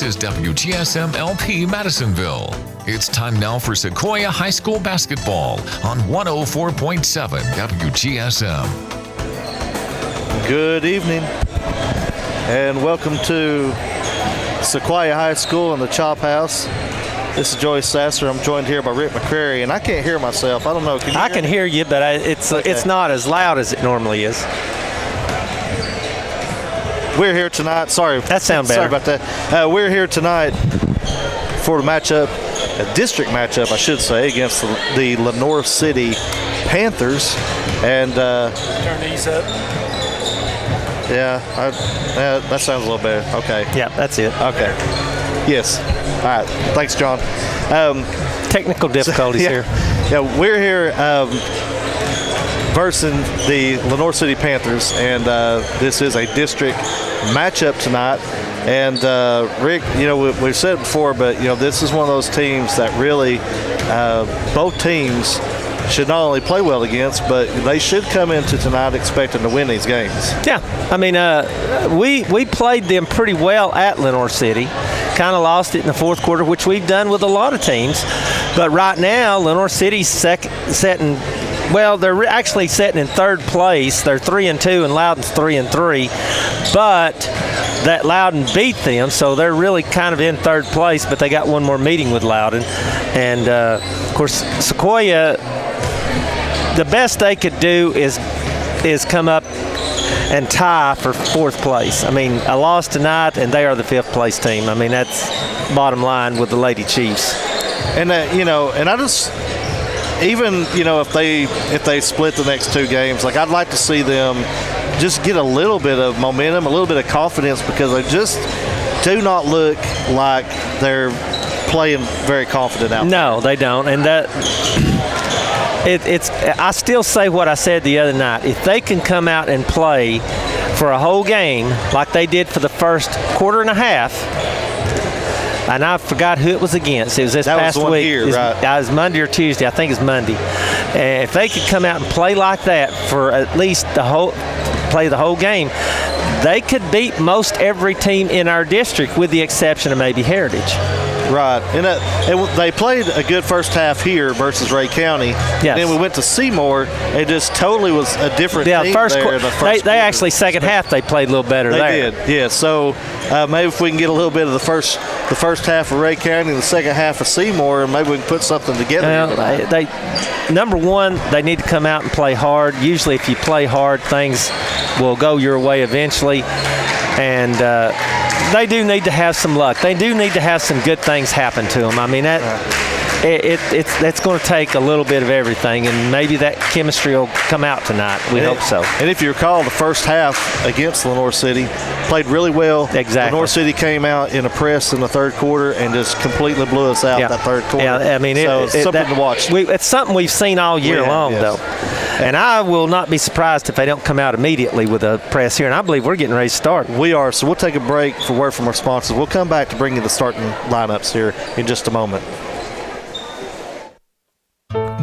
is WGSM LP Madisonville. It's time now for Sequoia High School basketball on 104.7 WGSM. Good evening, and welcome to Sequoia High School in the Chop House. This is Joyce Sasser. I'm joined here by Rick McCrary, and I can't hear myself. I don't know. I can hear you, but it's not as loud as it normally is. We're here tonight. Sorry. That sounds better. Sorry about that. We're here tonight for the matchup, a district matchup, I should say, against the Lenoir City Panthers. And turn these up. Yeah, that sounds a little better. Okay. Yeah, that's it. Okay. Yes. All right. Thanks, John. Technical difficulties here. Yeah, we're here versus the Lenoir City Panthers, and this is a district matchup tonight. And Rick, we've said it before, but this is one of those teams that really both teams should not only play well against, but they should come into tonight expecting to win these games. Yeah, I mean, we played them pretty well at Lenoir City. Kind of lost it in the fourth quarter, which we've done with a lot of teams. But right now, Lenoir City's they're actually sitting in third place. They're 3-2, and Loudoun's 3-3. But that Loudoun beat them, so they're really kind of in third place. But they got one more meeting with Loudoun, and of course, Sequoia. The best they could do is come up and tie for fourth place. I mean, a loss tonight, and they are the fifth place team. I mean, that's bottom line with the Lady Chiefs. And and I just even if they split the next two games, like I'd like to see them just get a little bit of momentum, a little bit of confidence, because they just do not look like they're playing very confident out there. No, they don't, and that. I still say what I said the other night. If they can come out and play for a whole game like they did for the first quarter and a half, and I forgot who it was against. It was this past week. Here, right? It was Monday or Tuesday. I think it's Monday. And if they could come out and play like that for at least the whole game, they could beat most every team in our district, with the exception of maybe Heritage. Right, and they played a good first half here versus Ray County. Yes. And then we went to Seymour. It just totally was a different team there. They actually, second half, they played a little better there. They did, yeah. So maybe if we can get a little bit of the first half of Ray County and the second half of Seymour, maybe we can put something together. Well, number one, they need to come out and play hard. Usually if you play hard, things will go your way eventually. And they do need to have some luck. They do need to have some good things happen to them. I mean, that's going to take a little bit of everything, and maybe that chemistry will come out tonight. We hope so. And if you recall, the first half against Lenoir City played really well. Exactly. Lenoir City came out in a press in the third quarter and just completely blew us out that third quarter. Yeah, I mean, it's something to watch. It's something we've seen all year long, though. And I will not be surprised if they don't come out immediately with a press here. And I believe we're getting ready to start. We are. So we'll take a break for word from our sponsors. We'll come back to bring you the starting lineups here in just a moment.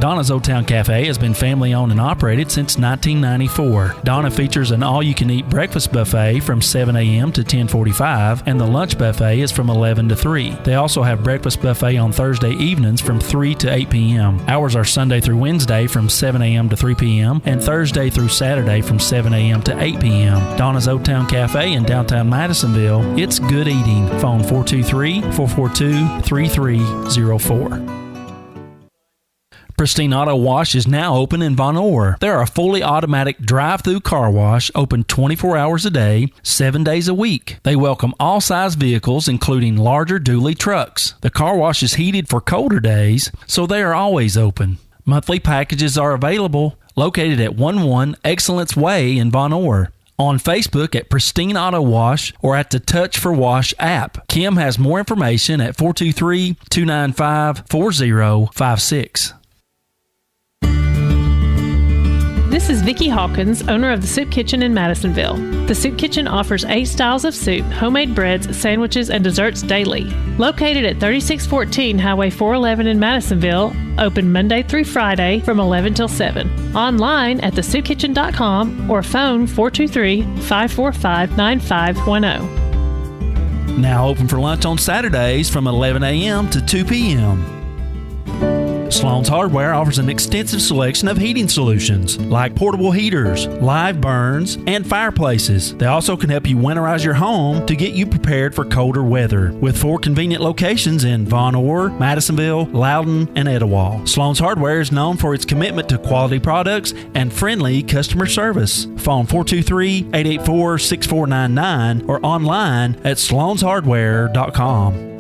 Donna's Old Town Cafe has been family owned and operated since 1994. Donna features an all-you-can-eat breakfast buffet from 7 a.m. to 10:45, and the lunch buffet is from 11 to 3. They also have breakfast buffet on Thursday evenings from 3 to 8 p.m. Hours are Sunday through Wednesday from 7 a.m. to 3 p.m. and Thursday through Saturday from 7 a.m. to 8 p.m. Donna's Old Town Cafe in downtown Madisonville. It's good eating. Phone 423-442-3304. Pristine Auto Wash is now open in Von Orr. They're a fully automatic drive-through car wash, open 24 hours a day, 7 days a week. They welcome all size vehicles, including larger dually trucks. The car wash is heated for colder days, so they are always open. Monthly packages are available, located at 11 Excellence Way in Von Orr. On Facebook at Pristine Auto Wash or at the Touch for Wash app. Kim has more information at 423-295-4056. This is Vicki Hawkins, owner of the Soup Kitchen in Madisonville. The Soup Kitchen offers 8 styles of soup, homemade breads, sandwiches, and desserts daily. Located at 3614 Highway 411 in Madisonville, open Monday through Friday from 11 till 7. Online at thesoupkitchen.com or phone 423-545-9510. Now open for lunch on Saturdays from 11 a.m. to 2 p.m. Sloan's Hardware offers an extensive selection of heating solutions like portable heaters, live burns, and fireplaces. They also can help you winterize your home to get you prepared for colder weather. With 4 convenient locations in Von Orr, Madisonville, Loudon, and Etowah. Sloan's Hardware is known for its commitment to quality products and friendly customer service. Phone 423-884-6499 or online at sloanshardware.com.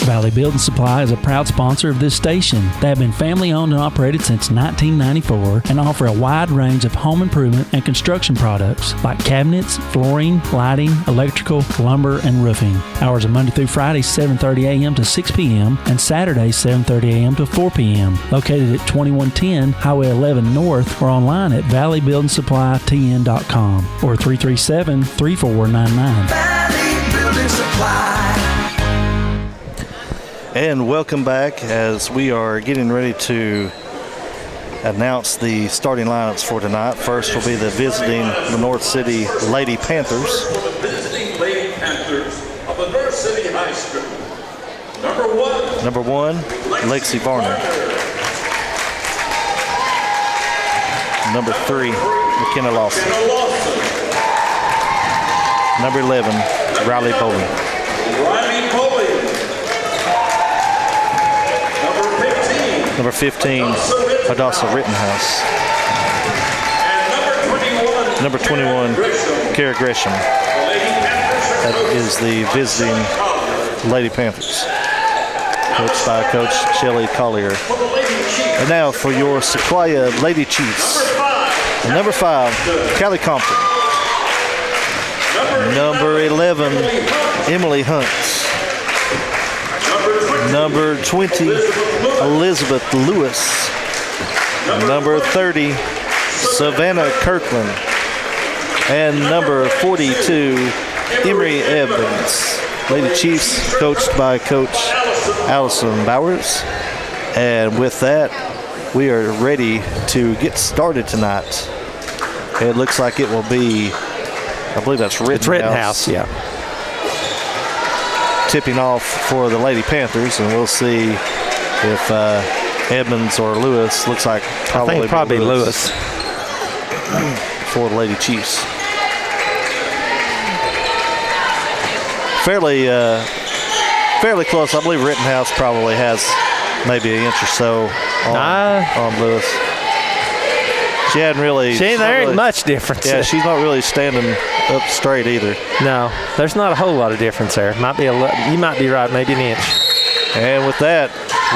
Valley Building Supply is a proud sponsor of this station. They have been family owned and operated since 1994 and offer a wide range of home improvement and construction products like cabinets, flooring, lighting, electrical, lumber, and roofing. Hours are Monday through Friday, 7:30 a.m. to 6 p.m. and Saturday, 7:30 a.m. to 4 p.m. Located at 2110 Highway 11 North or online at valleybuildingsupplytn.com or 337-3499. Valley Building Supply. And welcome back as we are getting ready to announce the starting lineups for tonight. First will be the visiting the North City Lady Panthers. The visiting Lady Panthers of the North City High School. Number one, Lexi Varner. Number 3, McKenna Lawson. Number 11, Riley Bowling. Number 15, Hadassah Rittenhouse. And Number 21, Kara Gresham. That is the visiting Lady Panthers, coached by Coach Shelley Collier. And now for your Sequoia Lady Chiefs. Number 5, Callie Compton. Number 11, Emily Hunt. Number 20, Elizabeth Lewis. Number 30, Savannah Kirkland. And number 42, Emery Evans. Lady Chiefs coached by Coach Allison Bowers. And with that, we are ready to get started tonight. It looks like it will be, I believe that's Rittenhouse. It's Rittenhouse, yeah. Tipping off for the Lady Panthers, and we'll see if Edmonds or Lewis. Looks like probably Lewis for the Lady Chiefs. Fairly close. I believe Rittenhouse probably has maybe an inch or so on Lewis. She hadn't really. There ain't much difference. Yeah, she's not really standing up straight either. No, there's not a whole lot of difference there. You might be right, maybe an inch. And with that,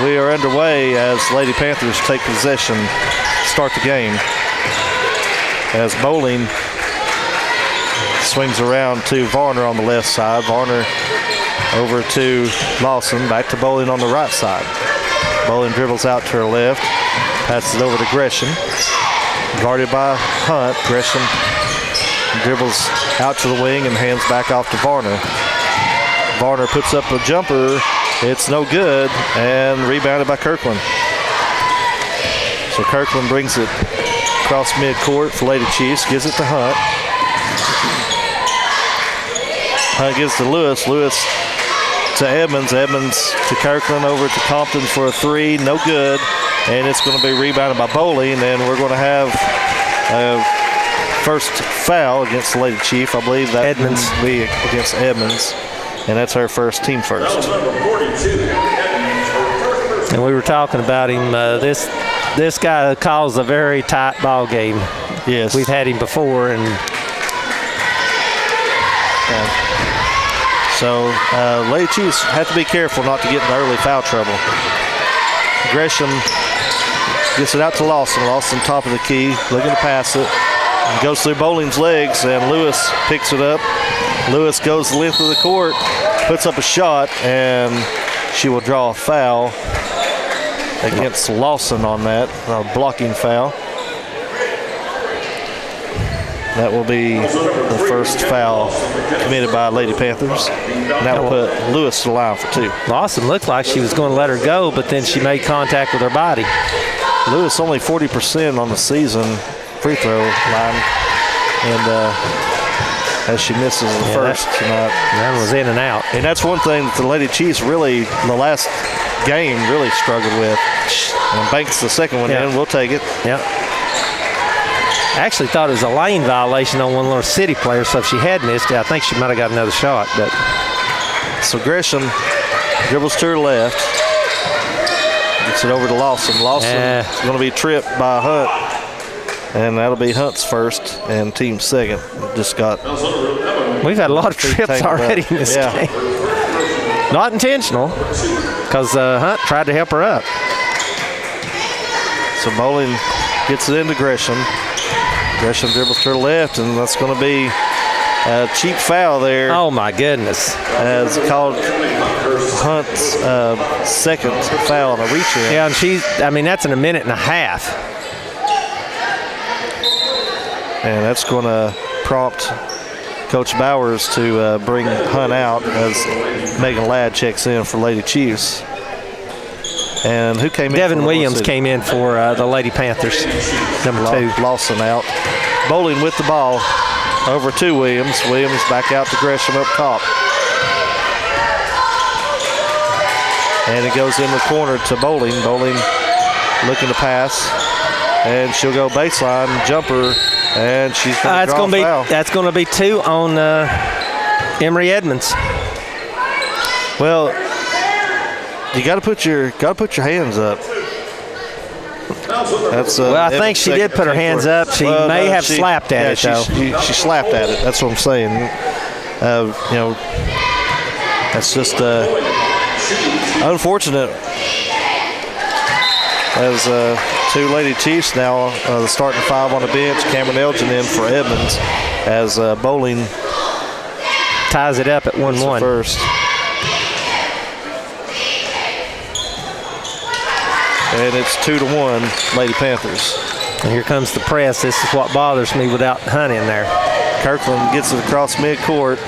we are underway as Lady Panthers take possession, start the game. As Bowling swings around to Varner on the left side. Varner over to Lawson, back to Bowling on the right side. Bowling dribbles out to her left, passes it over to Gresham. Guarded by Hunt. Gresham dribbles out to the wing and hands back off to Varner. Varner puts up a jumper. It's no good, and rebounded by Kirkland. So Kirkland brings it across midcourt for Lady Chiefs, gives it to Hunt. Hunt gives to Lewis. Lewis to Edmonds. Edmonds to Kirkland, over to Compton for a 3. No good. And it's going to be rebounded by Bowling, and we're going to have a first foul against the Lady Chief. I believe that Edmonds will be against Edmonds, and that's her first, team first. And we were talking about him. This guy calls a very tight ball game. Yes, we've had him before, and so Lady Chiefs have to be careful not to get in early foul trouble. Gresham gets it out to Lawson. Lawson top of the key, looking to pass it. Goes through Bowling's legs, and Lewis picks it up. Lewis goes the length of the court, puts up a shot, and she will draw a foul against Lawson on that, a blocking foul. That will be the first foul committed by Lady Panthers. And that will put Lewis to the line for 2. Lawson looked like she was going to let her go, but then she made contact with her body. Lewis only 40% on the season free throw line. And as she misses the first tonight. That was in and out. And that's one thing that the Lady Chiefs really, in the last game, really struggled with. And banks the second one in. We'll take it. Yeah. I actually thought it was a lane violation on one of the City players, so if she had missed it, I think she might have got another shot. But so Gresham dribbles to her left. Gets it over to Lawson. Lawson is going to be tripped by Hunt. And that'll be Hunt's first and team's second. We've had a lot of trips already in this game. Not intentional, because Hunt tried to help her up. So Bowling gets it into Gresham. Gresham dribbles to her left, and that's going to be a cheap foul there. Oh, my goodness. As called Hunt's second foul on a reach-in. Yeah, and that's in a minute and a half. And that's going to prompt Coach Bowers to bring Hunt out as Megan Ladd checks in for Lady Chiefs. And who came in? Devin Williams came in for the Lady Panthers, number 2. Lawson out. Bowling with the ball over to Williams. Williams back out to Gresham up top. And it goes in the corner to Bowling. Bowling looking to pass. And she'll go baseline, jumper, and she's going to draw a foul. That's going to be 2 on Emory Edmonds. Well, you got to put your hands up. That's I think she did put her hands up. She may have slapped at it, though. She slapped at it. That's what I'm saying. That's just unfortunate. As 2 Lady Chiefs now, the starting 5 on the bench. Cameron Elgin in for Edmonds as Bowling ties it up at 1-1. First. And it's 2-1 Lady Panthers. And here comes the press. This is what bothers me without Hunt in there. Kirkland gets it across midcourt.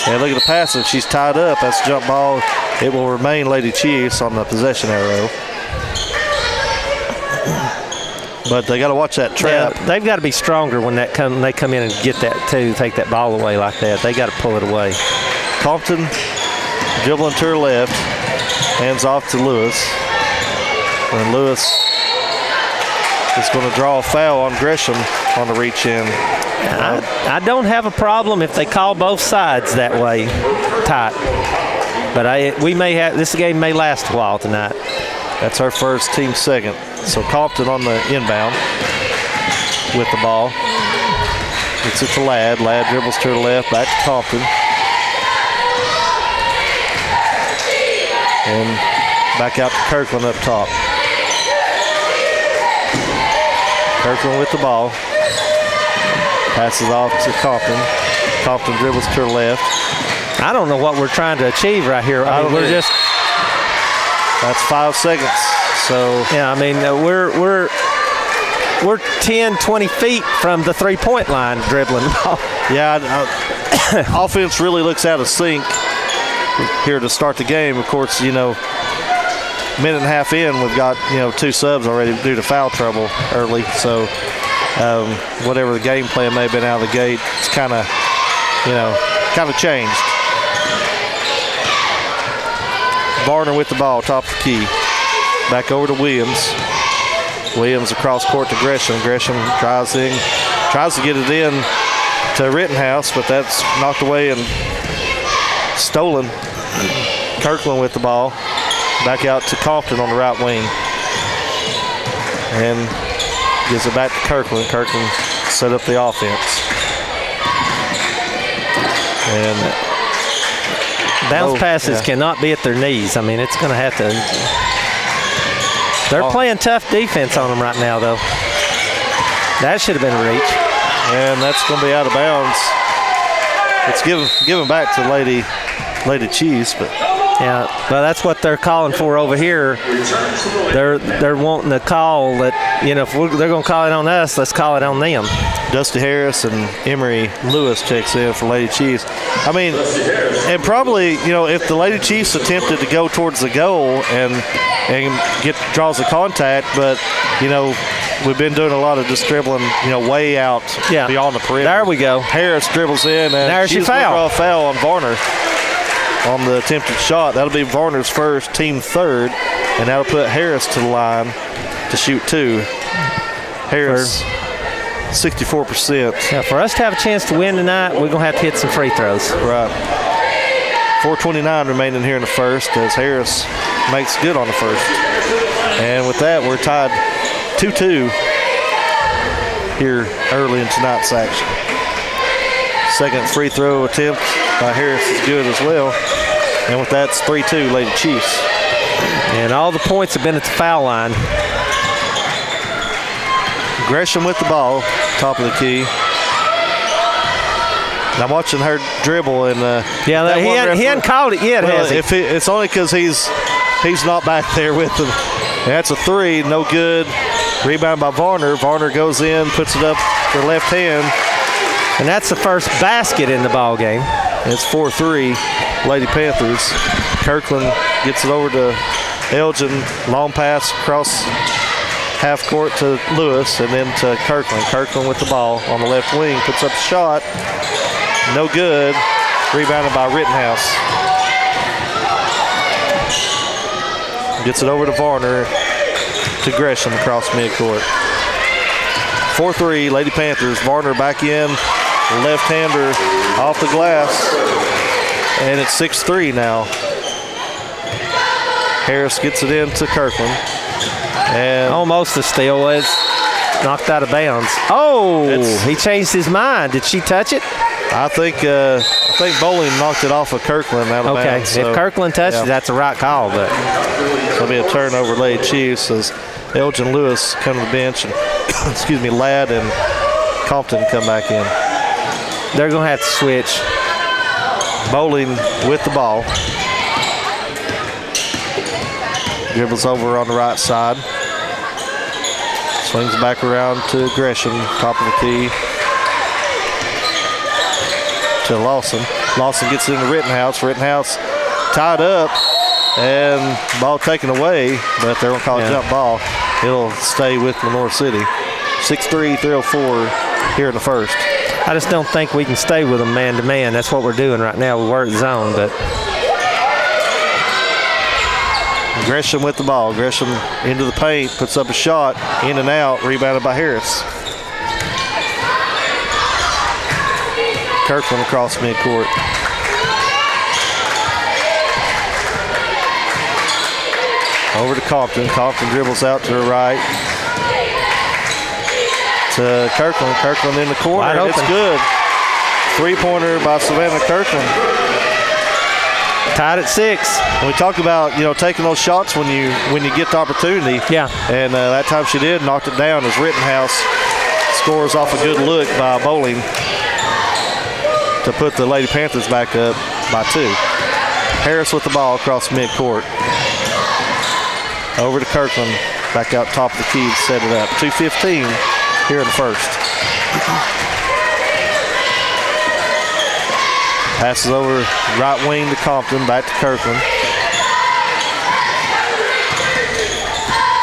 And look at the passage. She's tied up. That's a jump ball. It will remain Lady Chiefs on the possession arrow. But they got to watch that trap. Yeah, they've got to be stronger when they come in and get that too, take that ball away like that. They got to pull it away. Compton dribbling to her left, hands off to Lewis. And Lewis is going to draw a foul on Gresham on the reach in. I don't have a problem if they call both sides that way tight. But this game may last a while tonight. That's our first, team second. So Compton on the inbound with the ball. Gets it to Ladd. Ladd dribbles to her left, back to Compton. And back out to Kirkland up top. Kirkland with the ball. Passes off to Compton. Compton dribbles to her left. I don't know what we're trying to achieve right here. That's 5 seconds. So yeah, we're 10, 20 feet from the 3-point line dribbling the ball. Yeah, offense really looks out of sync here to start the game. Of course, minute and a half in, we've got 2 subs already due to foul trouble early. So whatever the game plan may have been out of the gate, it's kind of changed. Varner with the ball, top of the key. Back over to Williams. Williams across court to Gresham. Gresham tries to get it in to Rittenhouse, but that's knocked away and stolen. Kirkland with the ball. Back out to Compton on the right wing. And gives it back to Kirkland. Kirkland set up the offense. And bounce passes cannot be at their knees. It's going to have to. They're playing tough defense on them right now, though. That should have been a reach. And that's going to be out of bounds. It's given back to Lady Chiefs, but yeah, but that's what they're calling for over here. They're wanting to call that. If they're going to call it on us, let's call it on them. Dusty Harris and Emery Lewis checks in for Lady Chiefs. And probably, if the Lady Chiefs attempted to go towards the goal and and draws the contact, but, we've been doing a lot of just dribbling, way out beyond the perimeter. There we go. Harris dribbles in, and there's your foul. Draw a foul on Varner on the attempted shot. That'll be Varner's first, team third, and that'll put Harris to the line to shoot 2. Harris, 64%. Yeah, for us to have a chance to win tonight, we're going to have to hit some free throws. Right. 4:29 remaining here in the first as Harris makes good on the first. And with that, we're tied 2-2 here early in tonight's action. Second free throw attempt by Harris is good as well. And with that, it's 3-2 Lady Chiefs. And all the points have been at the foul line. Gresham with the ball, top of the key. And I'm watching her dribble, and he hadn't called it yet, has he? It's only because he's not back there with them. And that's a 3, no good. Rebound by Varner. Varner goes in, puts it up with the left hand. And that's the first basket in the ball game. It's 4-3 Lady Panthers. Kirkland gets it over to Elgin. Long pass across half court to Lewis and then to Kirkland. Kirkland with the ball on the left wing. Puts up a shot. No good. Rebounded by Rittenhouse. Gets it over to Varner to Gresham across midcourt. 4-3 Lady Panthers. Varner back in. Left-hander off the glass. And it's 6-3 now. Harris gets it in to Kirkland. And almost a steal. It's knocked out of bounds. Oh, he changed his mind. Did she touch it? I think Bowling knocked it off of Kirkland out of bounds. So, if Kirkland touched it, that's a right call. But it'll be a turnover Lady Chiefs as Elgin Lewis come to the bench and Ladd and Compton come back in. They're going to have to switch. Bowling with the ball. Dribbles over on the right side. Swings back around to Gresham, top of the key. To Lawson. Lawson gets it into Rittenhouse. Rittenhouse tied up and ball taken away, but they're going to call a jump ball. It'll stay with Lenore City. 6-3, 3-04 here in the first. I just don't think we can stay with them man-to-man. That's what we're doing right now. We work zone, but Gresham with the ball. Gresham into the paint, puts up a shot, in and out, rebounded by Harris. Kirkland across midcourt. Over to Compton. Compton dribbles out to the right. To Kirkland. Kirkland in the corner. Wide open. It's good. 3-pointer by Savannah Kirkland. Tied at 6. We talked about, taking those shots when you get the opportunity. Yeah. And that time she did, knocked it down as Rittenhouse scores off a good look by Bowling to put the Lady Panthers back up by 2. Harris with the ball across midcourt. Over to Kirkland, back out top of the key to set it up. 2:15 here in the first. Passes over right wing to Compton, back to Kirkland.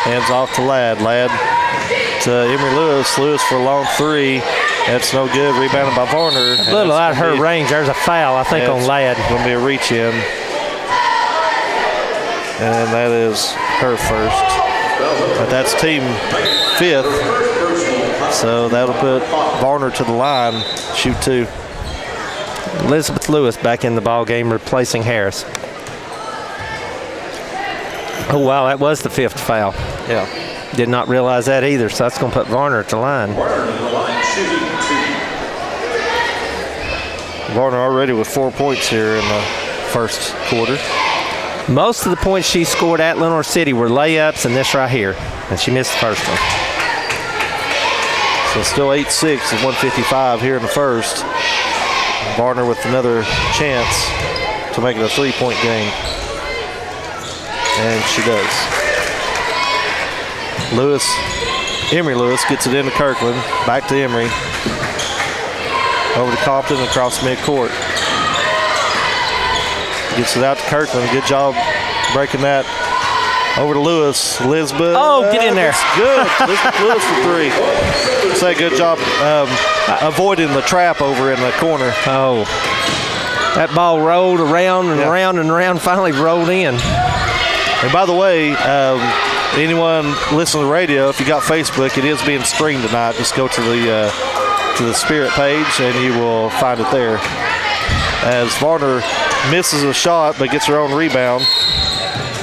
Hands off to Ladd. Ladd to Emory Lewis. Lewis for a long 3. That's no good. Rebounded by Varner. A little out of her range. There's a foul, I think, on Ladd. Going to be a reach in. And that is her first. But that's team 5th. So that'll put Varner to the line. Shoot 2. Elizabeth Lewis back in the ball game, replacing Harris. Oh, wow, that was the 5th foul. Yeah. Did not realize that either, so that's going to put Varner at the line. Varner already with 4 points here in the first quarter. Most of the points she scored at Lenore City were layups and this right here, and she missed the first one. So still 8-6 at 1:55 here in the first. Varner with another chance to make it a 3-point game. And she does. Emory Lewis gets it into Kirkland. Back to Emory. Over to Compton across midcourt. Gets it out to Kirkland. Good job breaking that Over to Lewis. Elizabeth. Oh, get in there. That's good. Elizabeth Lewis for 3. Say good job avoiding the trap over in the corner. Oh. That ball rolled around and around and around, finally rolled in. And by the way, anyone listening to the radio, if you got Facebook, it is being streamed tonight. Just go to the Spirit page and you will find it there. As Varner misses a shot but gets her own rebound.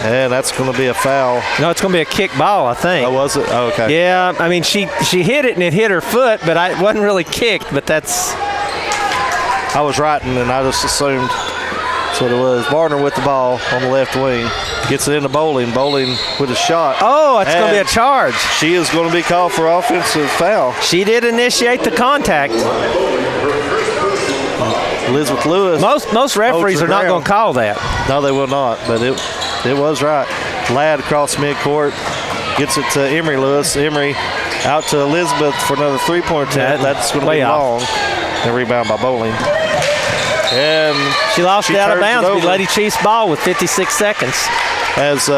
And that's going to be a foul. No, it's going to be a kick ball, I think. Oh, was it? Oh, okay. Yeah, I mean, she hit it and it hit her foot, but it wasn't really kicked, but that's... I was writing and I just assumed that's what it was. Varner with the ball on the left wing. Gets it into Bowling. Bowling with a shot. Oh, it's going to be a charge. She is going to be called for offensive foul. She did initiate the contact. Elizabeth Lewis. Most referees are not going to call that. No, they will not, but it was right. Ladd across midcourt. Gets it to Emery Lewis. Emery out to Elizabeth for another three-point attempt. That's going to be long. And rebound by Bowling. And she lost it out of bounds with Lady Chiefs ball with 56 seconds. As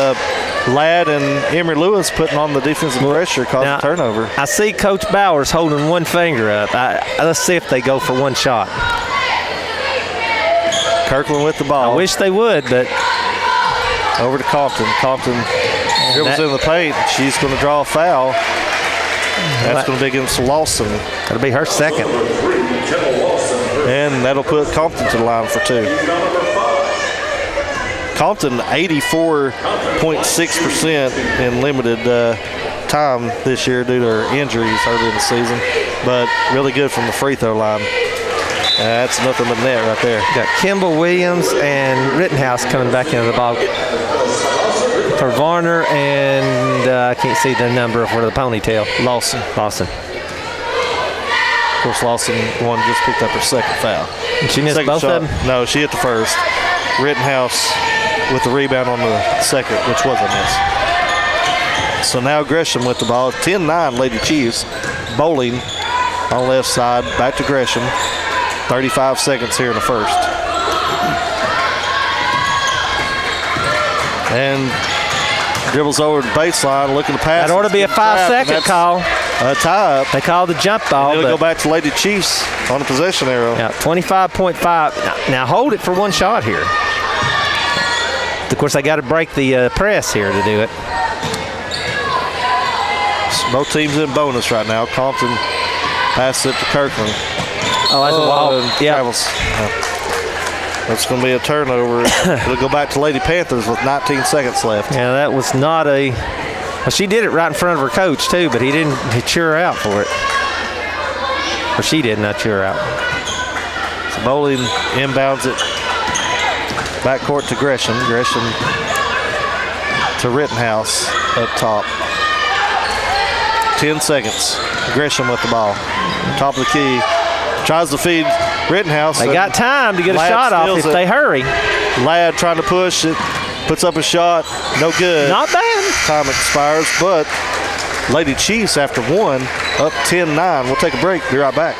Ladd and Emery Lewis putting on the defensive pressure caused a turnover. I see Coach Bowers holding one finger up. Let's see if they go for one shot. Kirkland with the ball. I wish they would, but... Over to Compton. Compton dribbles in the paint. She's going to draw a foul. That's going to be against Lawson. That'll be her second. And that'll put Compton to the line for 2. Compton 84.6% in limited time this year due to her injuries early in the season, but really good from the free throw line. That's nothing but net right there. Got Kimball Williams and Rittenhouse coming back into the ball for Varner, and I can't see the number for the ponytail. Lawson. Lawson. Of course, Lawson one just picked up her second foul. And she missed both of them? No, she hit the first. Rittenhouse with the rebound on the second, which was a miss. So now Gresham with the ball. 10-9 Lady Chiefs. Bowling on the left side. Back to Gresham. 35 seconds here in the first. And dribbles over the baseline, looking to pass. That ought to be a 5-second call. A tie up. They called the jump ball. It'll go back to Lady Chiefs on the possession arrow. Yeah, 25.5. Now hold it for one shot here. Of course, they got to break the press here to do it. Both teams in bonus right now. Compton passes it to Kirkland. Oh, that's a wild. Yeah. That's going to be a turnover. It'll go back to Lady Panthers with 19 seconds left. Yeah, that was not a... Well, she did it right in front of her coach, too, but he cheer her out for it. Or she did not cheer her out. So Bowling inbounds it. Backcourt to Gresham. Gresham to Rittenhouse up top. 10 seconds. Gresham with the ball. Top of the key. Tries to feed Rittenhouse. They got time to get a shot off if they hurry. Ladd trying to push it. Puts up a shot. No good. Not bad. Time expires, but Lady Chiefs after one, up 10-9. We'll take a break. Be right back.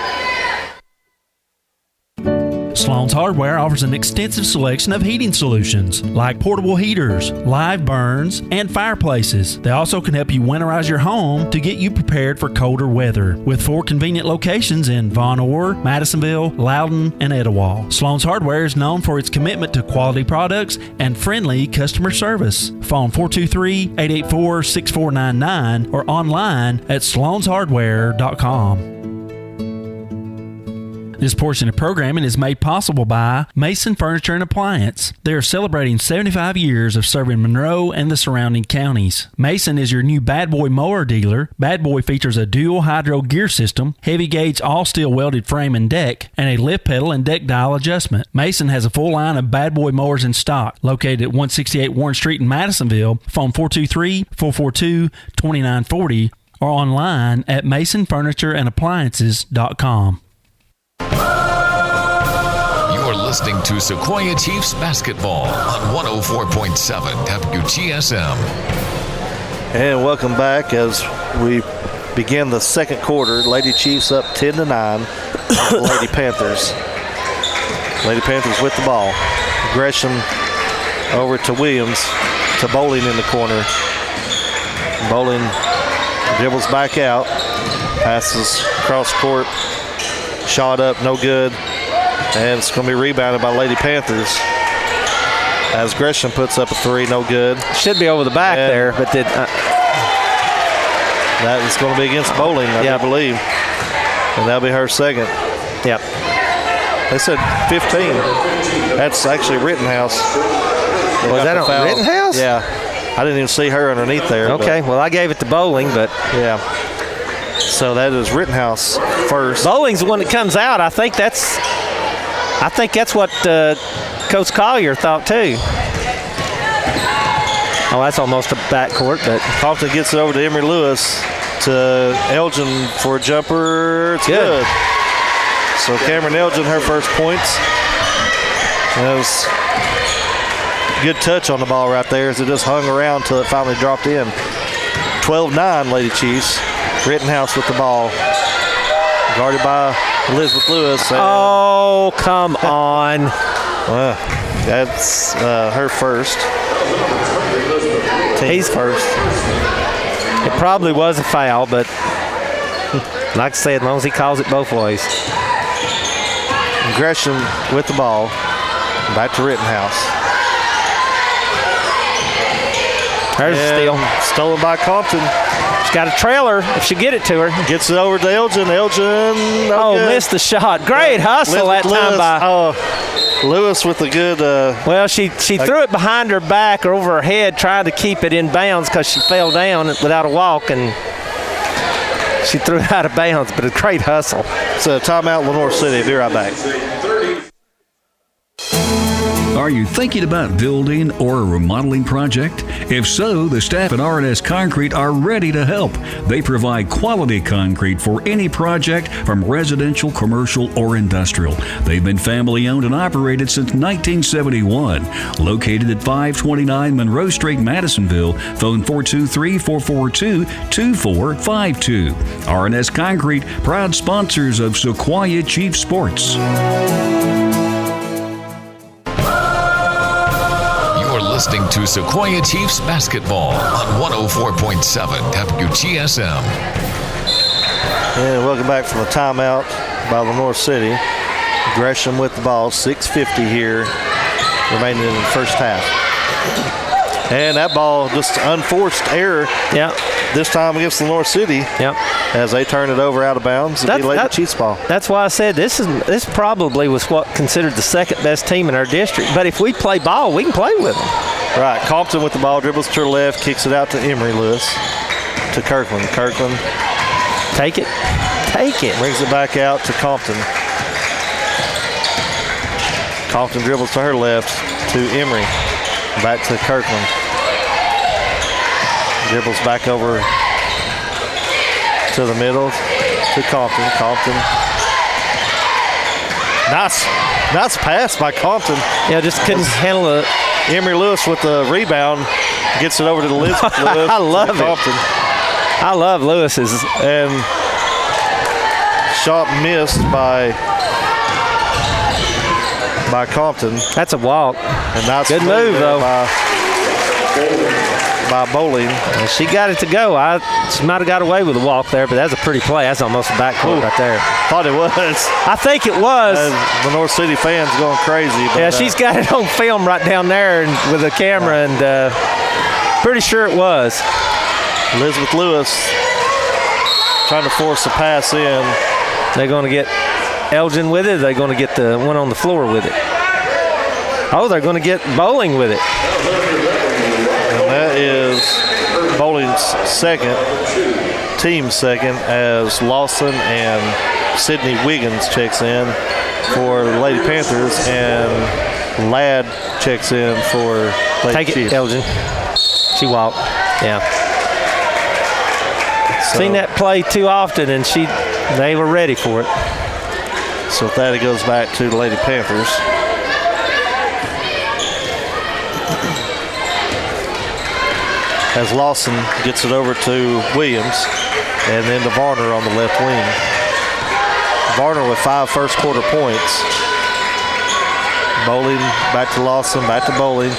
Sloan's Hardware offers an extensive selection of heating solutions like portable heaters, live burns, and fireplaces. They also can help you winterize your home to get you prepared for colder weather. With 4 convenient locations in Von Orr, Madisonville, Loudon, and Etowah. Sloan's Hardware is known for its commitment to quality products and friendly customer service. Phone 423-884-6499 or online at sloanshardware.com. This portion of programming is made possible by Mason Furniture and Appliance. They are celebrating 75 years of serving Monroe and the surrounding counties. Mason is your new Bad Boy mower dealer. Bad Boy features a dual hydro gear system, heavy gauge all steel welded frame and deck, and a lift pedal and deck dial adjustment. Mason has a full line of Bad Boy mowers in stock. Located at 168 Warren Street in Madisonville. Phone 423-442-2940 or online at masonfurnitureandappliances.com. You're listening to Sequoia Chiefs basketball on 104.7 WGSM. And welcome back as we begin the second quarter. Lady Chiefs up 10-9. Lady Panthers. Lady Panthers with the ball. Gresham over to Williams. to Bowling in the corner. Bowling dribbles back out. Passes cross court. Shot up, no good. And it's going to be rebounded by Lady Panthers. As Gresham puts up a three, no good. Should be over the back there, but did. That is going to be against Bowling, I believe. And that'll be her second. Yep. They said 15. That's actually Rittenhouse. Was that on Rittenhouse? Yeah. I didn't even see her underneath there. Okay, well, I gave it to Bowling, but. Yeah. So that is Rittenhouse first. Bowling's the one that comes out. I think that's what Coach Collier thought too. Oh, that's almost a backcourt, but Compton gets it over to Emory Lewis to Elgin for a jumper. It's good. So Cameron Elgin, her first points. That was good touch on the ball right there as it just hung around until it finally dropped in. 12-9, Lady Chiefs. Rittenhouse with the ball. Guarded by Elizabeth Lewis. Oh, come on. Well, that's her first. He's first. It probably was a foul, but like I said, as long as he calls it both ways. Gresham with the ball. Back to Rittenhouse. There's a steal. Stolen by Compton. She's got a trailer if she get it to her. Gets it over to Elgin. Missed the shot. Great hustle that time by Lewis with a good. Well, she threw it behind her back or over her head, trying to keep it in bounds because she fell down without a walk, and she threw it out of bounds. But a great hustle. It's a timeout, Lenore City. Be right back. Are you thinking about building or a remodeling project? If so, the staff at R&S Concrete are ready to help. They provide quality concrete for any project from residential, commercial, or industrial. They've been family owned and operated since 1971. Located at 529 Monroe Street, Madisonville. Phone 423-442-2452. R&S Concrete, proud sponsors of Sequoia Chief Sports. Listening to Sequoia Chiefs basketball on 104.7 WGSM. And welcome back from the timeout by Lenore City. Gresham with the ball, 6:50 here, remaining in the first half. And that ball, just unforced error. Yeah. This time against Lenore City. Yep. As they turn it over out of bounds and be Lady Chiefs ball. That's why I said this probably was what considered the second best team in our district. But if we play ball, we can play with them. Right. Compton with the ball, dribbles to her left, kicks it out to Emory Lewis. To Kirkland. Kirkland. Take it. Brings it back out to Compton. Compton dribbles to her left to Emory. Back to Kirkland. Dribbles back over to the middle to Compton. Nice pass by Compton. Yeah, just couldn't handle it. Emory Lewis with the rebound. Gets it over to Elizabeth Lewis. I love it. Compton. I love Lewis's. And shot missed by Compton. That's a walk. And that's good move, though. By Bowling. Well, she got it to go. She might have got away with a walk there, but that's a pretty play. That's almost a backcourt right there. Thought it was. I think it was. The North City fans going crazy. But, yeah, she's got it on film right down there with a camera, and pretty sure it was. Elizabeth Lewis trying to force a pass in. They're going to get Elgin with it. They're going to get the one on the floor with it. Oh, they're going to get Bowling with it. And that is Bowling's second, team second, as Lawson and Sydney Wiggins checks in for the Lady Panthers, and Ladd checks in for Lady Chiefs. Take it, Elgin. She walked. Yeah. Seen that play too often, and they were ready for it. So with that, it goes back to the Lady Panthers. As Lawson gets it over to Williams, and then to Varner on the left wing. Varner with 5 first quarter points. Bowling back to Lawson, back to Bowling.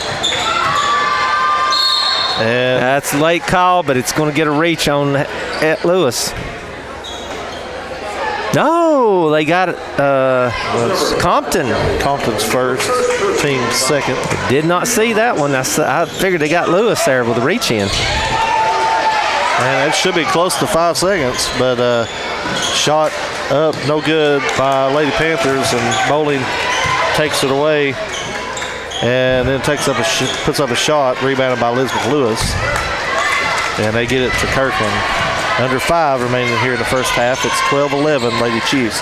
And that's a late call, but it's going to get a reach on at Lewis. No, they got Compton. Compton's first, team second. Did not see that one. I figured they got Lewis there with a reach in. And it should be close to 5 seconds, but shot up, no good by Lady Panthers, and Bowling takes it away, and then puts up a shot, rebounded by Elizabeth Lewis, and they get it to Kirkland. Under 5 remaining here in the first half. It's 12-11, Lady Chiefs.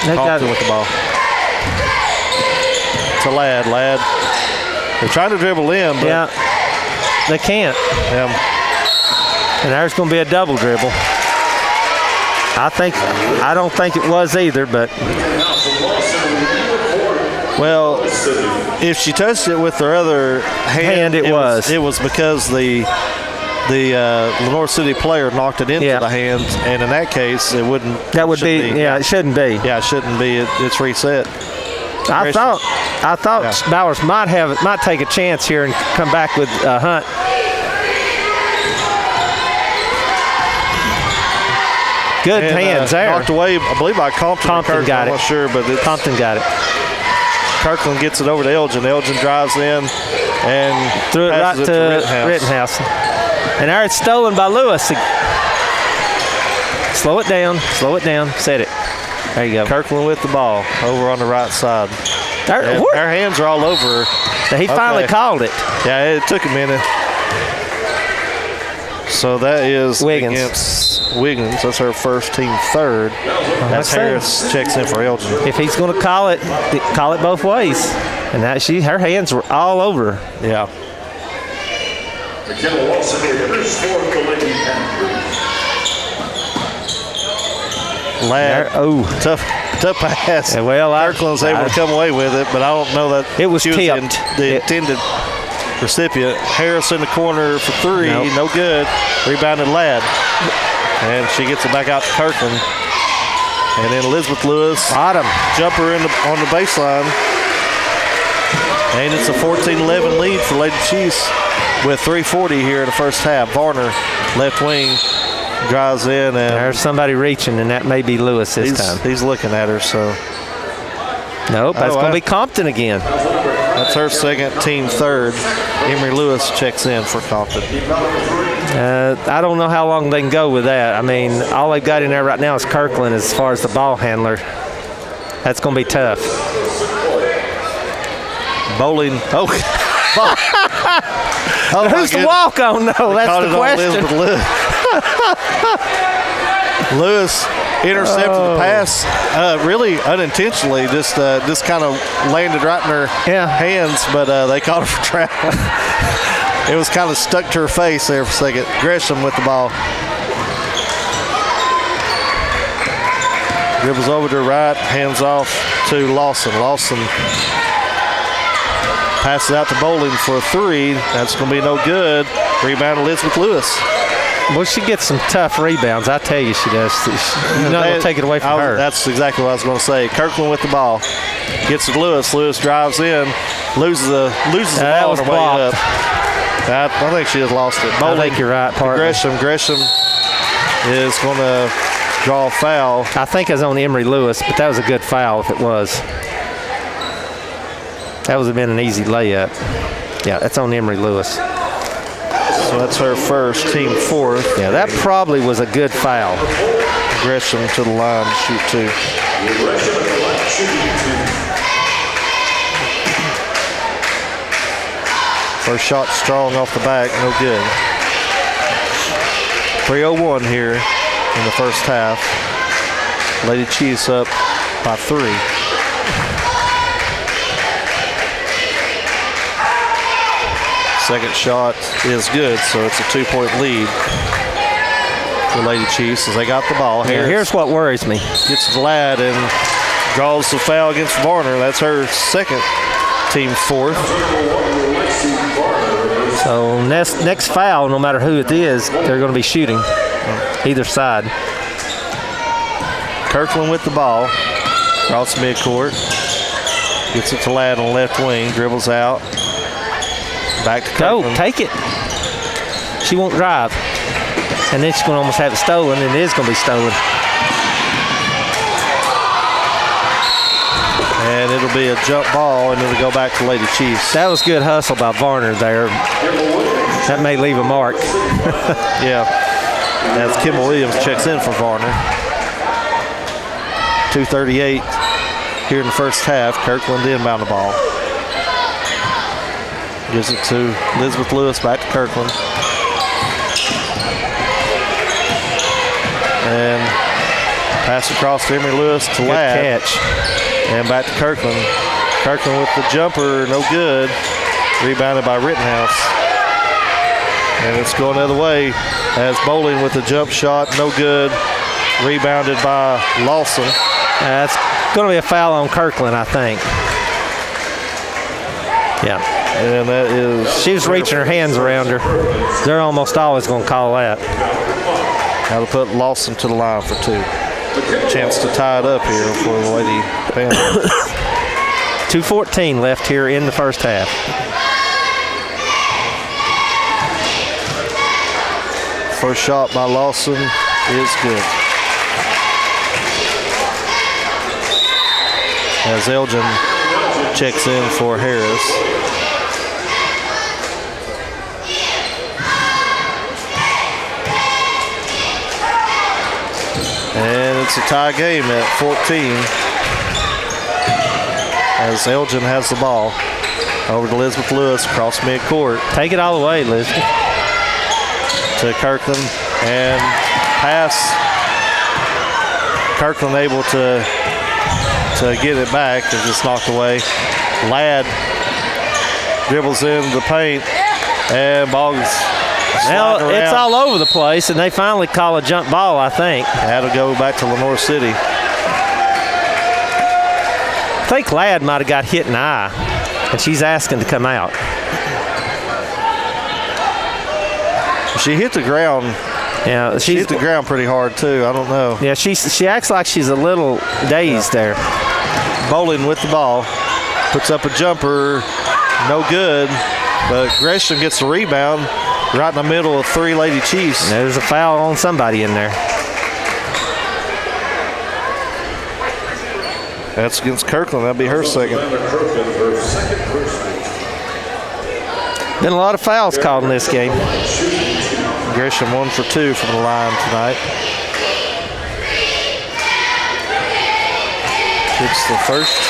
Compton with the ball. To Ladd. They're trying to dribble in, but yeah, they can't. Yeah. And there's going to be a double dribble. I don't think it was either, but. Well, if she touched it with her other hand, it was. It was because the Lenore City player knocked it into the hands, and in that case, it wouldn't. That would be. Yeah, it shouldn't be. Yeah, it shouldn't be. It's reset. I thought Bowers might take a chance here and come back with Hunt. Good hands there. Knocked away, I believe, by Compton. Compton got it. I'm not sure, but Compton got it. Kirkland gets it over to Elgin. Elgin drives in and threw it right to Rittenhouse. And there it's stolen by Lewis. Slow it down. Set it. There you go. Kirkland with the ball over on the right side. Our hands are all over her. He finally called it. Yeah, it took a minute. So that is Wiggins. Against Wiggins. That's her first, team third. That's Harris checks in for Elgin. If he's going to call it both ways. And her hands were all over. Yeah. McKenna Lawson returns for the Lady Panthers. Ladd. Tough pass. Yeah, well, Kirkland was able to come away with it, but I don't know that it was she tipped. Was the intended recipient. Harris in the corner for 3, no good. Rebounded Ladd. And she gets it back out to Kirkland. And then Elizabeth Lewis. Bottom. Jumper on the baseline. And it's a 14-11 lead for Lady Chiefs with 3:40 here in the first half. Varner, left wing, drives in. And there's somebody reaching, and that may be Lewis this time. He's looking at her, so. Nope, that's going to be Compton again. That's her second, team third. Emery Lewis checks in for Compton. I don't know how long they can go with that. I mean, all they've got in there right now is Kirkland as far as the ball handler. That's going to be tough. Bowling. Who's the walk-on? No, that's the question. Lewis intercepted the pass, really unintentionally. Just kind of landed right in her hands, but they caught her for travel. It was kind of stuck to her face there for a second. Gresham with the ball. Dribbles over to her right, hands off to Lawson. Lawson passes out to Bowling for a 3. That's going to be no good. Rebound Elizabeth Lewis. Well, she gets some tough rebounds. I tell you, she does. You're not going to take it away from her. That's exactly what I was going to say. Kirkland with the ball. Gets it to Lewis. Lewis drives in. Loses the ball on her way up. I think she has lost it. Bowling, I think you're right, partner. Gresham is going to draw a foul. I think it was on Emery Lewis, but that was a good foul if it was. That would have been an easy layup. Yeah, that's on Emery Lewis. So that's her first, team fourth. Yeah, that probably was a good foul. Gresham to the line to shoot 2. First shot strong off the back, no good. 3:01 here in the first half. Lady Chiefs up by 3. Second shot is good, so it's a 2-point lead for Lady Chiefs as they got the ball. Here's what worries me. Gets to Ladd and draws the foul against Varner. That's her second, team fourth. So next foul, no matter who it is, they're going to be shooting either side. Kirkland with the ball. Across midcourt. Gets it to Ladd on the left wing. Dribbles out. Back to Go, Kirkland. take it. She won't drive. And then she's going to almost have it stolen, and it is going to be stolen. And it'll be a jump ball, and it'll go back to Lady Chiefs. That was good hustle by Varner there. That may leave a mark. Yeah. As Kimball Williams checks in for Varner. 2:38 here in the first half. Kirkland inbound the ball. Gives it to Elizabeth Lewis, back to Kirkland. And pass across to Emery Lewis to Ladd. Catch. And back to Kirkland. Kirkland with the jumper, no good. Rebounded by Rittenhouse. And it's going the other way as Bowling with the jump shot, no good. Rebounded by Lawson. That's going to be a foul on Kirkland, I think. Yeah. And that is... She was reaching her hands around her. They're almost always going to call that. Now to put Lawson to the line for 2. Chance to tie it up here for the Lady Panthers. 2:14 left here in the first half. First shot by Lawson is good. As Elgin checks in for Harris. And it's a tie game at 14 as Elgin has the ball. Over to Elizabeth Lewis across midcourt. Take it all the way, Elizabeth. To Kirkland and pass. Kirkland able to get it back. It's just knocked away. Ladd dribbles in the paint and ball is Now sliding it's around. all over the place, and they finally call a jump ball, I think. Had to go back to Lenore City. I think Ladd might have got hit in the eye, and she's asking to come out. She hit the ground. Yeah, She hit the ground pretty hard too. I don't know. Yeah, she acts like she's a little dazed there. Bowling with the ball. Puts up a jumper. No good. But Gresham gets the rebound right in the middle of 3 Lady Chiefs. There's a foul on somebody in there. That's against Kirkland. That'll be her second. Been a lot of fouls called in this game. Gresham 1 for 2 from the line tonight. It's the first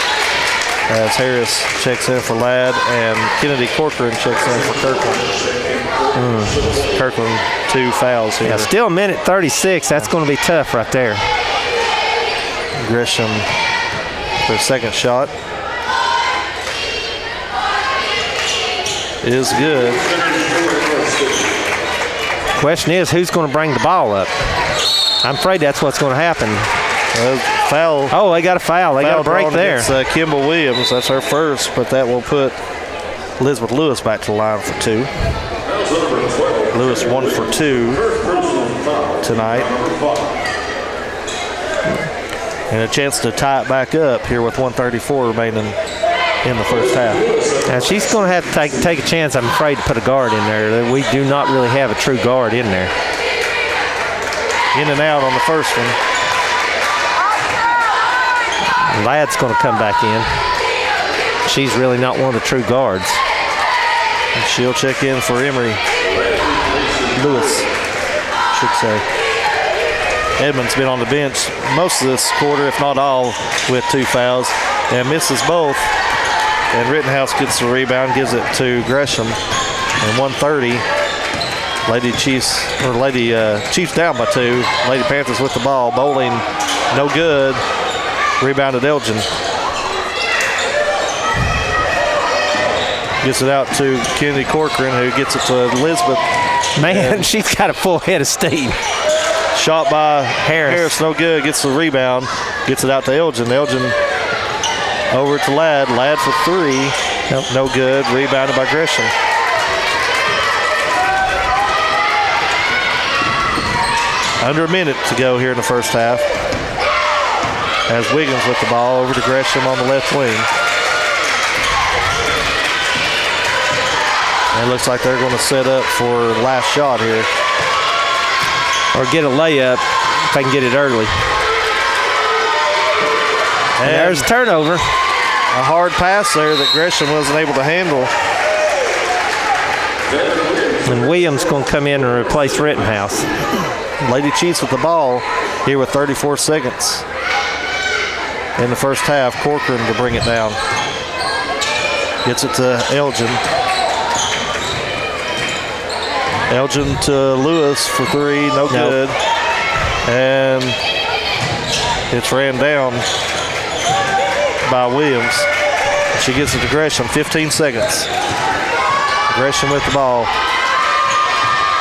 as Harris checks in for Ladd and Kennedy Corcoran checks in for Kirkland. Kirkland 2 fouls here. Yeah, still a minute 36. That's going to be tough right there. Gresham, their second shot is good. Question is, who's going to bring the ball up? I'm afraid that's what's going to happen. Foul. Oh, they got a foul. They got a break there. It's Kimball Williams. That's her first, but that will put Elizabeth Lewis back to the line for 2. Lewis 1 for 2 tonight. And a chance to tie it back up here with 1:34 remaining in the first half. Now she's going to have to take a chance, I'm afraid, to put a guard in there. We do not really have a true guard in there. In and out on the first one. Ladd's going to come back in. She's really not one of the true guards. And she'll check in for Emery Lewis, should say. Edmonds been on the bench most of this quarter, if not all, with 2 fouls, and misses both. And Rittenhouse gets the rebound, gives it to Gresham. And 1:30, Lady Chiefs down by 2. Lady Panthers with the ball. Bowling, no good. Rebounded Elgin. Gets it out to Kennedy Corcoran, who gets it to Elizabeth. Man, she's got a full head of steam. Shot by Harris, no good. Gets the rebound. Gets it out to Elgin. Elgin over to Ladd. Ladd for 3. Nope. No good. Rebounded by Gresham. Under a minute to go here in the first half. As Wiggins with the ball over to Gresham on the left wing. It looks like they're going to set up for last shot here. Or get a layup if I can get it early. And there's a turnover. A hard pass there that Gresham wasn't able to handle. And Williams going to come in and replace Rittenhouse. Lady Chiefs with the ball here with 34 seconds in the first half. Corcoran to bring it down. Gets it to Elgin. Elgin to Lewis for three, no good. And it's ran down by Williams. She gets it to Gresham, 15 seconds. Gresham with the ball.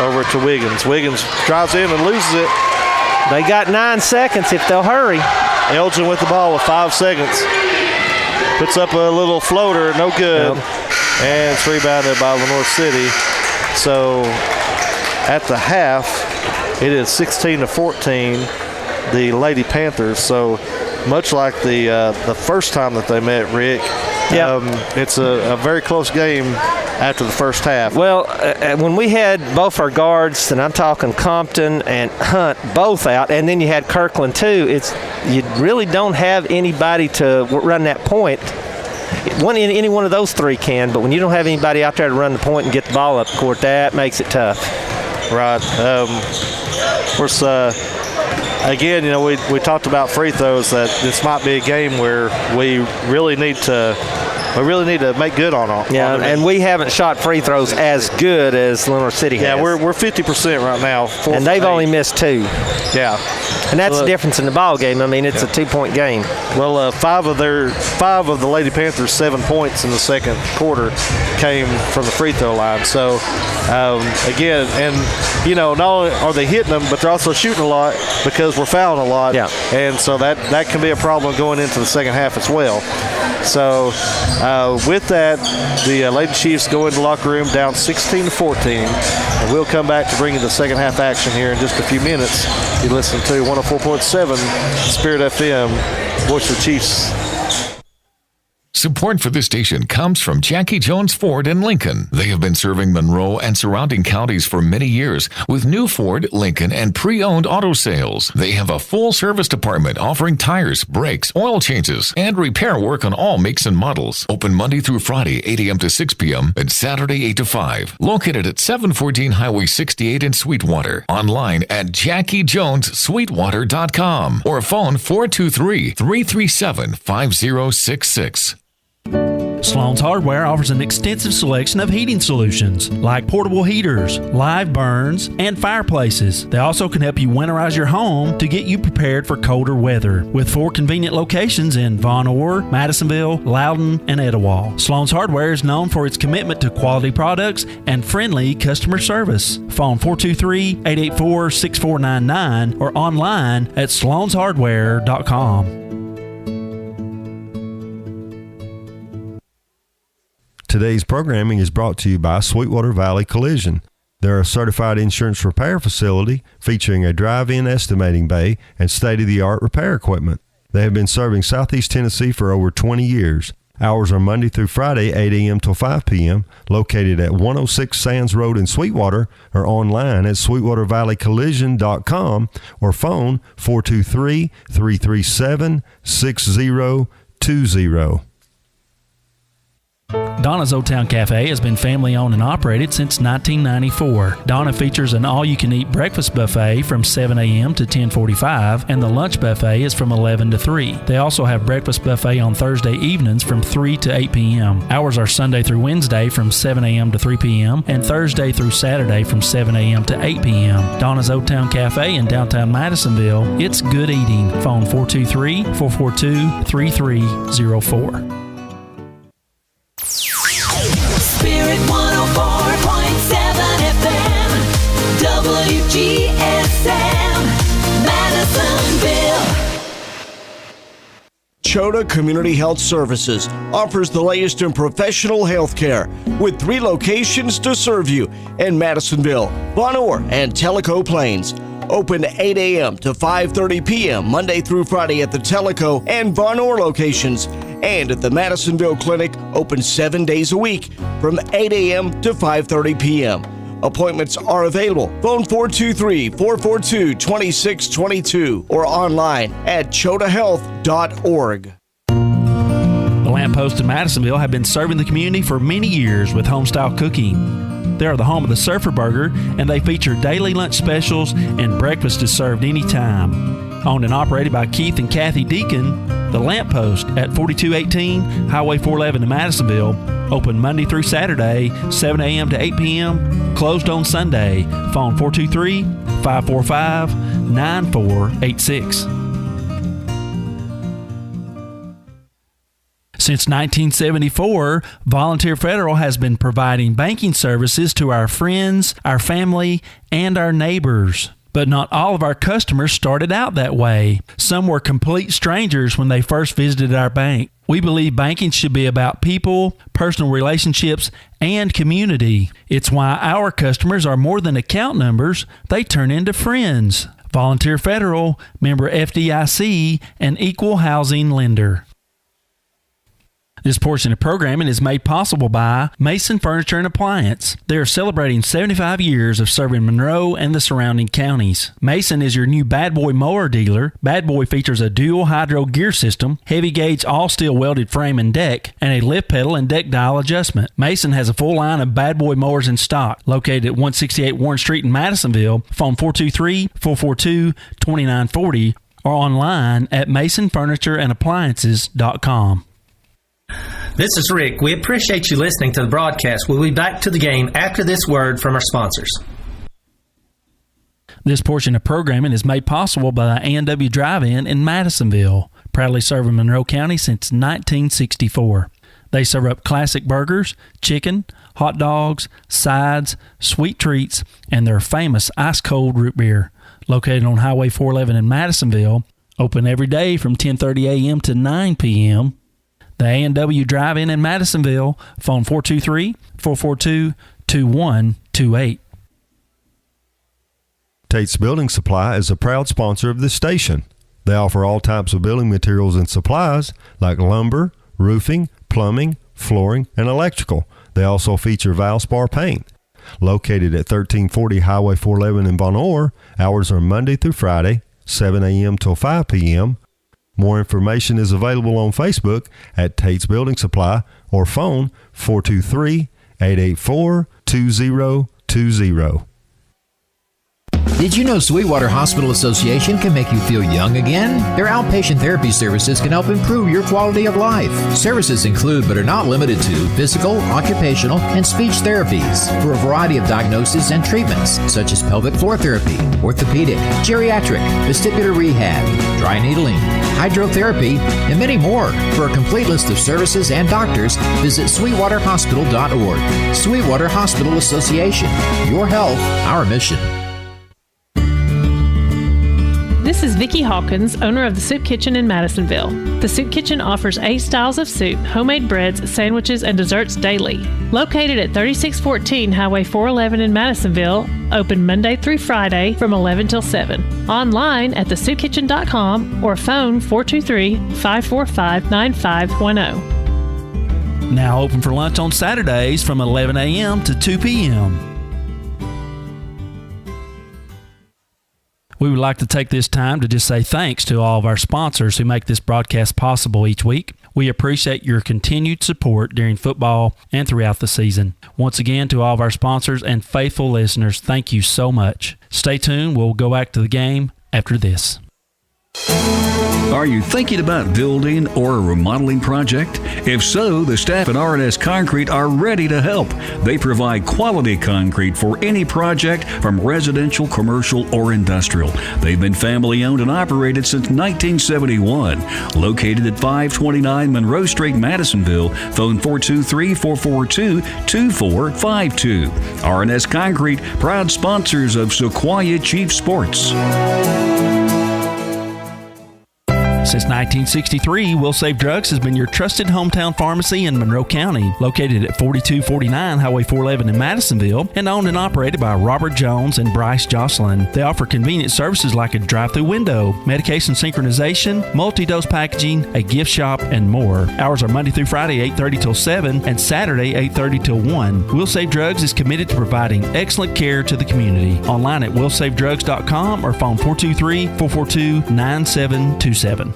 Over to Wiggins. Wiggins drives in and loses it. They got 9 seconds if they'll hurry. Elgin with the ball with 5 seconds. Puts up a little floater, no good. And it's rebounded by Lenore City. So at the half, it is 16-14, the Lady Panthers. So much like the first time that they met, Rick, it's a very close game after the first half. Well, when we had both our guards, and I'm talking Compton and Hunt, both out, and then you had Kirkland too, you really don't have anybody to run that point. Any one of those three can, but when you don't have anybody out there to run the point and get the ball up the court, that makes it tough. Right. Of course, again, we talked about free throws, that this might be a game where we really need to make good on them. Yeah, and we haven't shot free throws as good as Lenore City has. Yeah, we're 50% right now. And they've only missed 2. Yeah. And that's the difference in the ball game. I mean, it's a 2-point game. Well, 5 of the Lady Panthers' 7 points in the second quarter came from the free throw line. So, again, and, not only are they hitting them, but they're also shooting a lot because we're fouling a lot. Yeah. And so that can be a problem going into the second half as well. So, with that, the Lady Chiefs go into the locker room down 16-14. And we'll come back to bring you the second half action here in just a few minutes. You listen to 104.7 Spirit FM, Voice of the Chiefs. Support for this station comes from Jackie Jones Ford in Lincoln. They have been serving Monroe and surrounding counties for many years with new Ford, Lincoln, and pre-owned auto sales. They have a full service department offering tires, brakes, oil changes, and repair work on all makes and models. Open Monday through Friday, 8 a.m. to 6 p.m. and Saturday, 8 to 5. Located at 714 Highway 68 in Sweetwater. Online at JackieJonesSweetwater.com or phone 423-337-5066. Sloan's Hardware offers an extensive selection of heating solutions like portable heaters, live burns, and fireplaces. They also can help you winterize your home to get you prepared for colder weather. With 4 convenient locations in Von Orr, Madisonville, Loudon, and Etowah. Sloan's Hardware is known for its commitment to quality products and friendly customer service. Phone 423-884-6499 or online at sloanshardware.com. Today's programming is brought to you by Sweetwater Valley Collision. They're a certified insurance repair facility featuring a drive-in estimating bay and state-of-the-art repair equipment. They have been serving Southeast Tennessee for over 20 years. Hours are Monday through Friday, 8 a.m. till 5 p.m., located at 106 Sands Road in Sweetwater, or online at sweetwatervalleycollision.com or phone 423-337-6020. Donna's Old Town Cafe has been family owned and operated since 1994. Donna features an all-you-can-eat breakfast buffet from 7 a.m. to 10:45, and the lunch buffet is from 11 to 3. They also have breakfast buffet on Thursday evenings from 3 to 8 p.m. Hours are Sunday through Wednesday from 7 a.m. to 3 p.m. and Thursday through Saturday from 7 a.m. to 8 p.m. Donna's Old Town Cafe in downtown Madisonville. It's good eating. Phone 423-442-3304. Spirit 104.7 FM, WGSM, Madisonville. Chota Community Health Services offers the latest in professional health care with 3 locations to serve you in Madisonville, Von Orr, and Tellico Plains. Open 8 a.m. to 5:30 p.m. Monday through Friday at the Tellico and Von Orr locations, And at the Madisonville Clinic, open 7 days a week from 8 a.m. to 5:30 p.m. Appointments are available. Phone 423-442-2622 or online at chodahealth.org. The Lamppost in Madisonville have been serving the community for many years with homestyle cooking. They are the home of the Surfer Burger, and they feature daily lunch specials and breakfast is served anytime. Owned and operated by Keith and Kathy Deacon, the Lamppost at 4218 Highway 411 in Madisonville, open Monday through Saturday, 7 a.m. to 8 p.m., closed on Sunday. Phone 423-545-9486. Since 1974, Volunteer Federal has been providing banking services to our friends, our family, and our neighbors. But not all of our customers started out that way. Some were complete strangers when they first visited our bank. We believe banking should be about people, personal relationships, and community. It's why our customers are more than account numbers. They turn into friends. Volunteer Federal, member FDIC, an equal housing lender. This portion of programming is made possible by Mason Furniture and Appliance. They are celebrating 75 years of serving Monroe and the surrounding counties. Mason is your new Bad Boy mower dealer. Bad Boy features a dual hydro gear system, heavy gauge all steel welded frame and deck, and a lift pedal and deck dial adjustment. Mason has a full line of Bad Boy mowers in stock. Located at 168 Warren Street in Madisonville, phone 423-442-2940 or online at masonfurnitureandappliances.com. This is Rick. We appreciate you listening to the broadcast. We'll be back to the game after this word from our sponsors. This portion of programming is made possible by the A&W Drive-In in Madisonville, proudly serving Monroe County since 1964. They serve up classic burgers, chicken, hot dogs, sides, sweet treats, and their famous ice-cold root beer. Located on Highway 411 in Madisonville, open every day from 10:30 a.m. to 9 p.m., the A&W Drive-In in Madisonville, phone 423-442-2128. Tate's Building Supply is a proud sponsor of this station. They offer all types of building materials and supplies like lumber, roofing, plumbing, flooring, and electrical. They also feature Valspar paint. Located at 1340 Highway 411 in Von Orr, hours are Monday through Friday, 7 a.m. till 5 p.m., More information is available on Facebook at Tate's Building Supply or phone 423-884-2020. Did you know Sweetwater Hospital Association can make you feel young again? Their outpatient therapy services can help improve your quality of life. Services include, but are not limited to, physical, occupational, and speech therapies for a variety of diagnoses and treatments, such as pelvic floor therapy, orthopedic, geriatric, vestibular rehab, dry needling, hydrotherapy, and many more. For a complete list of services and doctors, visit sweetwaterhospital.org. Sweetwater Hospital Association. Your health, our mission. This is Vicki Hawkins, owner of the Soup Kitchen in Madisonville. The Soup Kitchen offers 8 styles of soup, homemade breads, sandwiches, and desserts daily. Located at 3614 Highway 411 in Madisonville, open Monday through Friday from 11 till 7. Online at thesoupkitchen.com or phone 423-545-9510. Now open for lunch on Saturdays from 11 a.m. to 2 p.m. We would like to take this time to just say thanks to all of our sponsors who make this broadcast possible each week. We appreciate your continued support during football and throughout the season. Once again, to all of our sponsors and faithful listeners, thank you so much. Stay tuned. We'll go back to the game after this. Are you thinking about building or a remodeling project? If so, the staff at R&S Concrete are ready to help. They provide quality concrete for any project, from residential, commercial, or industrial. They've been family owned and operated since 1971. Located at 529 Monroe Street, Madisonville. Phone 423-442-2452. R&S Concrete, proud sponsors of Sequoia Chief Sports. Since 1963, Will Save Drugs has been your trusted hometown pharmacy in Monroe County, located at 4249 Highway 411 in Madisonville, and owned and operated by Robert Jones and Bryce Jocelyn. They offer convenient services like a drive-through window, medication synchronization, multi-dose packaging, a gift shop, and more. Hours are Monday through Friday, 8:30 till 7, and Saturday, 8:30 till 1. Will Save Drugs is committed to providing excellent care to the community. Online at willsavedrugs.com or phone 423-442-9727.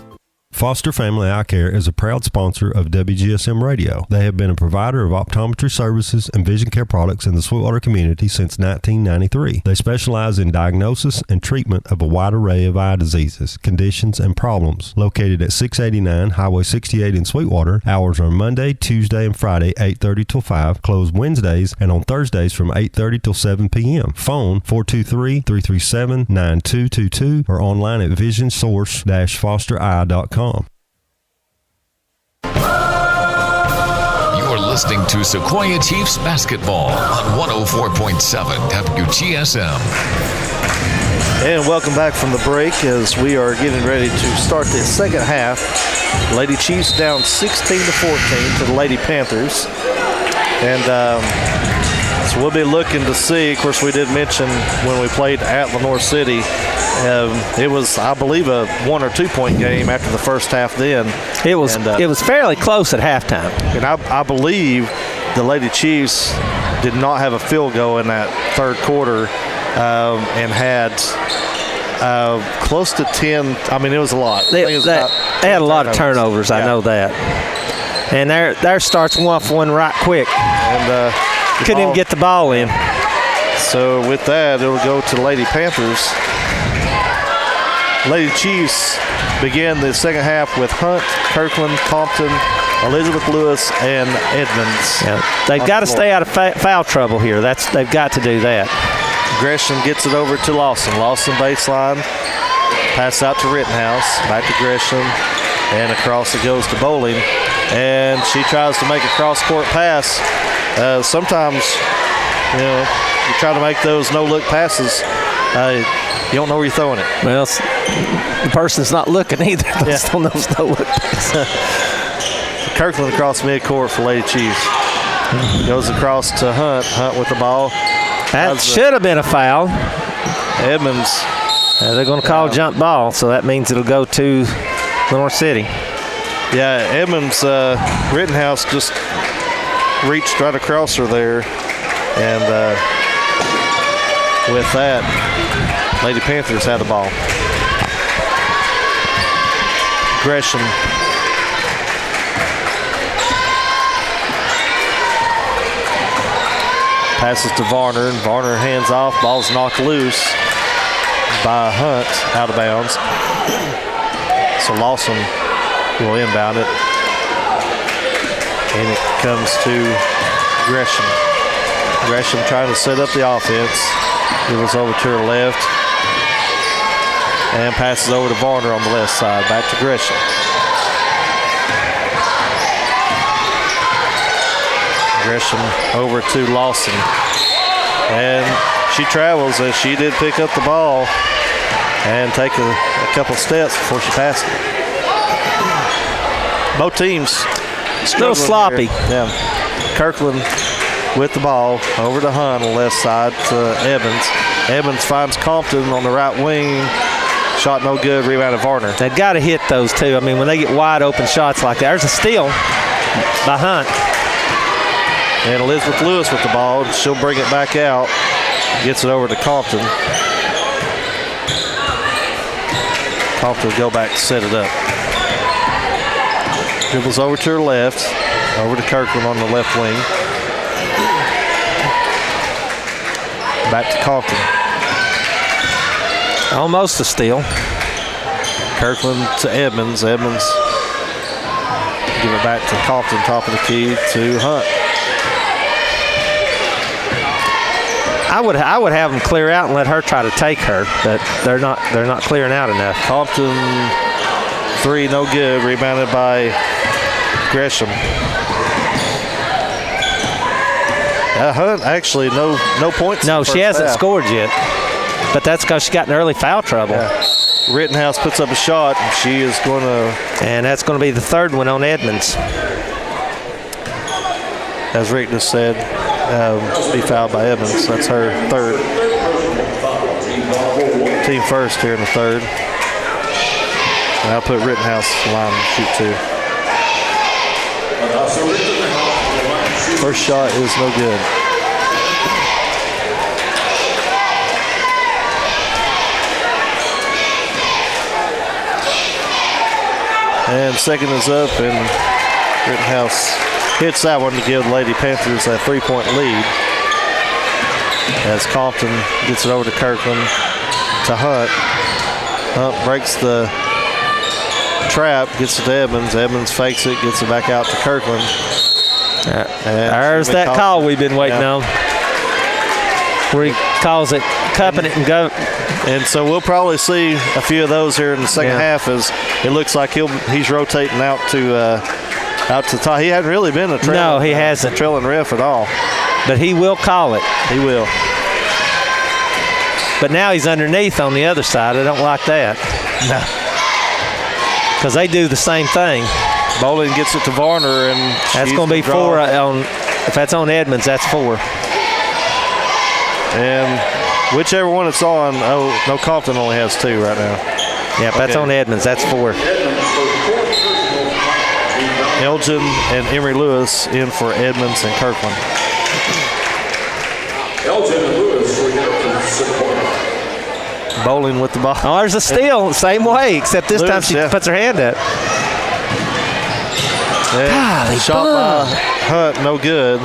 Foster Family Eye Care is a proud sponsor of Wgsm Radio. They have been a provider of optometry services and vision care products in the Sweetwater community since 1993. They specialize in diagnosis and treatment of a wide array of eye diseases, conditions, and problems. Located at 689 Highway 68 in Sweetwater, hours are Monday, Tuesday, and Friday, 8:30 till 5, closed Wednesdays, and on Thursdays from 8:30 till 7 p.m. Phone 423-337-9222 or online at visionsource-fostereye.com. You're listening to Sequoia Chiefs basketball on 104.7 WGSM. And welcome back from the break as we are getting ready to start the second half. Lady Chiefs down 16-14 to the Lady Panthers. And so we'll be looking to see, of course, we did mention when we played at Lenoir City, it was, I believe, a 1 or 2 point game after the first half then. It was fairly close at halftime. And I believe the Lady Chiefs did not have a field goal in that third quarter and had close to 10. I mean, it was a lot. They had a lot of turnovers, I know that. And there starts one right quick. And couldn't even get the ball in. So with that, it'll go to the Lady Panthers. Lady Chiefs began the second half with Hunt, Kirkland, Compton, Elizabeth Lewis, and Edmonds. Yeah. They've got to stay out of foul trouble here. They've got to do that. Gresham gets it over to Lawson. Lawson baseline. Pass out to Rittenhouse. Back to Gresham. And across it goes to Bowling. And she tries to make a cross-court pass. Sometimes, you try to make those no-look passes. You don't know where you're throwing it. Well, the person's not looking either. Based on those no-look passes. Kirkland across midcourt for Lady Chiefs. Goes across to Hunt. Hunt with the ball. That should have been a foul. Edmonds. They're going to call jump ball, so that means it'll go to Lenoir City. Yeah, Edmonds, Rittenhouse just reached right across her there. And with that, Lady Panthers had the ball. Gresham. Passes to Varner, and Varner hands off. Ball's knocked loose by Hunt, out of bounds. So Lawson will inbound it. And it comes to Gresham. Gresham trying to set up the offense. It was over to her left. And passes over to Varner on the left side. Back to Gresham. Gresham over to Lawson. And she travels as she did pick up the ball and take a couple steps before she passed it. Both teams a little sloppy. Here. Yeah. Kirkland with the ball over to Hunt on the left side to Evans. Evans finds Compton on the right wing. Shot no good, rebound to Varner. They've got to hit those two. I mean, when they get wide open shots like that, there's a steal by Hunt. And Elizabeth Lewis with the ball. She'll bring it back out. Gets it over to Compton. Compton will go back to set it up. Dribbles over to her left. Over to Kirkland on the left wing. Back to Compton. Almost a steal. Kirkland to Edmonds. Edmonds give it back to Compton, top of the key to Hunt. I would have them clear out and let her try to take her, but they're not clearing out enough. Compton three, no good. Rebounded by Gresham. Hunt actually no points. No, she hasn't scored yet, but that's because she got in early foul trouble. Yeah. Rittenhouse puts up a shot, and she is going to... And that's going to be the third one on Edmonds. As Rick just said, be fouled by Evans. That's her third. Team first here in the third. And I'll put Rittenhouse line and shoot two. First shot is no good. And second is up, and Rittenhouse hits that one to give Lady Panthers a 3-point lead. As Compton gets it over to Kirkland to Hunt. Hunt breaks the trap, gets it to Evans. Evans fakes it, gets it back out to Kirkland. There's that call we've been waiting on. Where he calls it, cupping it and go. And so we'll probably see a few of those here in the second half as it looks like he's rotating out to the top. He hasn't really been a trailing ref at all. But he will call it. He will. But now he's underneath on the other side. I don't like that. No. Because they do the same thing. Bowling gets it to Varner, and that's going to be 4 on. If that's on Edmonds, that's 4. And whichever one it's on, no, Compton only has 2 right now. Yeah, if that's on Edmonds, that's 4. Elgin and Emery Lewis in for Edmonds and Kirkland. Elgin and Lewis for support. Bowling with the ball. Oh, there's a steal, same way, except this time she puts her hand up. Golly, shot by Hunt, no good.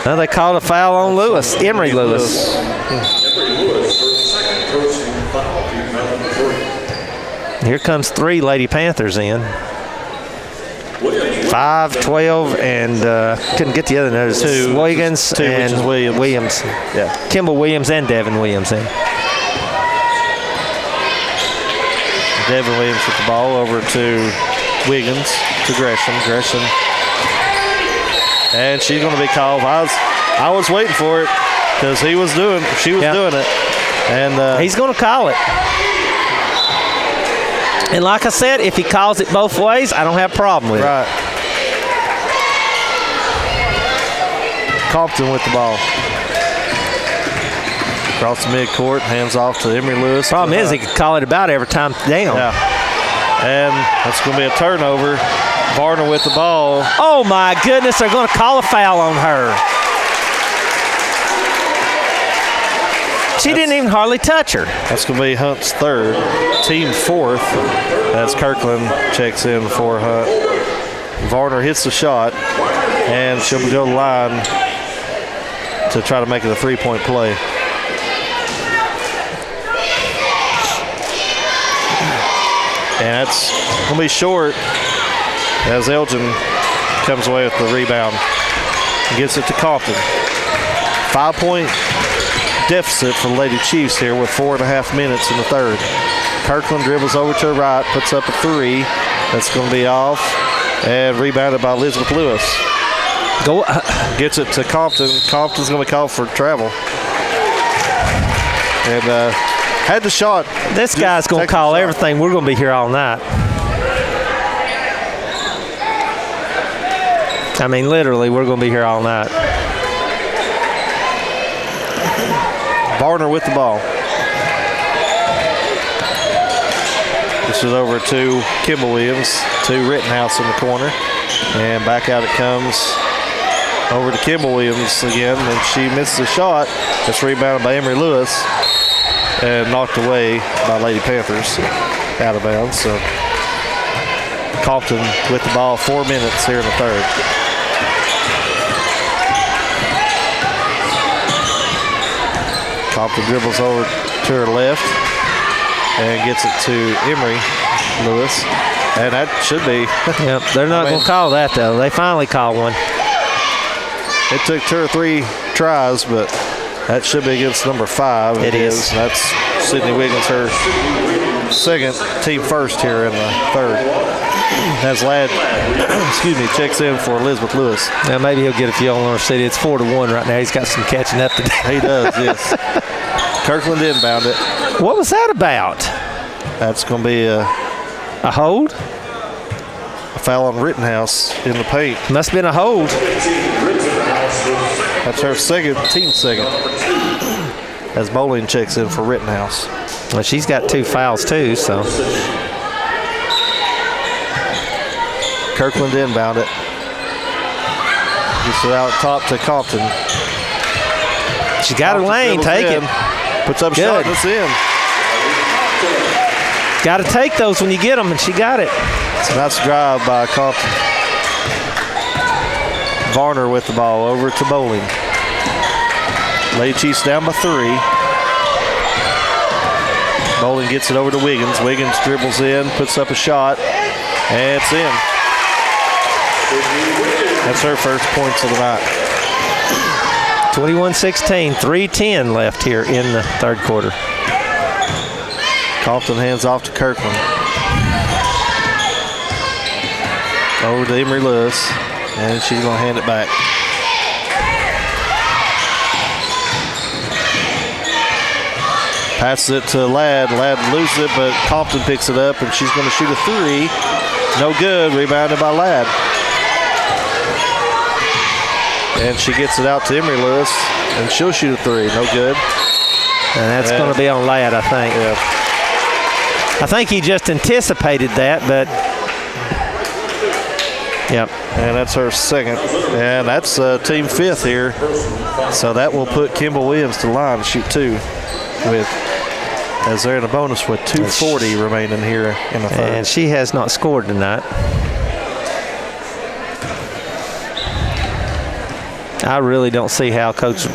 Now they called a foul on Lewis, Emery Lewis. Emery Lewis for second personal foul, team number 3. Here comes 3 Lady Panthers in. 5, 12, and couldn't get the other notice. 2. Wiggins and Williams. Yeah. Kimball Williams and Devin Williams in. Devin Williams with the ball over to Wiggins to Gresham. And she's going to be called. I was waiting for it because she was doing it. And he's going to call it. And like I said, if he calls it both ways, I don't have a problem with it. Compton with the ball. Across the midcourt, hands off to Emery Lewis. Problem is he could call it about every time down. Yeah. And that's going to be a turnover. Varner with the ball. Oh, my goodness. They're going to call a foul on her. She didn't even hardly touch her. That's going to be Hunt's third. Team fourth as Kirkland checks in for Hunt. Varner hits the shot, and she'll go to the line to try to make it a 3-point play. And that's going to be short as Elgin comes away with the rebound and gets it to Compton. 5-point deficit for the Lady Chiefs here with 4.5 minutes in the third. Kirkland dribbles over to her right, puts up a 3. That's going to be off and rebounded by Elizabeth Lewis. Gets it to Compton. Compton's going to be called for travel. And had the shot. This guy's going to call everything. We're going to be here all night. I mean, literally, we're going to be here all night. Varner with the ball. This is over to Kimball Williams, to Rittenhouse in the corner. And back out it comes over to Kimball Williams again, and she misses a shot. It's rebounded by Emery Lewis and knocked away by Lady Panthers out of bounds. So Compton with the ball, 4 minutes here in the third. Compton dribbles over to her left and gets it to Emery Lewis. And that should be. Yep, they're not going to call that, though. They finally call one. It took 2 or 3 tries, but that should be against number 5. It is. That's Sydney Wiggins, her second, team first here in the third. As Ladd, checks in for Elizabeth Lewis. Now maybe he'll get a few on our city. It's 4-1 right now. He's got some catching up to do. He does, yes. Kirkland inbound it. What was that about? That's going to be a hold? A foul on Rittenhouse in the paint. Must have been a hold. That's her team second. As Bowling checks in for Rittenhouse. Well, she's got 2 fouls too, so. Kirkland inbound it. Gets it out top to Compton. She got her lane, take it. Puts up a shot and it's in. Got to take those when you get them, and she got it. It's a nice drive by Compton. Varner with the ball over to Bowling. Lady Chiefs down by 3. Bowling gets it over to Wiggins. Wiggins dribbles in, puts up a shot, and it's in. That's her first points of the night. 21-16, 3:10 left here in the third quarter. Compton hands off to Kirkland. Over to Emery Lewis, and she's going to hand it back. Passes it to Ladd. Ladd loses it, but Compton picks it up, and she's going to shoot a 3. No good. Rebounded by Ladd. And she gets it out to Emery Lewis, and she'll shoot a 3. No good. And that's going to be on Ladd, I think. Yeah. I think he just anticipated that, but yep. And that's her second. And that's team 5th here. So that will put Kimball Williams to the line to shoot 2 as they're in a bonus with 2:40 remaining here in the third. And she has not scored tonight. I really don't see how Coach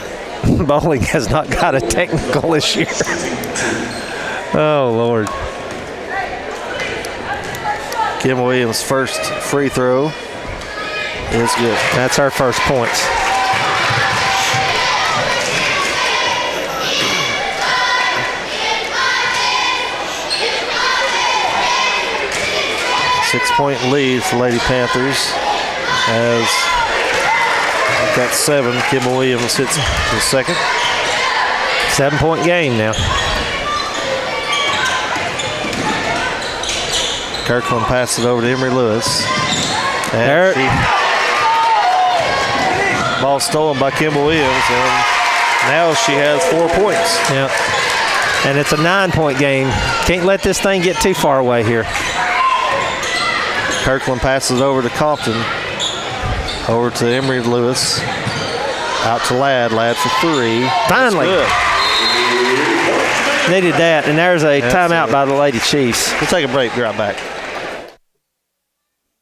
Bowling has not got a technical this year. Oh, Lord. Kim Williams' first free throw is good. That's her first points. Six-point lead for Lady Panthers as got 7. Kimball Williams hits the second. 7-point game now. Kirkland passes it over to Emery Lewis. And ball stolen by Kimball Williams, and now she has 4 points. Yep. And it's a 9-point game. Can't let this thing get too far away here. Kirkland passes over to Compton. Over to Emery Lewis. Out to Ladd. Ladd for 3. Finally. Needed that. And there's a timeout by the Lady Chiefs. We'll take a break. Be right back.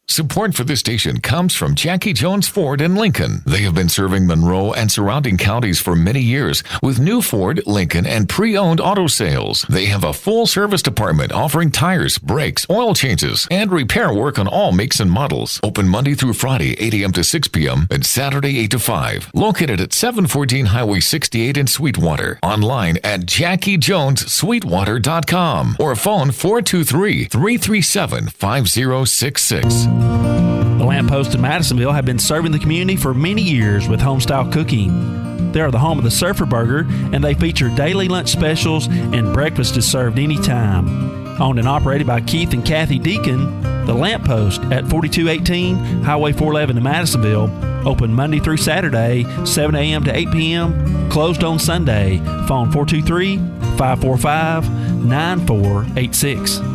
Support for this station comes from Jackie Jones Ford in Lincoln. They have been serving Monroe and surrounding counties for many years with new Ford, Lincoln, and pre-owned auto sales. They have a full service department offering tires, brakes, oil changes, and repair work on all makes and models. Open Monday through Friday, 8 a.m. to 6 p.m. and Saturday, 8 to 5. Located at 714 Highway 68 in Sweetwater. Online at JackieJonesSweetwater.com or phone 423-337-5066. The Lamppost in Madisonville have been serving the community for many years with homestyle cooking. They are the home of the Surfer Burger, and they feature daily lunch specials, and breakfast is served anytime. Owned and operated by Keith and Kathy Deacon, The Lamppost at 4218 Highway 411 in Madisonville. Open Monday through Saturday, 7 a.m. to 8 p.m. Closed on Sunday. Phone 423-545-9486.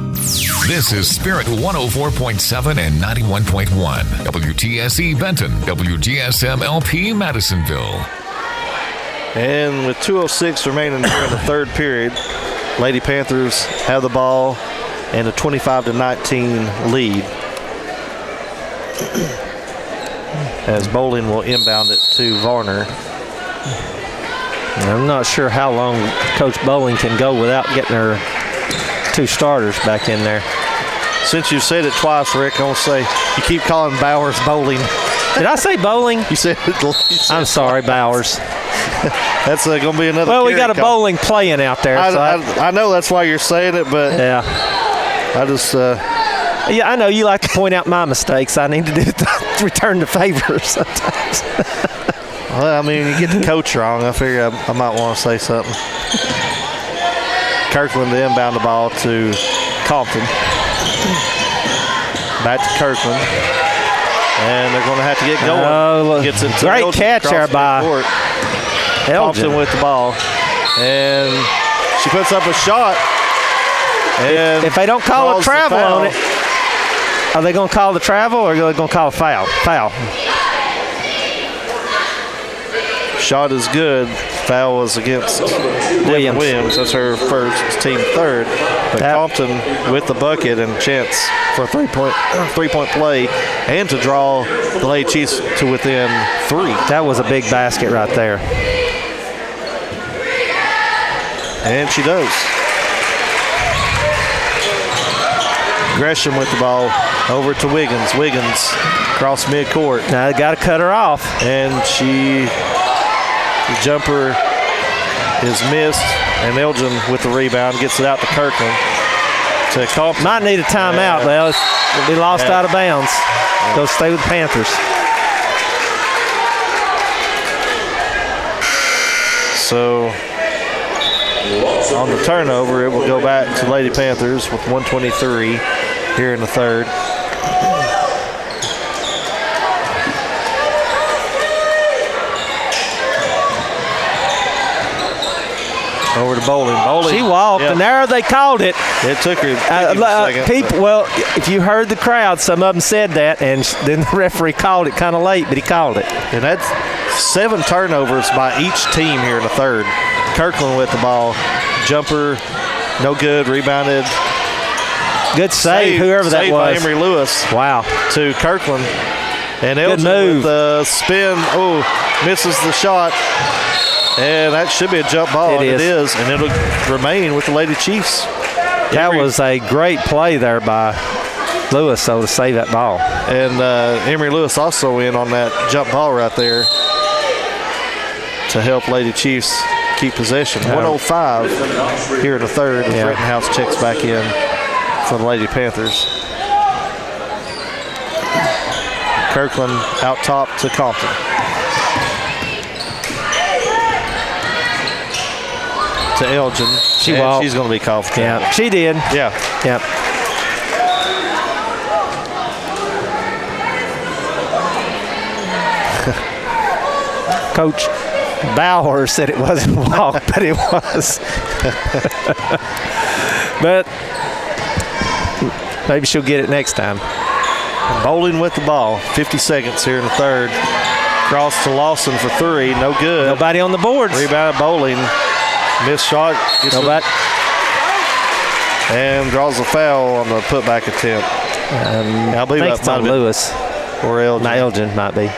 This is Spirit 104.7 and 91.1. WTSE Benton, WGSM LP Madisonville. And with 2:06 remaining here in the third period, Lady Panthers have the ball and a 25-19 lead. As Bowling will inbound it to Varner. I'm not sure how long Coach Bowling can go without getting her 2 starters back in there. Since you said it twice, Rick, I want to say you keep calling Bowers Bowling. Did I say bowling? You said I'm sorry, Bowers. That's going to be another. Well, we got a bowling playing out there. I know that's why you're saying it, but yeah, I just. Yeah, I know you like to point out my mistakes. I need to return the favor sometimes. Well, I mean, you get the coach wrong. I figure I might want to say something. Kirkland to inbound the ball to Compton. Back to Kirkland. And they're going to have to get going. Gets it to great Elgin catch there by Compton with the ball. And she puts up a shot. And if they don't call a travel on it, are they going to call the travel or are they going to call a foul? Foul. Shot is good. Foul was against Williams. That's her first, team third. But Compton with the bucket and chance for a three-point play and to draw the Lady Chiefs to within 3. That was a big basket right there. And she does. Gresham with the ball over to Wiggins. Wiggins across midcourt. Now they got to cut her off. And the jumper is missed. And Elgin with the rebound gets it out to Kirkland. To Compton. Might need a timeout, Well, it'll be lost out of bounds. Go stay with the Panthers. So on the turnover, it will go back to Lady Panthers with 1:23 here in the third. Over to Bowling. She walked, and there they called it. It took her a second. People, well, if you heard the crowd, some of them said that, and then the referee called it kind of late, but he called it. And that's 7 turnovers by each team here in the third. Kirkland with the ball. Jumper, no good. Rebounded. Good save, whoever that was. By Emery Lewis. Wow. To Kirkland. And Elgin move. with the spin. Oh, misses the shot. And that should be a jump ball. It is. And it'll remain with the Lady Chiefs. That was a great play there by Lewis, to save that ball. And Emery Lewis also in on that jump ball right there to help Lady Chiefs keep possession. 1:05 here in the third as Rittenhouse checks back in for the Lady Panthers. Kirkland out top to Compton. To Elgin. She's going to be called for travel. Yeah, she did. Yeah. Yep. Coach Bauer said it wasn't a walk, but it was. But maybe she'll get it next time. Bowling with the ball. 50 seconds here in the third. Cross to Lawson for 3. No good. Nobody on the boards. Rebound Bowling. Missed shot. Nobody. And draws a foul on the putback attempt. I believe that's on Lewis. Or Elgin. Not Elgin, might be.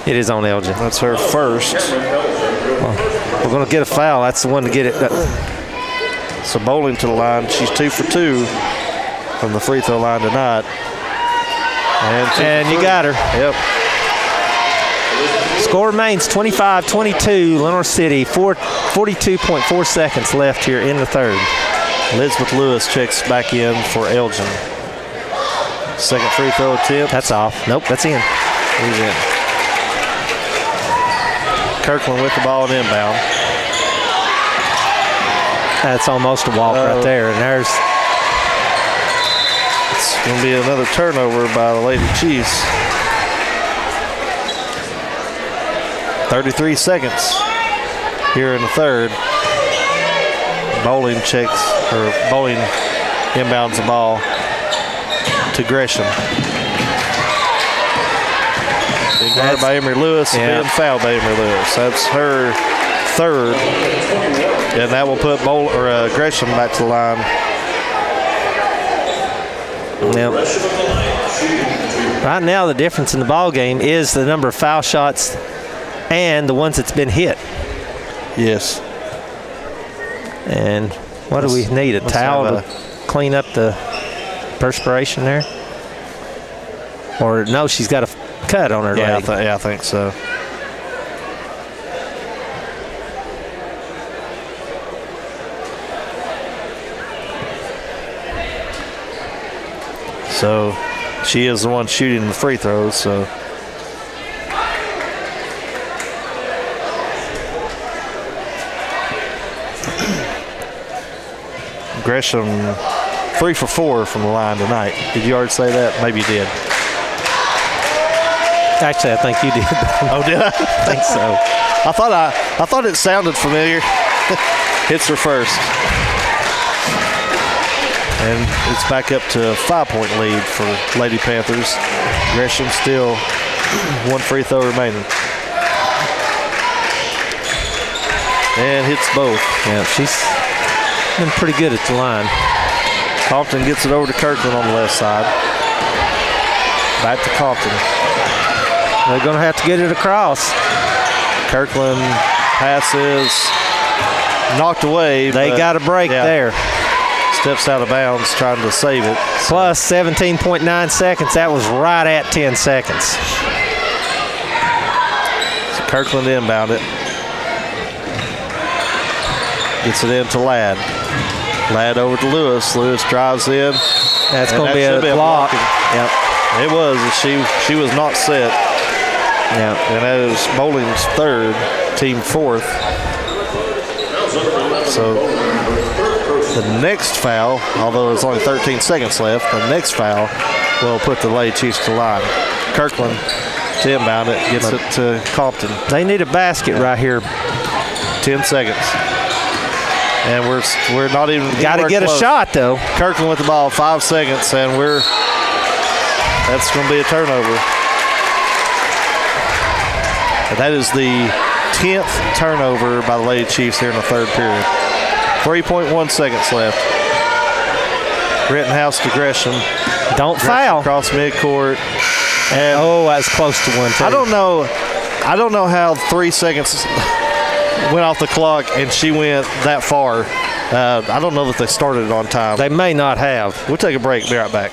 It is on Elgin. That's her first. We're going to get a foul. That's the one to get it. So Bowling to the line. She's 2 for 2 from the free throw line tonight. And you got her. Yep. Score remains 25-22, Lenore City. 42.4 seconds left here in the third. Elizabeth Lewis checks back in for Elgin. Second free throw attempt. That's off. Nope, that's in. He's in. Kirkland with the ball and inbound. That's almost a walk right there. And there's. It's going to be another turnover by the Lady Chiefs. 33 seconds here in the third. Bowling inbounds the ball to Gresham. Being guarded by Emery Lewis and being fouled by Emery Lewis. That's her third. And that will put Gresham back to the line. Yep. Right now, the difference in the ball game is the number of foul shots and the ones that's been hit. Yes. And what do we need? A towel to clean up the perspiration there? Or no, she's got a cut on her leg. I think so. So she is the one shooting the free throws. So Gresham 3 for 4 from the line tonight. Did you already say that? Maybe you did. Actually, I think you did. Oh, did I? I think so. I thought it sounded familiar. Hits her first. And it's back up to a 5-point lead for Lady Panthers. Gresham still 1 free throw remaining. And hits both. Yeah, she's been pretty good at the line. Compton gets it over to Kirkland on the left side. Back to Compton. They're going to have to get it across. Kirkland passes. Knocked away. They got a break there. Steps out of bounds trying to save it. Plus 17.9 seconds. That was right at 10 seconds. So Kirkland inbound it. Gets it into Ladd. Ladd over to Lewis. Lewis drives in. That's going to be a block. Yep. It was. She was not set. Yeah. And that is Bowling's third, team fourth. So the next foul, although there's only 13 seconds left, the next foul will put the Lady Chiefs to line. Kirkland to inbound it, gets it to Compton. They need a basket right here. 10 seconds. And we're not even got to get close. A shot though. Kirkland with the ball, 5 seconds, and that's going to be a turnover. And that is the 10th turnover by the Lady Chiefs here in the third period. 3.1 seconds left. Rittenhouse to Gresham. Don't foul. Across midcourt. And that's close to one too. I don't know how 3 seconds went off the clock and she went that far. I don't know that they started it on time. They may not have. We'll take a break. Be right back.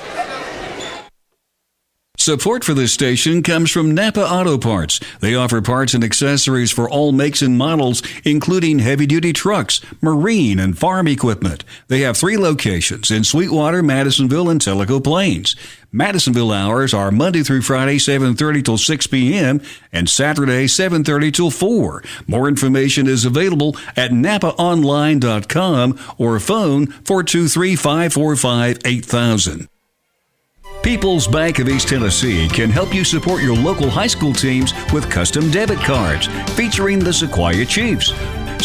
Support for this station comes from Napa Auto Parts. They offer parts and accessories for all makes and models, including heavy-duty trucks, marine, and farm equipment. They have 3 locations in Sweetwater, Madisonville, and Tellico Plains. Madisonville hours are Monday through Friday, 7:30 till 6 p.m., and Saturday, 7:30 till 4. More information is available at napaonline.com or phone 423-545-8000. People's Bank of East Tennessee can help you support your local high school teams with custom debit cards featuring the Sequoia Chiefs.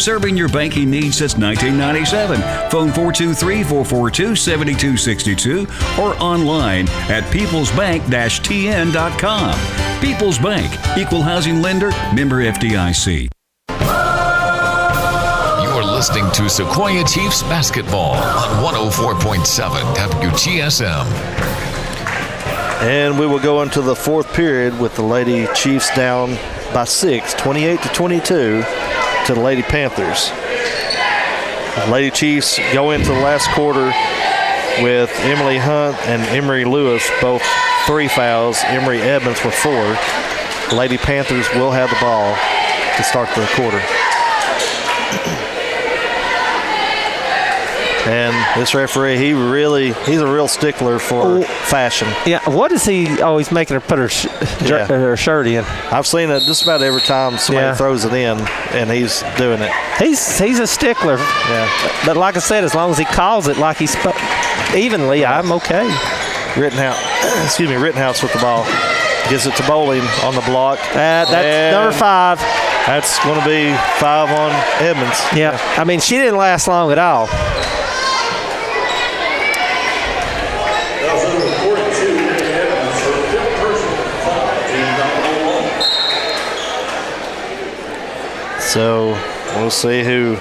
Serving your banking needs since 1997. Phone 423-442-7262 or online at peoplesbank-tn.com. People's Bank, Equal Housing Lender, member FDIC. You're listening to Sequoia Chiefs basketball on 104.7 WGSM. And we will go into the fourth period with the Lady Chiefs down by 6, 28-22 to the Lady Panthers. The Lady Chiefs go into the last quarter with Emily Hunt and Emery Lewis, both 3 fouls. Emery Edmonds with 4. The Lady Panthers will have the ball to start the quarter. And this referee, he's a real stickler for fashion. Yeah, what is he always making her put her shirt in? I've seen it just about every time somebody throws it in, and he's doing it. He's a stickler. Yeah. But like I said, as long as he calls it like he's evenly, I'm okay. Rittenhouse with the ball. Gives it to Bowling on the block. That's number 5. That's going to be 5 on Edmonds. Yeah. I mean, she didn't last long at all. So we'll see who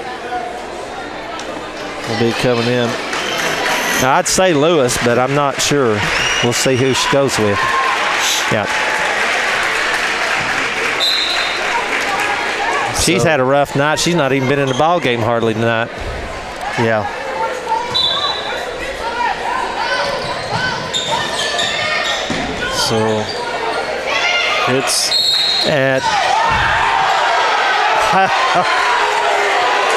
will be coming in. Now, I'd say Lewis, but I'm not sure. We'll see who she goes with. Yeah. She's had a rough night. She's not even been in the ball game hardly tonight. Yeah. So it's at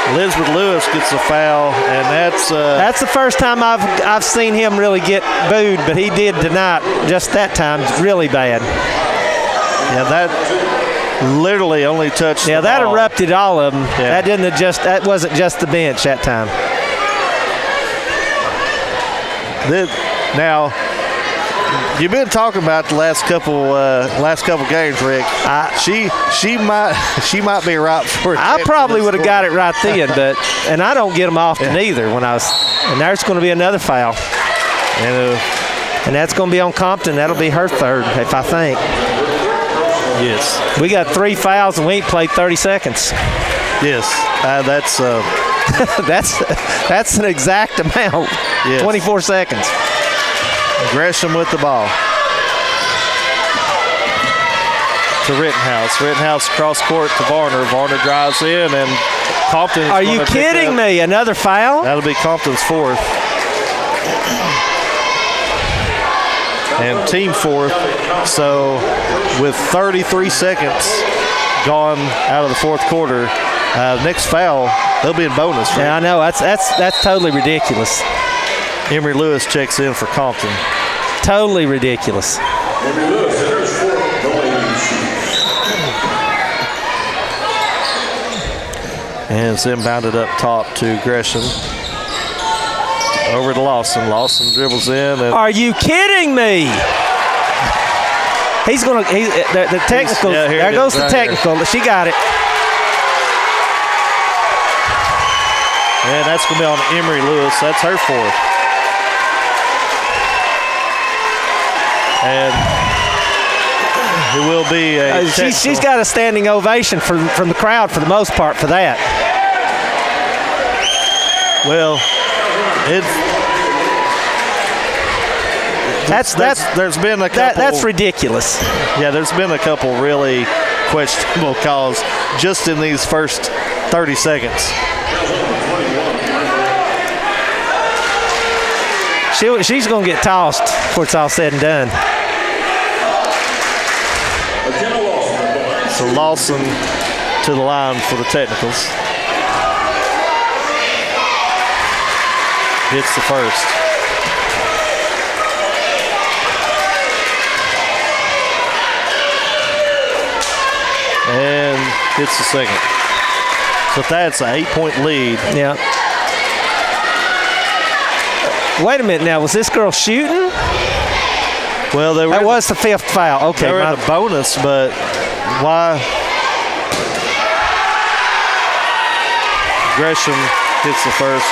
Elizabeth Lewis gets a foul, and that's the first time I've seen him really get booed, but he did tonight. Just that time, really bad. Yeah, that literally only touched. Yeah, that ball. erupted all of them. Yeah. That wasn't just the bench that time. Now, you've been talking about the last couple games, Rick. She might be right for it. I probably would have got it right then, and I don't get them often either. And there's going to be another foul, and that's going to be on Compton. That'll be her third, if I think. Yes. We got 3 fouls and we ain't played 30 seconds. Yes, that's that's an exact amount. Yes. 24 seconds. Gresham with the ball to Rittenhouse. Rittenhouse cross court to Varner. Varner drives in, and Compton. Are you kidding me? Another foul? That'll be Compton's fourth. And team fourth. So with 33 seconds gone out of the fourth quarter, next foul, they'll be in bonus. Right? Yeah, I know. That's totally ridiculous. Emory Lewis checks in for Compton. Totally ridiculous. Emory Lewis enters for the ladies. And it's inbounded up top to Gresham. Over to Lawson. Lawson dribbles in. And are you kidding me? He's going to – the technical – there goes the technical. Here. She got it. And that's going to be on Emory Lewis. That's her fourth. And it will be a she's got a standing ovation from the crowd for the most part for that. Well, there's been a couple. That's ridiculous. Yeah, there's been a couple really questionable calls just in these first 30 seconds. She's going to get tossed before it's all said and done. So Lawson to the line for the technicals. Hits the first. And hits the second. So that's an 8-point lead. Yeah. Wait a minute now. Was this girl shooting? Well, that was the fifth foul. Okay. They were in a bonus, but why? Gresham hits the first.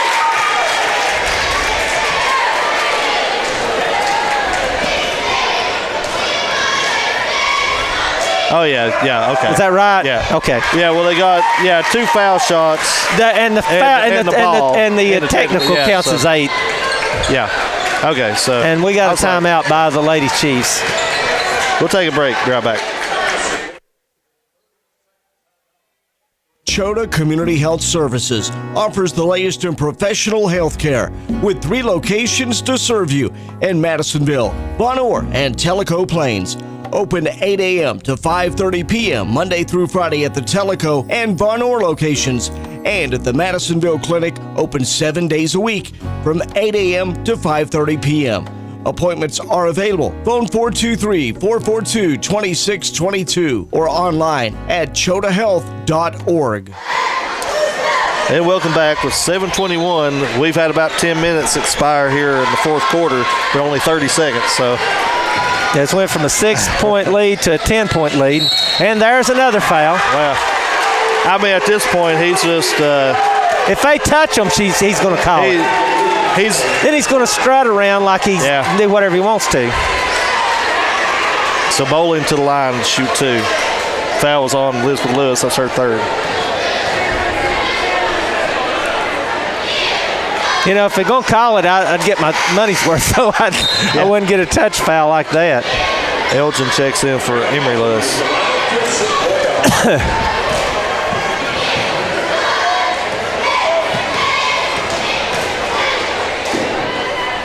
Oh, yeah, okay. Is that right? Yeah. Okay. Yeah, well, they got, 2 foul shots. And the technical counts as 8. Yeah. Okay, so. And we got a timeout by the Lady Chiefs. We'll take a break. Be right back. Chota Community Health Services offers the latest in professional health care with 3 locations to serve you in Madisonville, Von Orr, and Tellico Plains. Open 8 a.m. to 5:30 p.m. Monday through Friday at the Tellico and Von Orr locations, and at the Madisonville Clinic, open 7 days a week from 8 a.m. to 5:30 p.m. Appointments are available. Phone 423-442-2622 or online at chotahealth.org. And welcome back with 7:21. We've had about 10 minutes expire here in the fourth quarter, but only 30 seconds. So it's went from a 6-point lead to a 10-point lead. And there's another foul. Wow. I mean, at this point, he's just if they touch him, he's going to call it. Then he's going to strut around like he's do whatever he wants to. So Bowling to the line to shoot 2. Foul was on Elizabeth Lewis. That's her third. You know, if they're going to call it, I'd get my money's worth, so I wouldn't get a touch foul like that. Elgin checks in for Emory Lewis.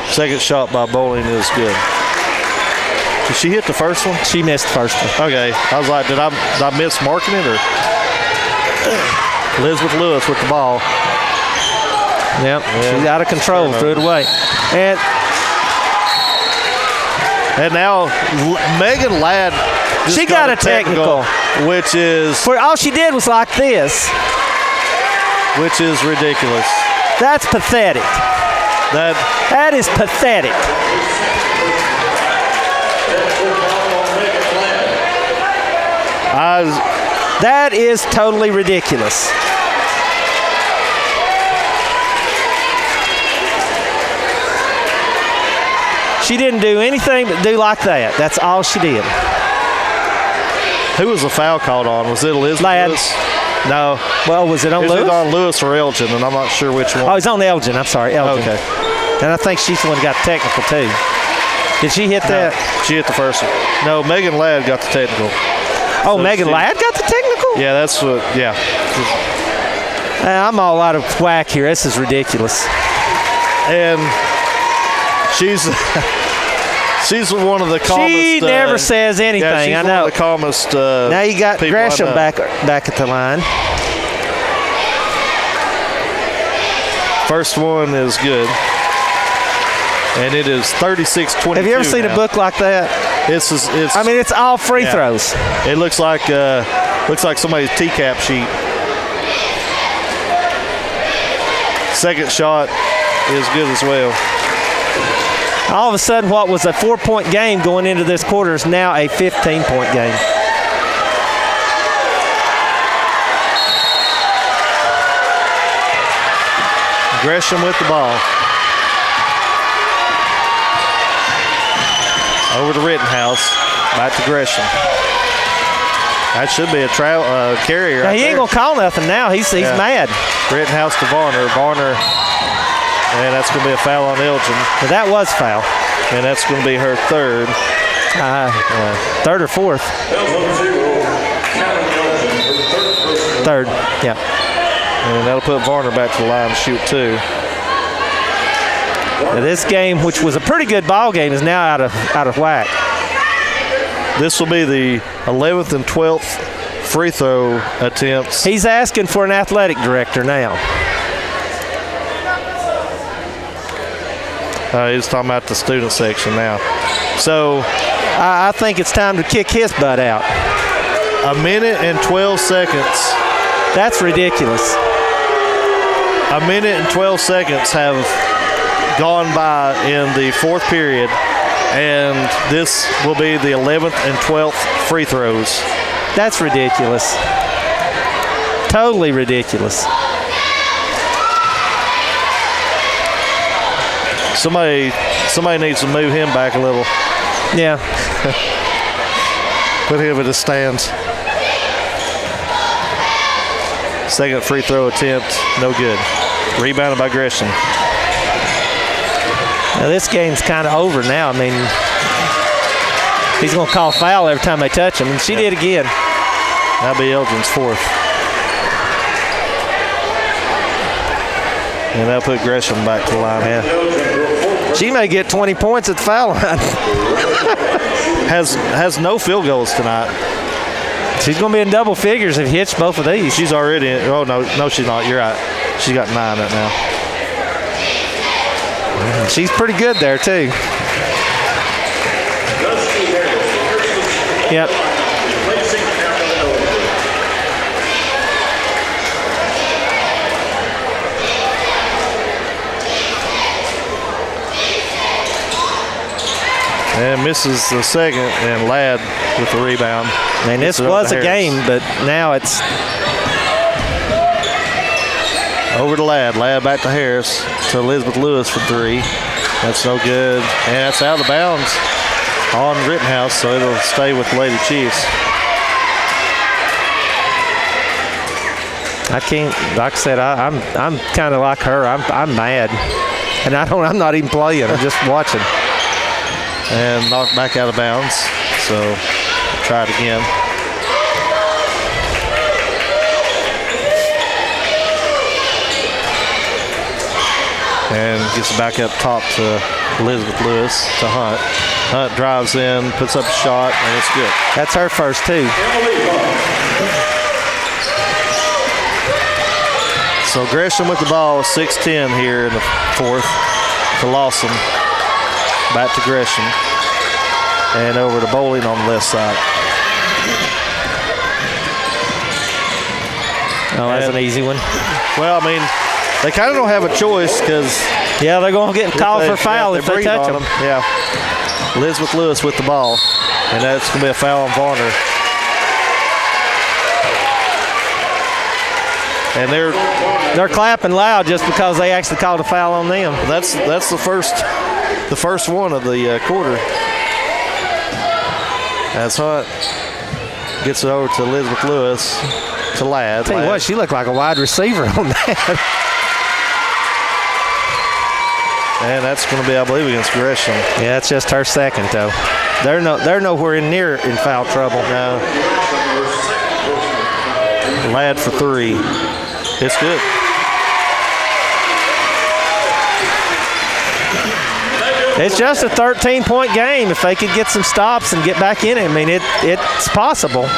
Second shot by Bowling is good. Did she hit the first one? She missed the first one. Okay. I was like, did I miss marking it? Or Elizabeth Lewis with the ball. Yep, she's out of control, threw it away. And now Megan Ladd she got a technical, which is all she did was like this, which is ridiculous. That's pathetic. That is pathetic. That is totally ridiculous. She didn't do anything but do like that. That's all she did. Who was the foul called on? Was it Elizabeth Lewis? No. Well, was it on Lewis? It was on Lewis or Elgin, and I'm not sure which one. Oh, it's on Elgin. I'm sorry, Elgin. Okay. And I think she's the one who got technical, too. Did she hit that? No, she hit the first one. No, Megan Ladd got the technical. Oh, so Megan Ladd got the technical? Yeah, that's what, yeah. I'm all out of whack here. This is ridiculous. And she's one of the calmest. She never says anything. Yeah, she's I know. One of the calmest. Now you got Gresham back at the line. First one is good, and it is 36-22. Have you ever seen a book like that? It's all free throws. It looks like somebody's TCAP sheet. Second shot is good as well. All of a sudden, what was a 4-point game going into this quarter is now a 15-point game. Gresham with the ball. Over to Rittenhouse. Back to Gresham. That should be a carrier. Now, he ain't going to call nothing now. He's mad. Rittenhouse to Varner. Varner. And that's going to be a foul on Elgin. But that was foul. And that's going to be her third. Third or fourth? Third, yeah. And that'll put Varner back to the line to shoot two. Now this game, which was a pretty good ball game, is now out of whack. This will be the 11th and 12th free throw attempts. He's asking for an athletic director now. He's talking about the student section now. So I think it's time to kick his butt out. 1 minute and 12 seconds. That's ridiculous. 1 minute and 12 seconds have gone by in the fourth period, and this will be the 11th and 12th free throws. That's ridiculous. Totally ridiculous. Somebody needs to move him back a little. Yeah. Put him in the stands. Second free throw attempt, no good. Rebounded by Gresham. Now this game's kind of over now. I mean, he's going to call foul every time they touch him, and she did again. That'll be Elgin's fourth. And that'll put Gresham back to the line. Yeah. She may get 20 points at the foul line. has no field goals tonight. She's going to be in double figures if he hits both of these. She's already in. Oh, no, she's not. You're right. She's got 9 right now. She's pretty good there, too. Yep. And misses the second, and Ladd with the rebound. And this was a game, but now it's over to Ladd. Ladd back to Harris, to Elizabeth Lewis for 3. That's no good. And that's out of bounds on Rittenhouse, so it'll stay with the Lady Chiefs. I can't, like I said, I'm kind of like her. I'm mad. And I'm not even playing. I'm just watching. And knocked back out of bounds. So try it again. And gets it back up top to Elizabeth Lewis to Hunt. Hunt drives in, puts up a shot, and it's good. That's her first too. So Gresham with the ball, 6-10 here in the fourth to Lawson. Back to Gresham. And over to Bowling on the left side. Oh, that's an easy one. Well, I mean, they kind of don't have a choice because they're going to get called for foul if they breathe touch on them. Yeah. Elizabeth Lewis with the ball, and that's going to be a foul on Varner. And they're clapping loud just because they actually called a foul on them. That's the first one of the quarter. As Hunt gets it over to Elizabeth Lewis to Ladd. Tell you what, she looked like a wide receiver on that. And that's going to be, I believe, against Gresham. Yeah, it's just her second, though. They're nowhere near in foul trouble. No. Ladd for 3. It's good. It's just a 13-point game. If they could get some stops and get back in it, I mean, it's possible.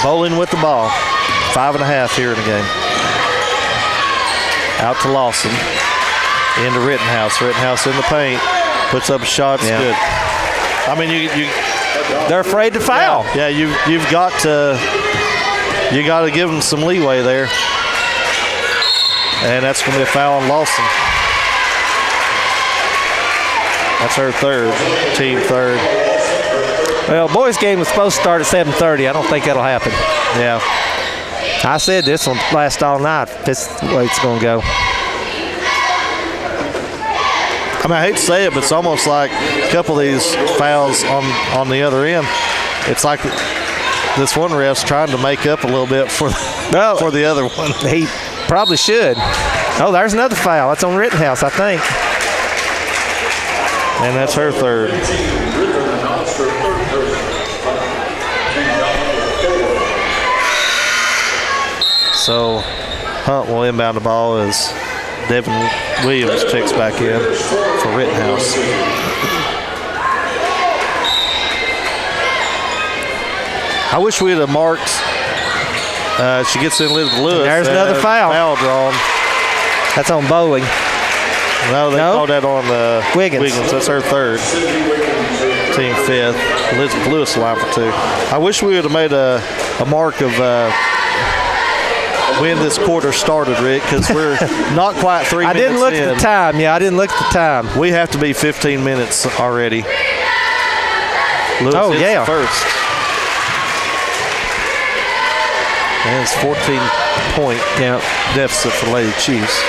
Bowling with the ball. 5.5 here in the game. Out to Lawson. Into Rittenhouse. Rittenhouse in the paint. Puts up a shot. It's good. I mean, they're afraid to foul. Yeah, you've got to give them some leeway there. And that's going to be a foul on Lawson. That's her third, team third. Well, boys' game was supposed to start at 7:30. I don't think that'll happen. Yeah. I said this will last all night. This is the way it's going to go. I mean, I hate to say it, but it's almost like a couple of these fouls on the other end. It's like this one ref's trying to make up a little bit for the other one. He probably should. Oh, there's another foul. That's on Rittenhouse, I think. And that's her third. So Hunt will inbound the ball as Devin Williams checks back in for Rittenhouse. I wish we had marked. She gets in Elizabeth Lewis. There's another foul. Foul drawn. That's on Bowling. No, they called that on Wiggins. That's her third. Team fifth. Elizabeth Lewis line for 2. I wish we would have made a mark of when this quarter started, Rick, because we're not quite 3 minutes in. I didn't look at the time. Yeah, I didn't look at the time. We have to be 15 minutes already. Lewis hits first. And it's 14-point deficit for Lady Chiefs.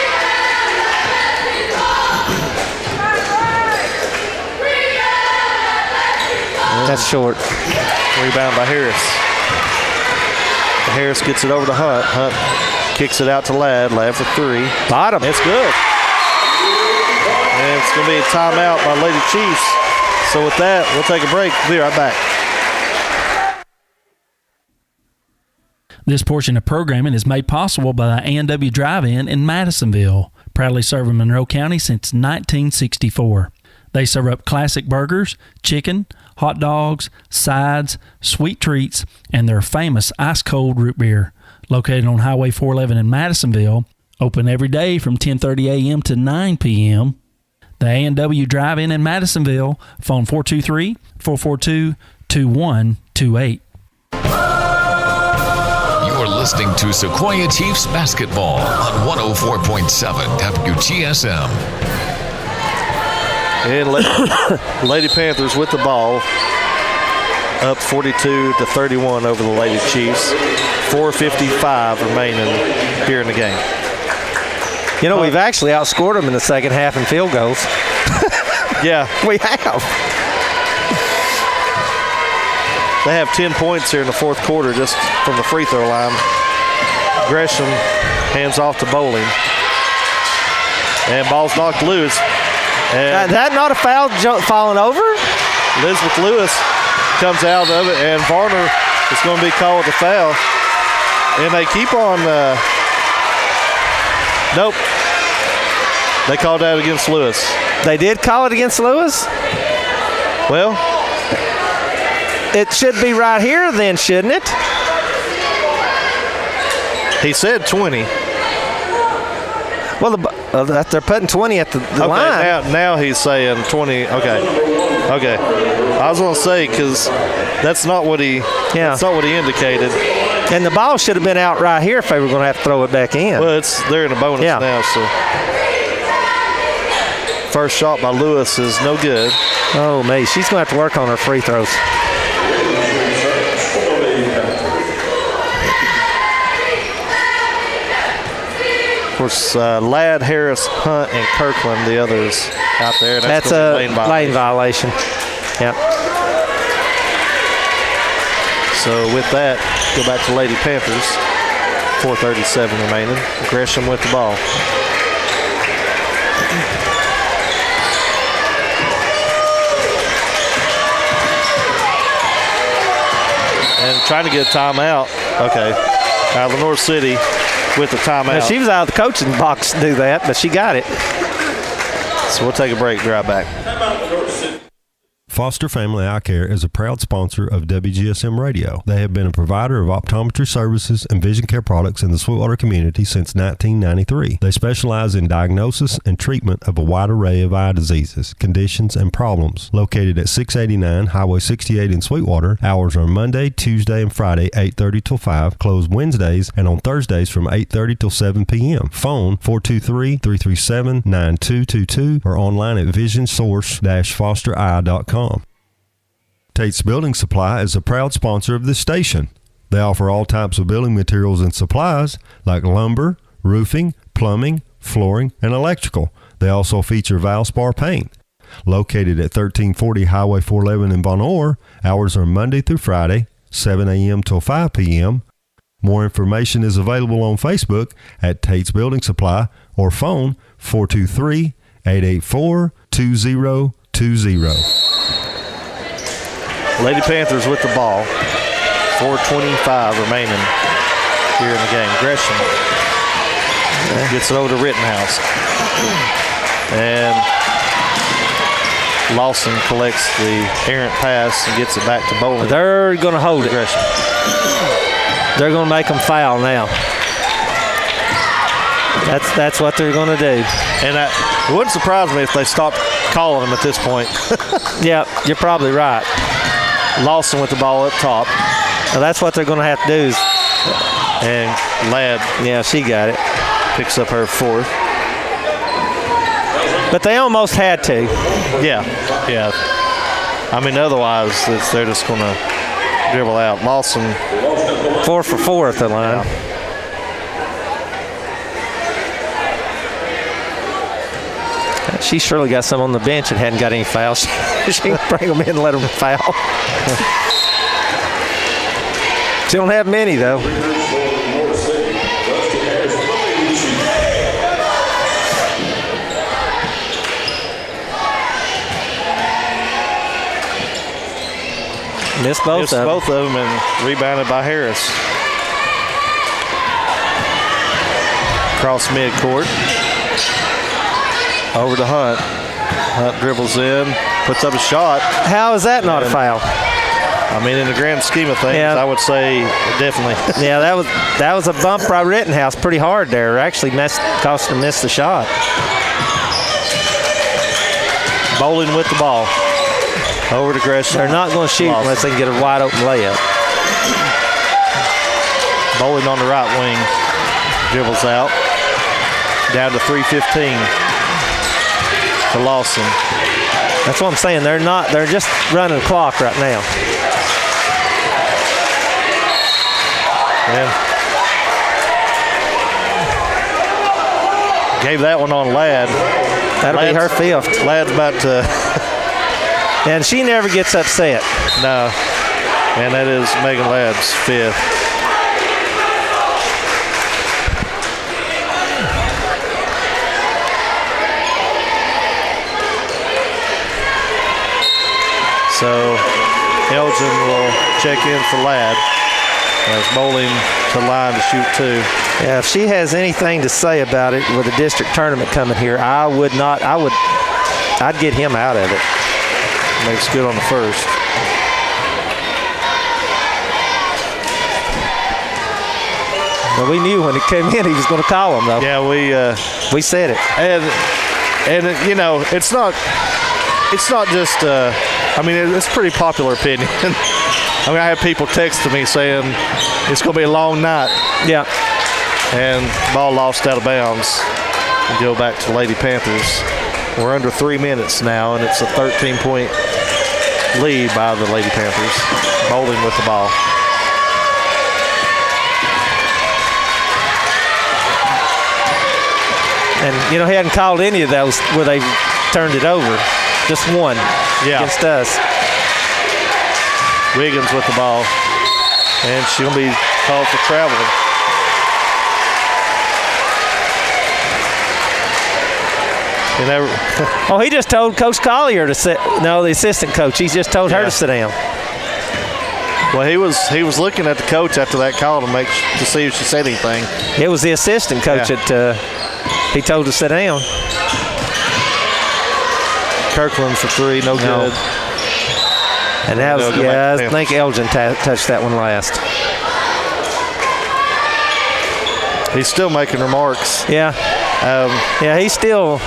That's short. Rebound by Harris. Harris gets it over to Hunt. Hunt kicks it out to Ladd. Ladd for 3. Bottom. It's good. And it's going to be a timeout by Lady Chiefs. So with that, we'll take a break. We'll be right back. This portion of programming is made possible by the A&W Drive-In in Madisonville, proudly serving Monroe County since 1964. They serve up classic burgers, chicken, hot dogs, sides, sweet treats, and their famous ice-cold root beer. Located on Highway 411 in Madisonville, open every day from 10:30 a.m. to 9 p.m. The A&W Drive-In in Madisonville, phone 423-442-2128. You're listening to Sequoia Chiefs basketball on 104.7 WGSM. And Lady Panthers with the ball, up 42-31 over the Lady Chiefs. 4:55 remaining here in the game. You know, we've actually outscored them in the second half in field goals. Yeah. We have. They have 10 points here in the fourth quarter just from the free throw line. Gresham hands off to Bowling. And ball's knocked loose. And that not a foul falling over? Elizabeth Lewis comes out of it, and Varner is going to be called a foul. And they keep on. Nope. They called out against Lewis. They did call it against Lewis? Well, it should be right here then, shouldn't it? He said 20. Well, they're putting 20 at the line. Now he's saying 20. Okay. I was going to say, because that's not what he indicated. And the ball should have been out right here if they were going to have to throw it back in. Well, they're in a bonus now, so. First shot by Lewis is no good. Oh, me. She's going to have to work on her free throws. Of course, Ladd, Harris, Hunt, and Kirkland, the others out there. That's a lane violation. Yep. So with that, go back to Lady Panthers. 4:37 remaining. Gresham with the ball. And trying to get a timeout. Okay. Lenore City with the timeout. Now, she was out of the coaching box to do that, but she got it. So we'll take a break, drive back. Foster Family Eye Care is a proud sponsor of Wgsm Radio. They have been a provider of optometry services and vision care products in the Sweetwater community since 1993. They specialize in diagnosis and treatment of a wide array of eye diseases, conditions, and problems. Located at 689 Highway 68 in Sweetwater, hours are Monday, Tuesday, and Friday, 8:30 till 5, closed Wednesdays, and on Thursdays from 8:30 till 7 p.m. Phone 423-337-9222 or online at visionsource-fostereye.com. Tate's Building Supply is a proud sponsor of this station. They offer all types of building materials and supplies like lumber, roofing, plumbing, flooring, and electrical. They also feature Valspar paint. Located at 1340 Highway 411 in Von Orr, hours are Monday through Friday, 7 a.m. till 5 p.m. More information is available on Facebook at Tate's Building Supply or phone 423-884-2020. Lady Panthers with the ball. 4:25 remaining here in the game. Gresham gets it over to Rittenhouse. And Lawson collects the errant pass and gets it back to Bowling. They're going to hold it. Gresham. They're going to make them foul now. That's what they're going to do. And it wouldn't surprise me if they stopped calling them at this point. Yeah, you're probably right. Lawson with the ball up top. Now that's what they're going to have to do. And Ladd. Yeah, she got it. Picks up her fourth. But they almost had to. Yeah. I mean, otherwise, they're just going to dribble out. Lawson. 4 for 4 at the line. Yeah. She surely got some on the bench that hadn't got any fouls. She can bring them in and let them foul. She don't have many, though. Missed both of them and rebounded by Harris. Cross midcourt. Over to Hunt. Hunt dribbles in, puts up a shot. How is that not a foul? I mean, in the grand scheme of things, I would say definitely. Yeah, that was a bump by Rittenhouse pretty hard there. Actually cost her miss the shot. Bowling with the ball. Over to Gresham. They're not going to shoot unless they can get a wide open layup. Bowling on the right wing. Dribbles out. Down to 3:15. To Lawson. That's what I'm saying. They're just running the clock right now. Yeah. Gave that one on Ladd. That'll be her fifth. Ladd's about to. And she never gets upset. No. And that is Megan Ladd's fifth. So Elgin will check in for Ladd as Bowling to line to shoot two. Yeah, if she has anything to say about it with the district tournament coming here, I'd get him out of it. Makes good on the first. Well, we knew when he came in he was going to call him, though. Yeah, we said it. And you know, it's not just. I mean, it's a pretty popular opinion I had people texting me saying it's going to be a long night. Yeah. And ball lost out of bounds. And go back to Lady Panthers. We're under 3 minutes now, and it's a 13-point lead by the Lady Panthers. Bowling with the ball. And, he hadn't called any of those where they turned it over. Just one against us. Wiggins with the ball. And she's going to be called for traveling. He just told Coach Collier to sit. No, the assistant coach. He's just told her to sit down. Well, he was looking at the coach after that call to see if she said anything. It was the assistant coach that he told to sit down. Kirkland for three, no good. And that was, I think Elgin touched that one last. He's still making remarks. Yeah. He's still.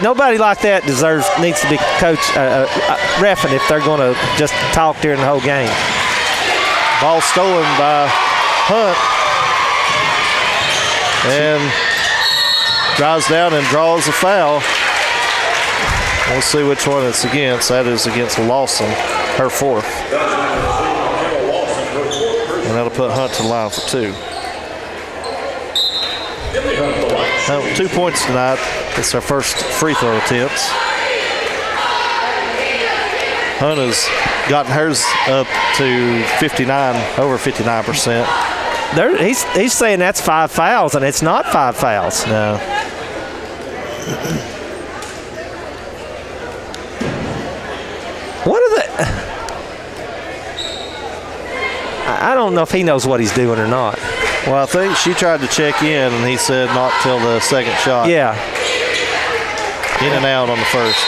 Nobody like that needs to be reffing if they're going to just talk during the whole game. Ball stolen by Hunt. And drives down and draws a foul. We'll see which one it's against. That is against Lawson, her fourth. And that'll put Hunt to the line for two. 2 points tonight. It's her first free throw attempts. Hunt has gotten hers up to 59, over 59%. He's saying that's 5 fouls, and it's not 5 fouls. No. What are the? I don't know if he knows what he's doing or not. Well, I think she tried to check in, and he said not till the second shot. Yeah. In and out on the first.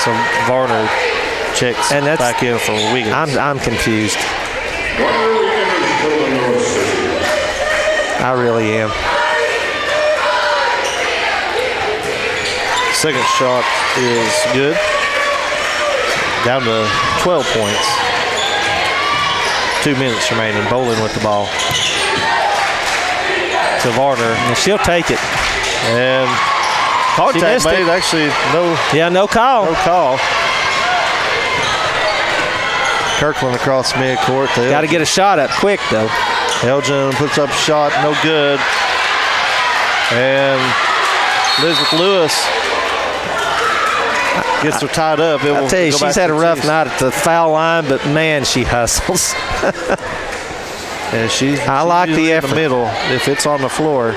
So Varner checks back in for Wiggins. I'm confused. I really am. Second shot is good. Down to 12 points. 2 minutes remaining. Bowling with the ball. To Varner. And she'll take it. And contact made. Actually, no. Yeah, no call. No call. Kirkland across midcourt. Got to get a shot up quick, though. Elgin puts up a shot. No good. And Elizabeth Lewis gets her tied up. I'll tell you, she's had a rough night at the foul line, but man, she hustles. And I like the effort. In the middle. If it's on the floor,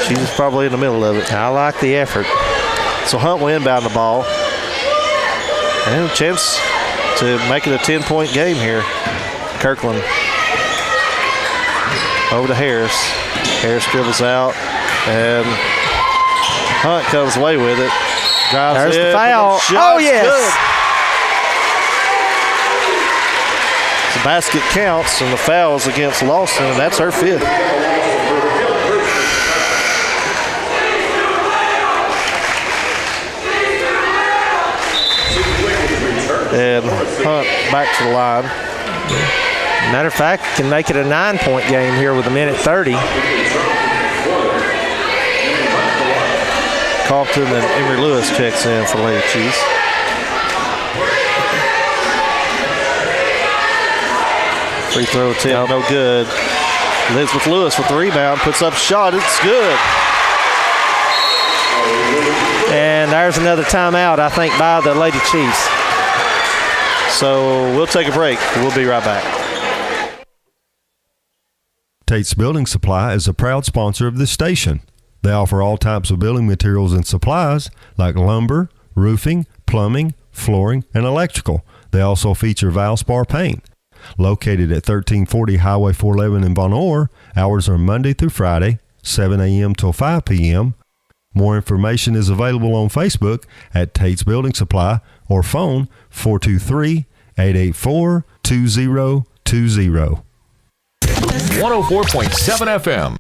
she's probably in the middle of it. I like the effort. So Hunt will inbound the ball. And a chance to make it a 10-point game here. Kirkland over to Harris. Harris dribbles out, and Hunt comes away with it. There's the foul. Oh, yes. Good. The basket counts, and the foul is against Lawson, and that's her fifth. And Hunt back to the line. Matter of fact, can make it a 9-point game here with 1:30. Compton and Emery Lewis checks in for Lady Chiefs. Free throw attempt, no good. Elizabeth Lewis with the rebound, puts up a shot, it's good. And there's another timeout, I think, by the Lady Chiefs. So we'll take a break. We'll be right back. Tate's Building Supply is a proud sponsor of this station. They offer all types of building materials and supplies like lumber, roofing, plumbing, flooring, and electrical. They also feature Valspar paint. Located at 1340 Highway 411 in Von Orr, hours are Monday through Friday, 7 a.m. till 5 p.m. More information is available on Facebook at Tate's Building Supply or phone 423-884-2020. 104.7 FM.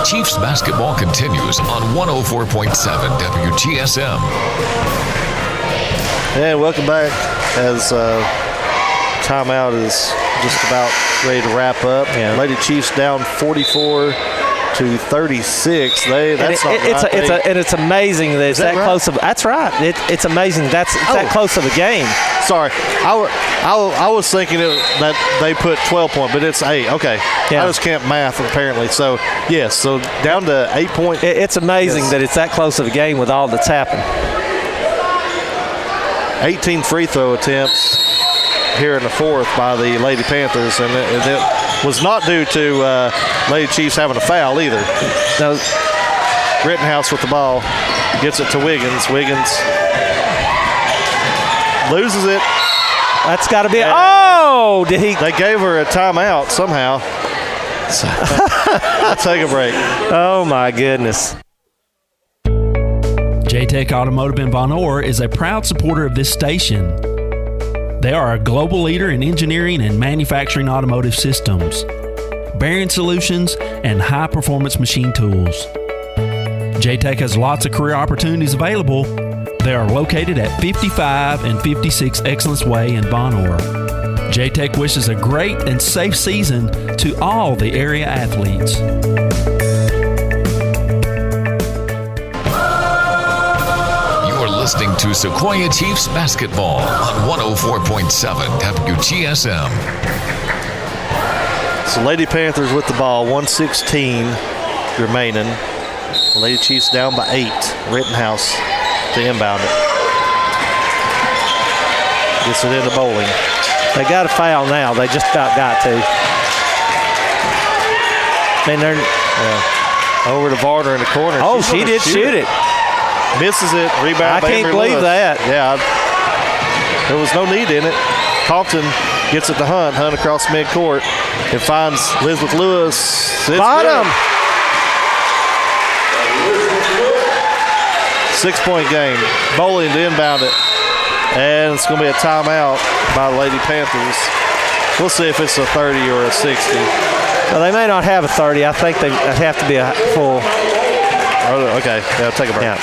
Chiefs basketball continues on 104.7 WGSM. And welcome back as timeout is just about ready to wrap up. Yeah. Lady Chiefs down 44-36. It's amazing that it's that right? close of. That's right. It's amazing that's that close of a game. Sorry, I was thinking that they put 12 points, but it's 8. Okay, Yeah. I just can't math apparently. So yes, so down to 8 points. It's amazing that it's that close of a game with all that's happened. 18 free throw attempts here in the fourth by the Lady Panthers, and it was not due to Lady Chiefs having a foul either. No. Rittenhouse with the ball, gets it to Wiggins. Wiggins loses it. That's got to be. Did he? They gave her a timeout somehow. So, let's take a break. Oh my goodness. J-Tech Automotive in Von Orr is a proud supporter of this station. They are a global leader in engineering and manufacturing automotive systems, bearing solutions, and high-performance machine tools. J-Tech has lots of career opportunities available. They are located at 55 and 56 Excellence Way in Von Orr. J-Tech wishes a great and safe season to all the area athletes. Listening to Sequoia Chiefs basketball on 104.7 WGSM. So Lady Panthers with the ball, 1:16 remaining. Lady Chiefs down by 8. Rittenhouse to inbound it. Gets it into Bowling. They got a foul now. They just about got to. they're over to Varner in the corner. Oh, she did shoot it. Misses it. Rebound. I can't believe that. Yeah. There was no need in it. Compton gets it to Hunt. Hunt across midcourt. It finds Elizabeth Lewis. Bottom. 6-point game. Bowling to inbound it. And it's going to be a timeout by the Lady Panthers. We'll see if it's a 30 or a 60. Well, they may not have a 30. I think they have to be a full. Oh, okay. Yeah, take a break. Yeah.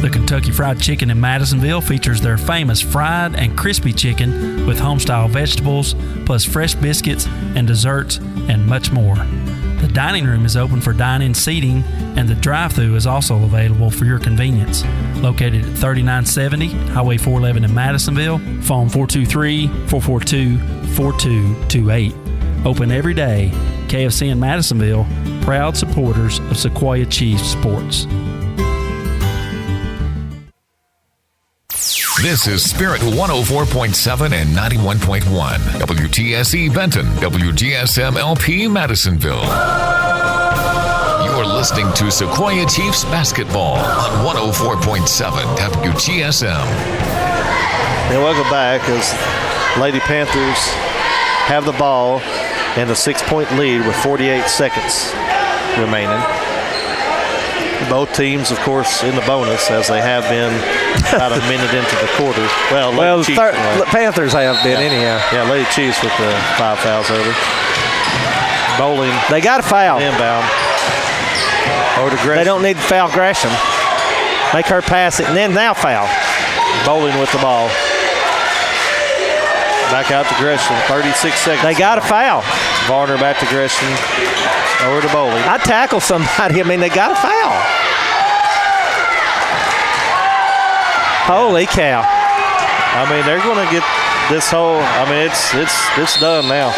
The Kentucky Fried Chicken in Madisonville features their famous fried and crispy chicken with home-style vegetables, plus fresh biscuits and desserts, and much more. The dining room is open for dine-in seating, and the drive-thru is also available for your convenience. Located at 3970 Highway 411 in Madisonville, phone 423-442-4228. Open every day. KFC in Madisonville, proud supporters of Sequoia Chiefs sports. This is Spirit 104.7 and 91.1. WTSE Benton, WGSM LP Madisonville. You're listening to Sequoia Chiefs basketball on 104.7 WGSM. And welcome back as Lady Panthers have the ball and a 6-point lead with 48 seconds remaining. Both teams, of course, in the bonus, as they have been about a minute into the quarter. Well, Panthers have been anyhow. Yeah, Lady Chiefs with the 5 fouls over. Bowling. They got a foul. Inbound. Over to Gresham. They don't need to foul Gresham. Make her pass it, and then now foul. Bowling with the ball. Back out to Gresham. 36 seconds. They got a foul. Varner back to Gresham. Over to Bowling. I'd tackle somebody. I mean, they got a foul. Holy cow. I mean, they're going to get this whole, I mean, it's done now.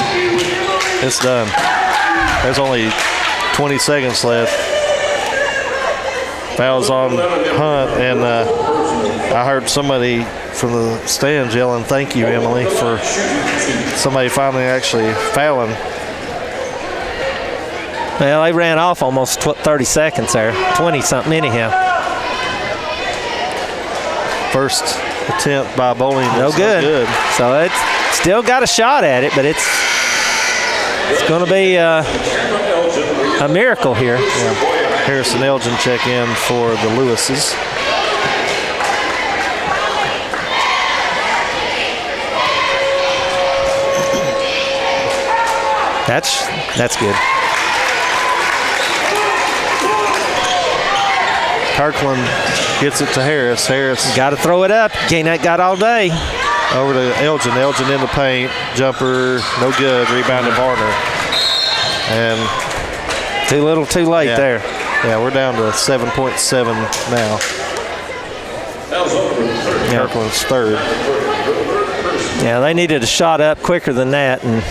It's done. There's only 20 seconds left. Fouls on Hunt, and I heard somebody from the stands yelling, "Thank you, Emily," for somebody finally actually fouling. Well, they ran off almost 30 seconds there. 20-something anyhow. First attempt by Bowling. No good. So it's still got a shot at it, but it's going to be a miracle here. Yeah. Harrison Elgin check in for the Lewises. That's good. Kirkland gets it to Harris. Harris got to throw it up. Gain that got all day. Over to Elgin. Elgin in the paint. Jumper, no good. Rebound to Varner. And too little, too late there. Yeah, we're down to 7.7 now. Kirkland's third. Yeah, they needed a shot up quicker than that, and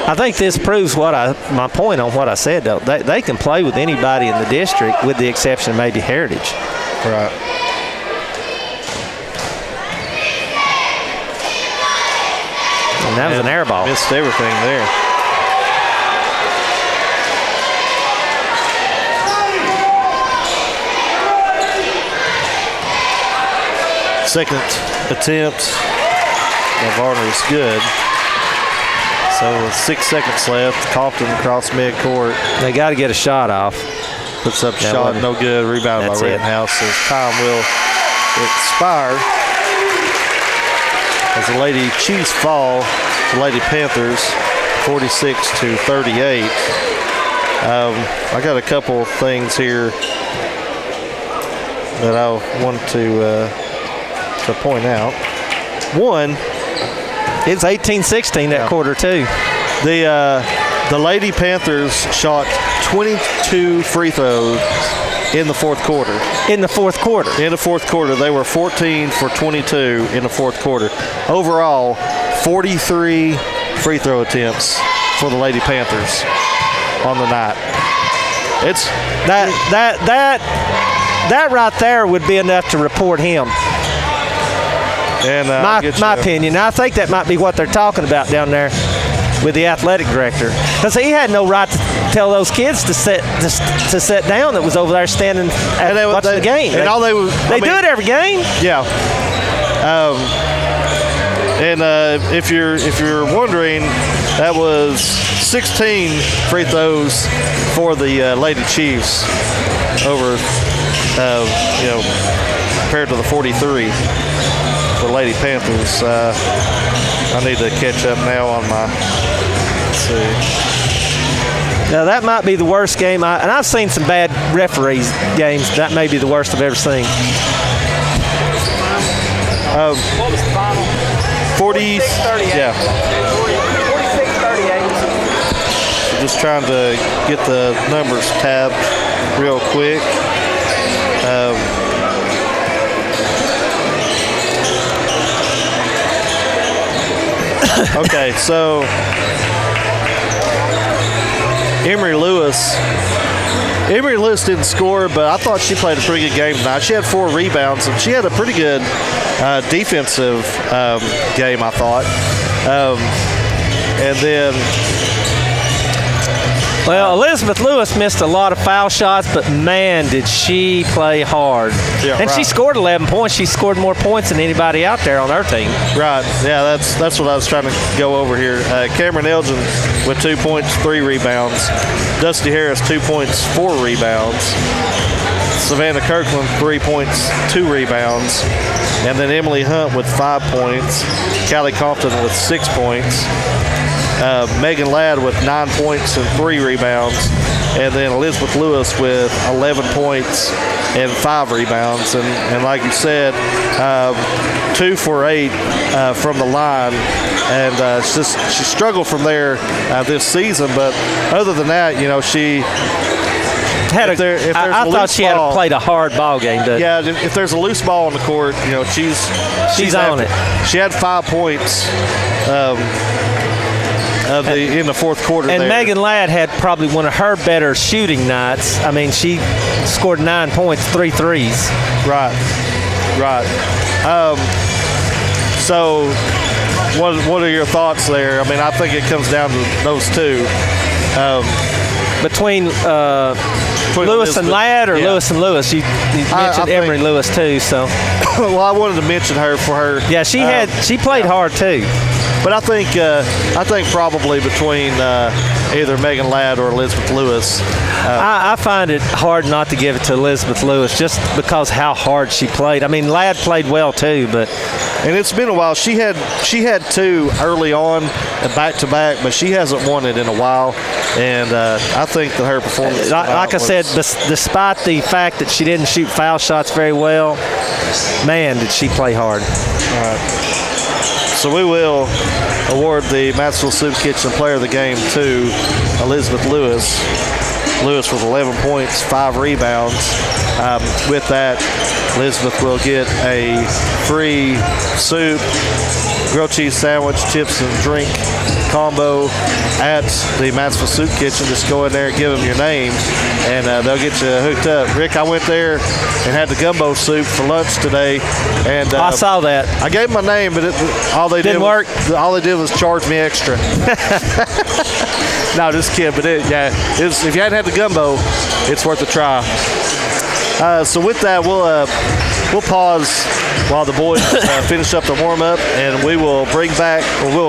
I think this proves my point on what I said. Though they can play with anybody in the district, with the exception of maybe Heritage. Right. And that was an air ball. Missed everything there. Second attempt. Varner is good. So with 6 seconds left, Compton across midcourt. They got to get a shot off. Puts up a shot, no good. Rebound by Rittenhouse. As time will expire. As the Lady Chiefs fall, the Lady Panthers 46-38. I got a couple things here that I want to point out. One, it's 18-16 that quarter too. The Lady Panthers shot 22 free throws in the fourth quarter. In the fourth quarter? In the fourth quarter. They were 14 for 22 in the fourth quarter. Overall, 43 free throw attempts for the Lady Panthers on the night. It's that right there would be enough to report him. And my opinion. I think that might be what they're talking about down there with the athletic director, because he had no right to tell those kids to sit down that was over there standing watching the game. And they do it every game. Yeah. If you're wondering, that was 16 free throws for the Lady Chiefs over compared to the 43 for Lady Panthers. I need to catch up now on my. Let's see. Now that might be the worst game, and I've seen some bad referees games. That may be the worst I've ever seen. What was the final? 40. Yeah. 46-38. So just trying to get the numbers tabbed real quick. Okay, so Emery Lewis didn't score, but I thought she played a pretty good game tonight. She had 4 rebounds, and she had a pretty good defensive game, I thought. And then... Well, Elizabeth Lewis missed a lot of foul shots, but man, did she play hard. Yeah, and right. she scored 11 points. She scored more points than anybody out there on her team. Right. Yeah, that's what I was trying to go over here. Cameron Elgin with 2 points, 3 rebounds. Dusty Harris, 2 points, 4 rebounds. Savannah Kirkland, 3 points, 2 rebounds. And then Emily Hunt with 5 points. Callie Compton with 6 points. Megan Ladd with 9 points and 3 rebounds, and then Elizabeth Lewis with 11 points and 5 rebounds. And like you said, 2 for 8 from the line, and she struggled from there this season. But other than that, she had I thought she had played a hard ball game. Yeah, if there's a loose ball on the court, she's on it. She had 5 points. In the fourth quarter. And there. Megan Ladd had probably one of her better shooting nights. I mean, she scored 9 points, 3 threes. Right. So what are your thoughts there? I mean, I think it comes down to those two. Between Lewis and Ladd, or Lewis and Lewis? You mentioned Emery Lewis too, so. Well, I wanted to mention her for her. Yeah, she played hard too. But I think probably between either Megan Ladd or Elizabeth Lewis. I find it hard not to give it to Elizabeth Lewis just because how hard she played. I mean, Ladd played well too, but and it's been a while. She had 2 early on, back to back, but she hasn't won it in a while. And I think that her performance, like I said, despite the fact that she didn't shoot foul shots very well, man, did she play hard. All right. So we will award the Madisonville Soup Kitchen Player of the Game to Elizabeth Lewis. Lewis with 11 points, 5 rebounds. With that, Elizabeth will get a free soup, grilled cheese sandwich, chips and drink combo at the Madisonville Soup Kitchen. Just go in there and give them your name, and they'll get you hooked up. Rick, I went there and had the gumbo soup for lunch today, and I saw that. I gave them my name, but all they did was charge me extra. No, just kidding. But if you hadn't had the gumbo, it's worth a try. So with that, we'll pause while the boys finish up the warm-up, and we'll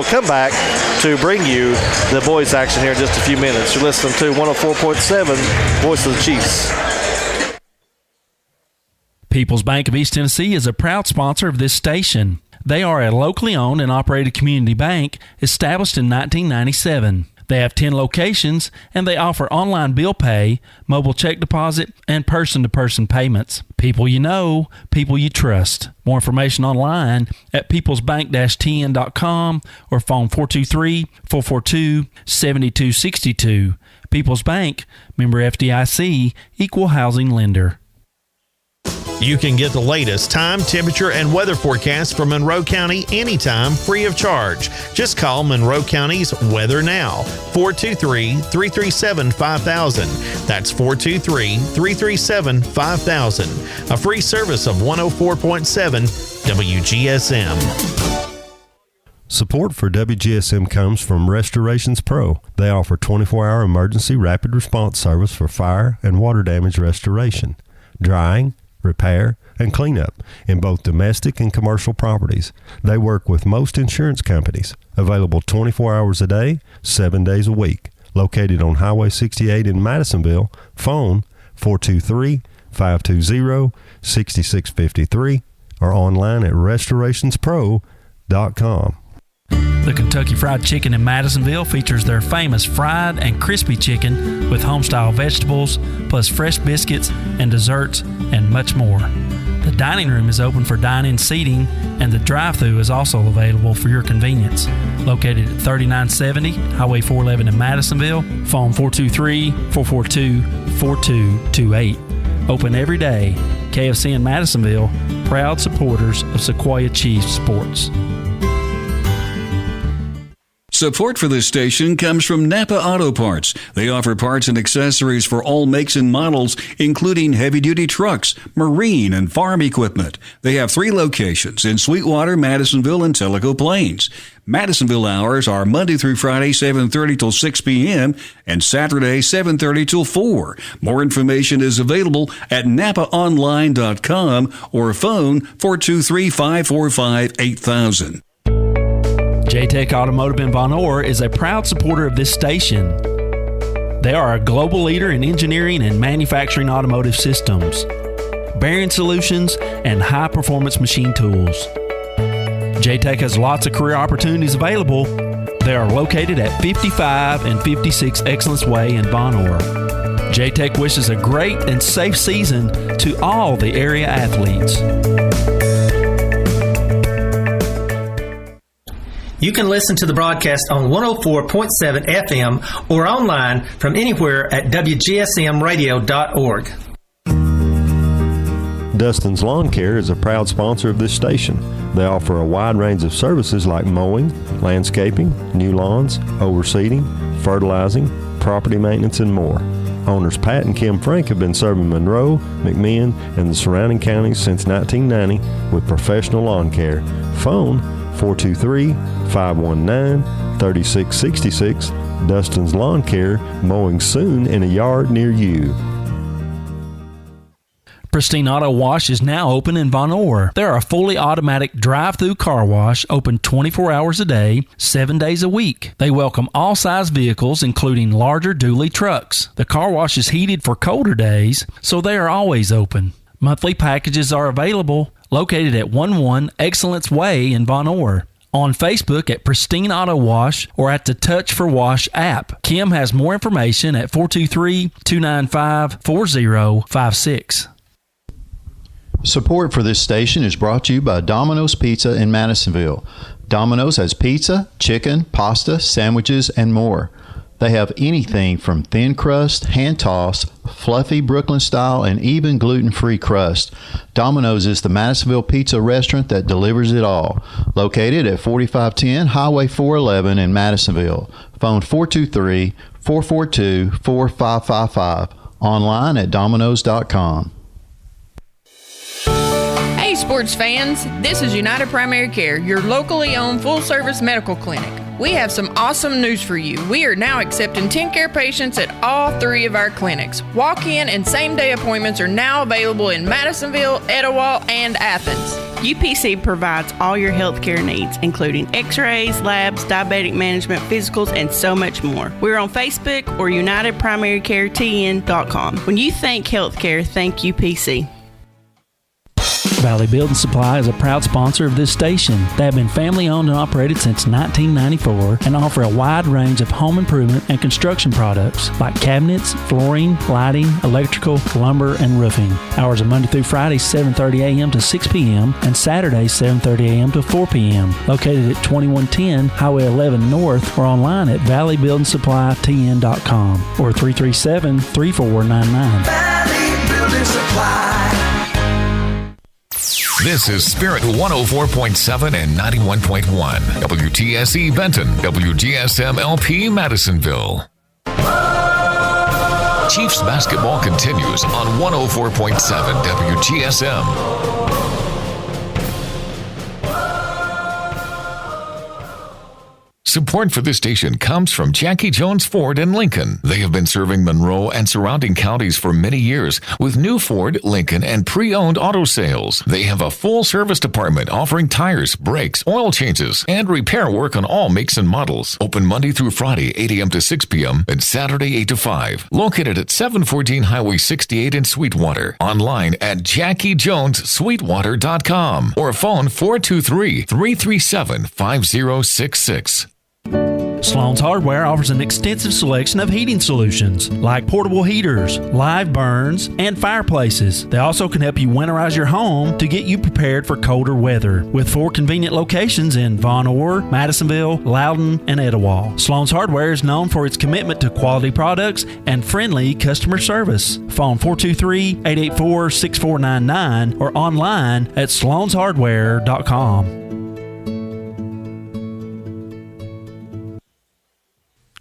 come back to bring you the boys' action here in just a few minutes. You're listening to 104.7 Voice of the Chiefs. People's Bank of East Tennessee is a proud sponsor of this station. They are a locally owned and operated community bank established in 1997. They have 10 locations, and they offer online bill pay, mobile check deposit, and person-to-person payments. People you know, people you trust. More information online at peoplesbank-tn.com or phone 423-442-7262. People's Bank, member FDIC, equal housing lender. You can get the latest time, temperature, and weather forecast from Monroe County anytime, free of charge. Just call Monroe County's Weather Now, 423-337-5000. That's 423-337-5000. A free service of 104.7 WGSM. Support for WGSM comes from Restorations Pro. They offer 24-hour emergency rapid response service for fire and water damage restoration, drying, repair, and cleanup in both domestic and commercial properties. They work with most insurance companies. Available 24 hours a day, 7 days a week. Located on Highway 68 in Madisonville. Phone 423-520-6653 or online at restorationsPro.com. The Kentucky Fried Chicken in Madisonville features their famous fried and crispy chicken with home-style vegetables, plus fresh biscuits and desserts, and much more. The dining room is open for dine-in seating, and the drive-thru is also available for your convenience. Located at 3970 Highway 411 in Madisonville, phone 423-442-4228. Open every day. KFC in Madisonville, proud supporters of Sequoia Chiefs sports. Support for this station comes from Napa Auto Parts. They offer parts and accessories for all makes and models, including heavy-duty trucks, marine, and farm equipment. They have 3 locations in Sweetwater, Madisonville, and Tellico Plains. Madisonville hours are Monday through Friday, 7:30 till 6 p.m., and Saturday, 7:30 till 4. More information is available at napaonline.com or phone 423-545-8000. J-Tech Automotive in Von Orr is a proud supporter of this station. They are a global leader in engineering and manufacturing automotive systems, bearing solutions, and high-performance machine tools. J-Tech has lots of career opportunities available. They are located at 55 and 56 Excellence Way in Von Orr. J-Tech wishes a great and safe season to all the area athletes. You can listen to the broadcast on 104.7 FM or online from anywhere at WGSMradio.org. Dustin's Lawn Care is a proud sponsor of this station. They offer a wide range of services like mowing, landscaping, new lawns, overseeding, fertilizing, property maintenance, and more. Owners Pat and Kim Frank have been serving Monroe, McMinn, and the surrounding counties since 1990 with professional lawn care. Phone 423-519-3666. Dustin's Lawn Care, mowing soon in a yard near you. Pristine Auto Wash is now open in Von Orr. They're a fully automatic drive-through car wash, open 24 hours a day, 7 days a week. They welcome all size vehicles, including larger dually trucks. The car wash is heated for colder days, so they are always open. Monthly packages are available. located at 11 Excellence Way in Von Orr. On Facebook at Pristine Auto Wash or at the Touch for Wash app. Kim has more information at 423-295-4056. Support for this station is brought to you by Domino's Pizza in Madisonville. Domino's has pizza, chicken, pasta, sandwiches, and more. They have anything from thin crust, hand-tossed, fluffy Brooklyn-style, and even gluten-free crust. Domino's is the Madisonville pizza restaurant that delivers it all. Located at 4510 Highway 411 in Madisonville. Phone 423-442-4555. Online at domino's.com. Hey sports fans, this is United Primary Care, your locally owned full-service medical clinic. We have some awesome news for you. We are now accepting TennCare patients at all 3 of our clinics. Walk-in and same-day appointments are now available in Madisonville, Etowah, and Athens. UPC provides all your healthcare needs, including x-rays, labs, diabetic management, physicals, and so much more. We're on Facebook or UnitedPrimaryCareTN.com. When you think healthcare, think UPC. Valley Building Supply is a proud sponsor of this station. They have been family owned and operated since 1994 and offer a wide range of home improvement and construction products like cabinets, flooring, lighting, electrical, lumber, and roofing. Hours are Monday through Friday, 7:30 a.m. to 6 p.m. and Saturdays, 7:30 a.m. to 4 p.m. Located at 2110 Highway 11 North or online at valleybuildingsupplytn.com or 337-3499. Valley Building Supply. This is Spirit 104.7 and 91.1. WTSE Benton, WGSM LP Madisonville. Chiefs basketball continues on 104.7 WGSM. Support for this station comes from Jackie Jones Ford in Lincoln. They have been serving Monroe and surrounding counties for many years with new Ford, Lincoln, and pre-owned auto sales. They have a full service department offering tires, brakes, oil changes, and repair work on all makes and models. Open Monday through Friday, 8 a.m. to 6 p.m. and Saturday, 8 to 5. Located at 714 Highway 68 in Sweetwater. Online at JackieJonesSweetwater.com or phone 423-337-5066. Sloan's Hardware offers an extensive selection of heating solutions like portable heaters, live burns, and fireplaces. They also can help you winterize your home to get you prepared for colder weather. With 4 convenient locations in Von Orr, Madisonville, Loudon, and Etowah. Sloan's Hardware is known for its commitment to quality products and friendly customer service. Phone 423-884-6499 or online at sloanshardware.com.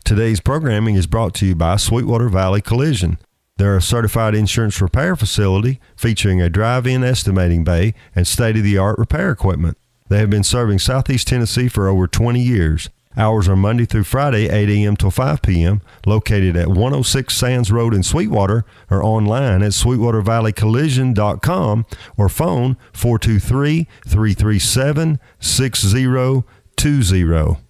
Today's programming is brought to you by Sweetwater Valley Collision. They're a certified insurance repair facility featuring a drive-in estimating bay and state-of-the-art repair equipment. They have been serving Southeast Tennessee for over 20 years. Hours are Monday through Friday, 8 a.m. till 5 p.m., located at 106 Sands Road in Sweetwater or online at SweetwaterValleyCollision.com or phone 423-337-6020.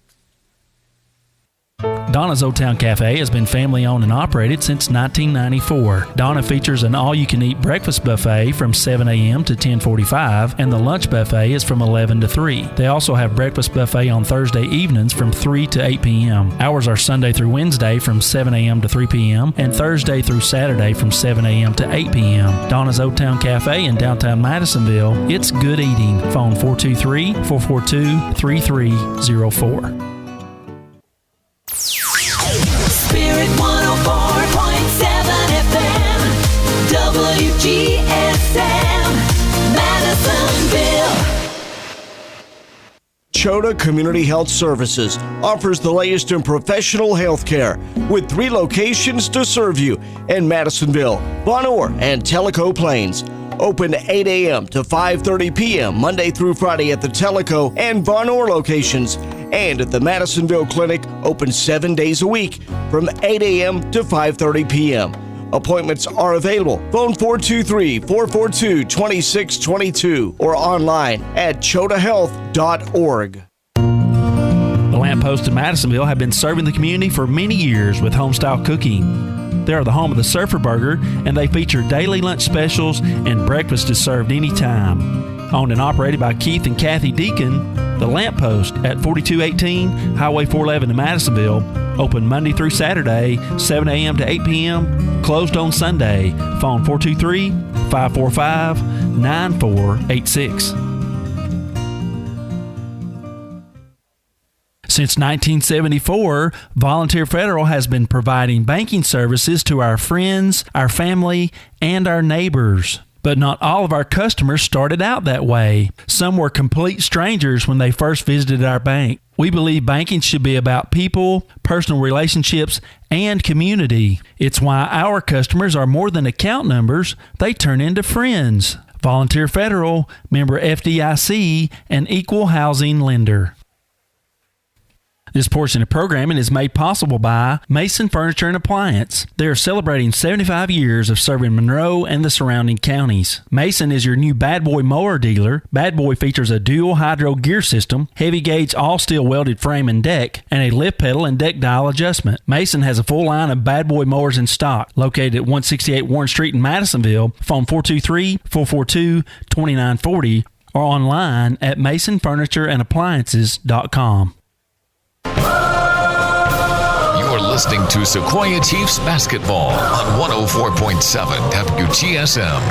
Donna's Old Town Cafe has been family owned and operated since 1994. Donna features an all-you-can-eat breakfast buffet from 7 a.m. to 10:45, and the lunch buffet is from 11 to 3. They also have breakfast buffet on Thursday evenings from 3 to 8 p.m. Hours are Sunday through Wednesday from 7 a.m. to 3 p.m. and Thursday through Saturday from 7 a.m. to 8 p.m. Donna's Old Town Cafe in downtown Madisonville. It's good eating. Phone 423-442-3304. Spirit 104.7 FM, WGSM, Madisonville. Chota Community Health Services offers the latest in professional health care with 3 locations to serve you in Madisonville, Von Orr, and Tellico Plains. Open 8 a.m. to 5:30 p.m. Monday through Friday at the Tellico and Von Orr locations, and at the Madisonville Clinic, open 7 days a week from 8 a.m. to 5:30 p.m. Appointments are available. Phone 423-442-2622 or online at chotahealth.org. The Lamppost in Madisonville have been serving the community for many years with homestyle cooking. They are the home of the Surfer Burger, and they feature daily lunch specials, and breakfast is served anytime. Owned and operated by Keith and Kathy Deacon, The Lamppost at 4218 Highway 411 in Madisonville. Open Monday through Saturday, 7 a.m. to 8 p.m. Closed on Sunday. Phone 423-545-9486. Since 1974, Volunteer Federal has been providing banking services to our friends, our family, and our neighbors. But not all of our customers started out that way. Some were complete strangers when they first visited our bank. We believe banking should be about people, personal relationships, and community. It's why our customers are more than account numbers, they turn into friends. Volunteer Federal, member FDIC, an equal housing lender. This portion of programming is made possible by Mason Furniture and Appliance. They are celebrating 75 years of serving Monroe and the surrounding counties. Mason is your new Bad Boy mower dealer. Bad Boy features a dual hydro gear system, heavy gauge all steel welded frame and deck, and a lift pedal and deck dial adjustment. Mason has a full line of Bad Boy mowers in stock. Located at 168 Warren Street in Madisonville, phone 423-442-2940 or online at masonfurnitureandappliances.com. You're listening to Sequoia Chiefs basketball on 104.7 WGSM.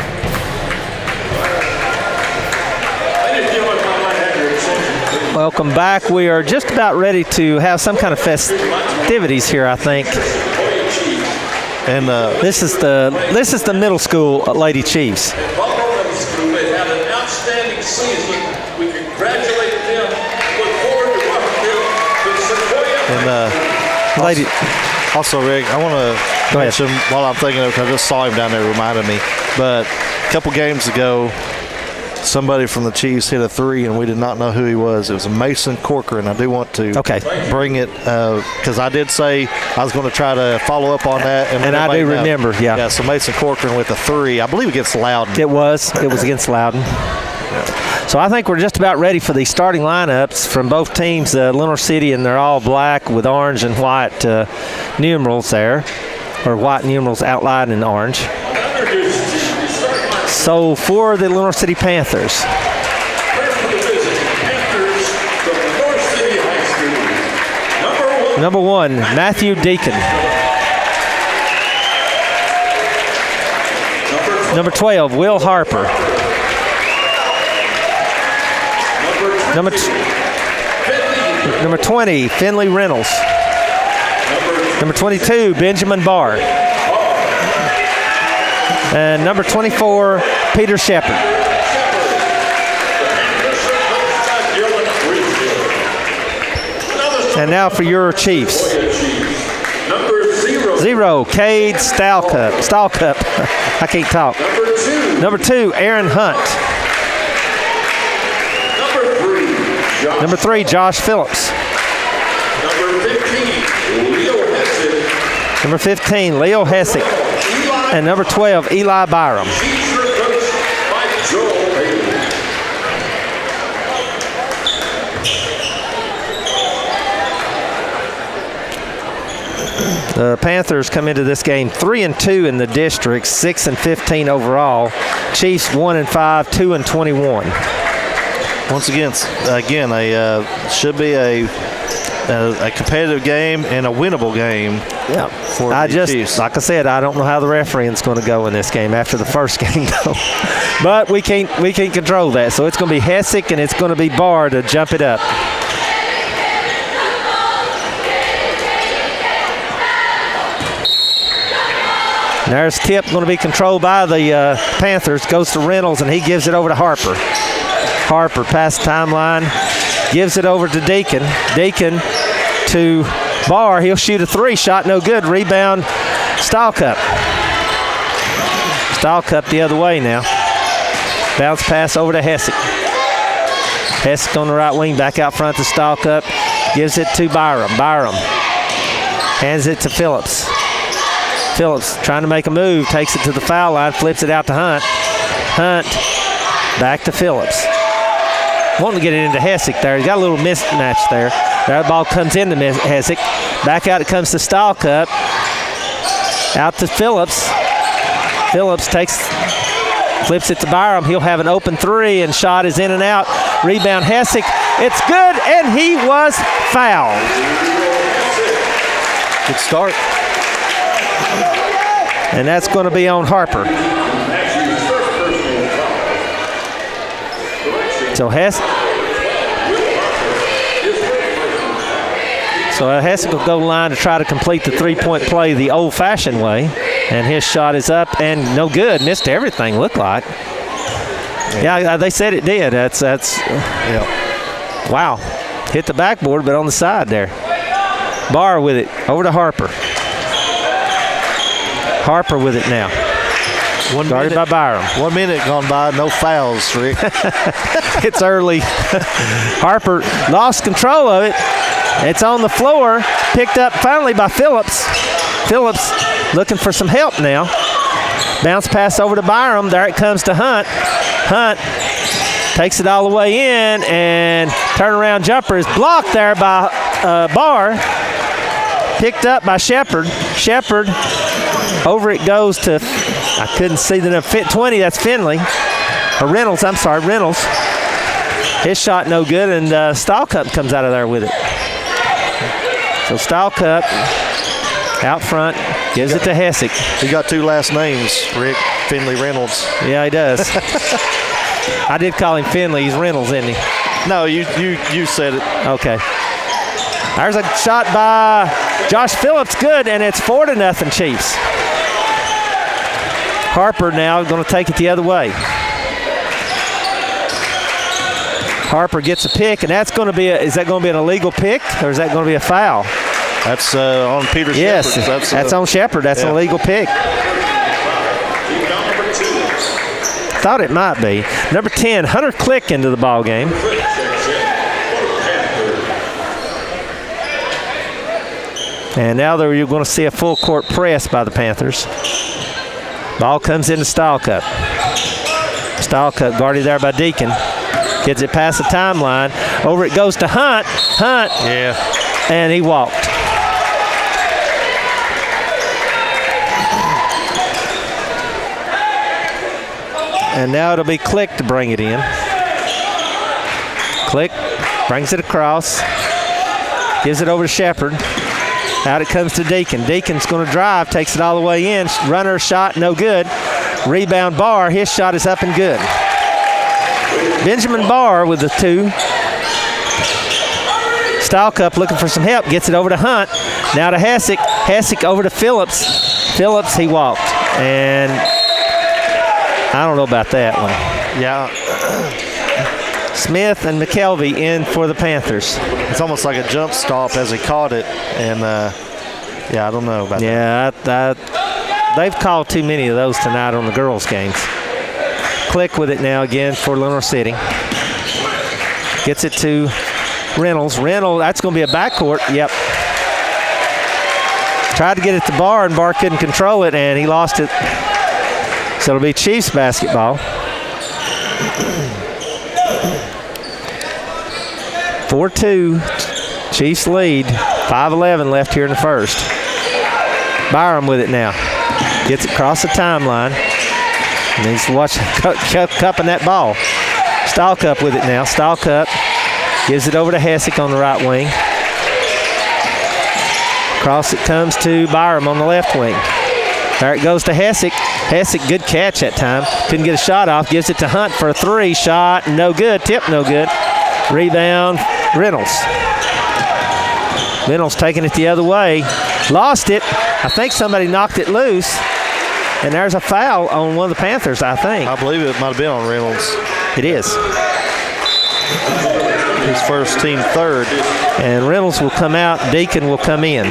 Welcome back. We are just about ready to have some kind of festivities here, I think. And this is the middle school Lady Chiefs. They had an outstanding season. We congratulate them. Look forward to welcoming them to Sequoia. And lady, also, Rick, I want to mention while I'm thinking of it, 'cause I just saw him down there, reminded me. But a couple games ago, somebody from the Chiefs hit a three, and we did not know who he was. It was a Mason Corcoran. I do want to bring it because I did say I was going to try to follow up on that. And I do remember, yeah. Yeah, so Mason Corcoran with a three, I believe against Loudon. It was against Loudon. So I think we're just about ready for the starting lineups from both teams. Lenore City, and they're all black with orange and white numerals there, or white numerals outlined in orange. So for the Lenore City Panthers, number 1, Matthew Deacon. Number 12, Will Harper. Number 20, Finley Reynolds. Number 22, Benjamin Barr. And number 24, Peter Shepard. And now for your Chiefs. 0, Cade Stallcup. I can't talk. Number 2, Aaron Hunt. Number 3, Josh Phillips. Number 15, Leo Hessick. And number 12, Eli Byram. The Panthers come into this game 3-2 in the district, 6-15 overall. Chiefs 1-5, 2-21. Once again, should be a competitive game and a winnable game. Yeah. For the Chiefs. Like I said, I don't know how the refereeing's going to go in this game after the first game, though. But we can't control that. So it's going to be Hessick and it's going to be Barr to jump it up. And there's tip going to be controlled by the Panthers. Goes to Reynolds and he gives it over to Harper. Harper past the timeline, gives it over to Deacon. Deacon to Barr. He'll shoot a 3 shot, no good. Rebound, Stallcup. Stallcup the other way now. Bounce pass over to Hessick. Hessick on the right wing, back out front to Stallcup. Gives it to Byram. Byram hands it to Phillips. Phillips trying to make a move, takes it to the foul line, flips it out to Hunt. Hunt back to Phillips. Wanting to get it into Hessick there. He's got a little mismatch there. That ball comes into Hessick. Back out it comes to Stallcup. Out to Phillips. Phillips takes Flips it to Byram. He'll have an open three, and shot is in and out. Rebound, Hessick. It's good, and he was fouled. Good start. And that's going to be on Harper. So Hessick will go line to try to complete the three-point play the old-fashioned way. And his shot is up and no good. Missed everything, looked like. Yeah, they said it did. That's wow. Hit the backboard, but on the side there. Barr with it. Over to Harper. Harper with it now. Guarded by Byram. 1 minute gone by, no fouls, Rick. It's early. Harper lost control of it. It's on the floor. Picked up finally by Phillips. Phillips looking for some help now. Bounce pass over to Byram. There it comes to Hunt. Hunt takes it all the way in, and turnaround jumper is blocked there by Barr. Picked up by Shepard. Shepard, over it goes to, I couldn't see the number, 20, that's Finley. Or Reynolds, I'm sorry, Reynolds. His shot no good, and Stahlcup comes out of there with it. So Stahlcup out front, gives it to Hessick. He got two last names, Rick. Finley Reynolds. Yeah, he does. I did call him Finley. He's Reynolds, isn't he? No, you said it. Okay. There's a shot by Josh Phillips, good, and it's 4-0 Chiefs. Harper now going to take it the other way. Harper gets a pick, and that's going to be is that going to be an illegal pick, or is that going to be a foul? That's on Peter Shepard. Yes, that's on Shepard. That's an illegal pick. Thought it might be. Number 10, Hunter Click into the ball game. And now you're going to see a full court press by the Panthers. Ball comes into Stahlcup. Stahlcup guarded there by Deacon. Gets it past the timeline. Over it goes to Hunt. Hunt. Yeah. And he walked. And now it'll be Click to bring it in. Click brings it across. Gives it over to Shepard. Out it comes to Deacon. Deacon's going to drive, takes it all the way in. Runner shot, no good. Rebound Barr. His shot is up and good. Benjamin Barr with the two. Stahlcup looking for some help. Gets it over to Hunt. Now to Hessick. Hessick over to Phillips. Phillips, he walked. And I don't know about that one. Yeah. Smith and McKelvey in for the Panthers. It's almost like a jump stop as he caught it. And, yeah, I don't know about that. Yeah, they've called too many of those tonight on the girls' games. Click with it now again for Lenore City. Gets it to Reynolds. Reynolds, that's going to be a backcourt. Yep. Tried to get it to Barr, and Barr couldn't control it, and he lost it. So it'll be Chiefs basketball. 4-2, Chiefs lead. 5:11 left here in the first. Byram with it now. Gets it across the timeline. Needs to watch cupping that ball. Stahlcup with it now. Stahlcup gives it over to Hessick on the right wing. Across it comes to Byram on the left wing. There it goes to Hessick. Hessick, good catch that time. Couldn't get a shot off. Gives it to Hunt for a three. Shot, no good. Tip, no good. Rebound, Reynolds. Reynolds taking it the other way. Lost it. I think somebody knocked it loose. And there's a foul on one of the Panthers, I think. I believe it might have been on Reynolds. It is. His first, team third. And Reynolds will come out. Deacon will come in.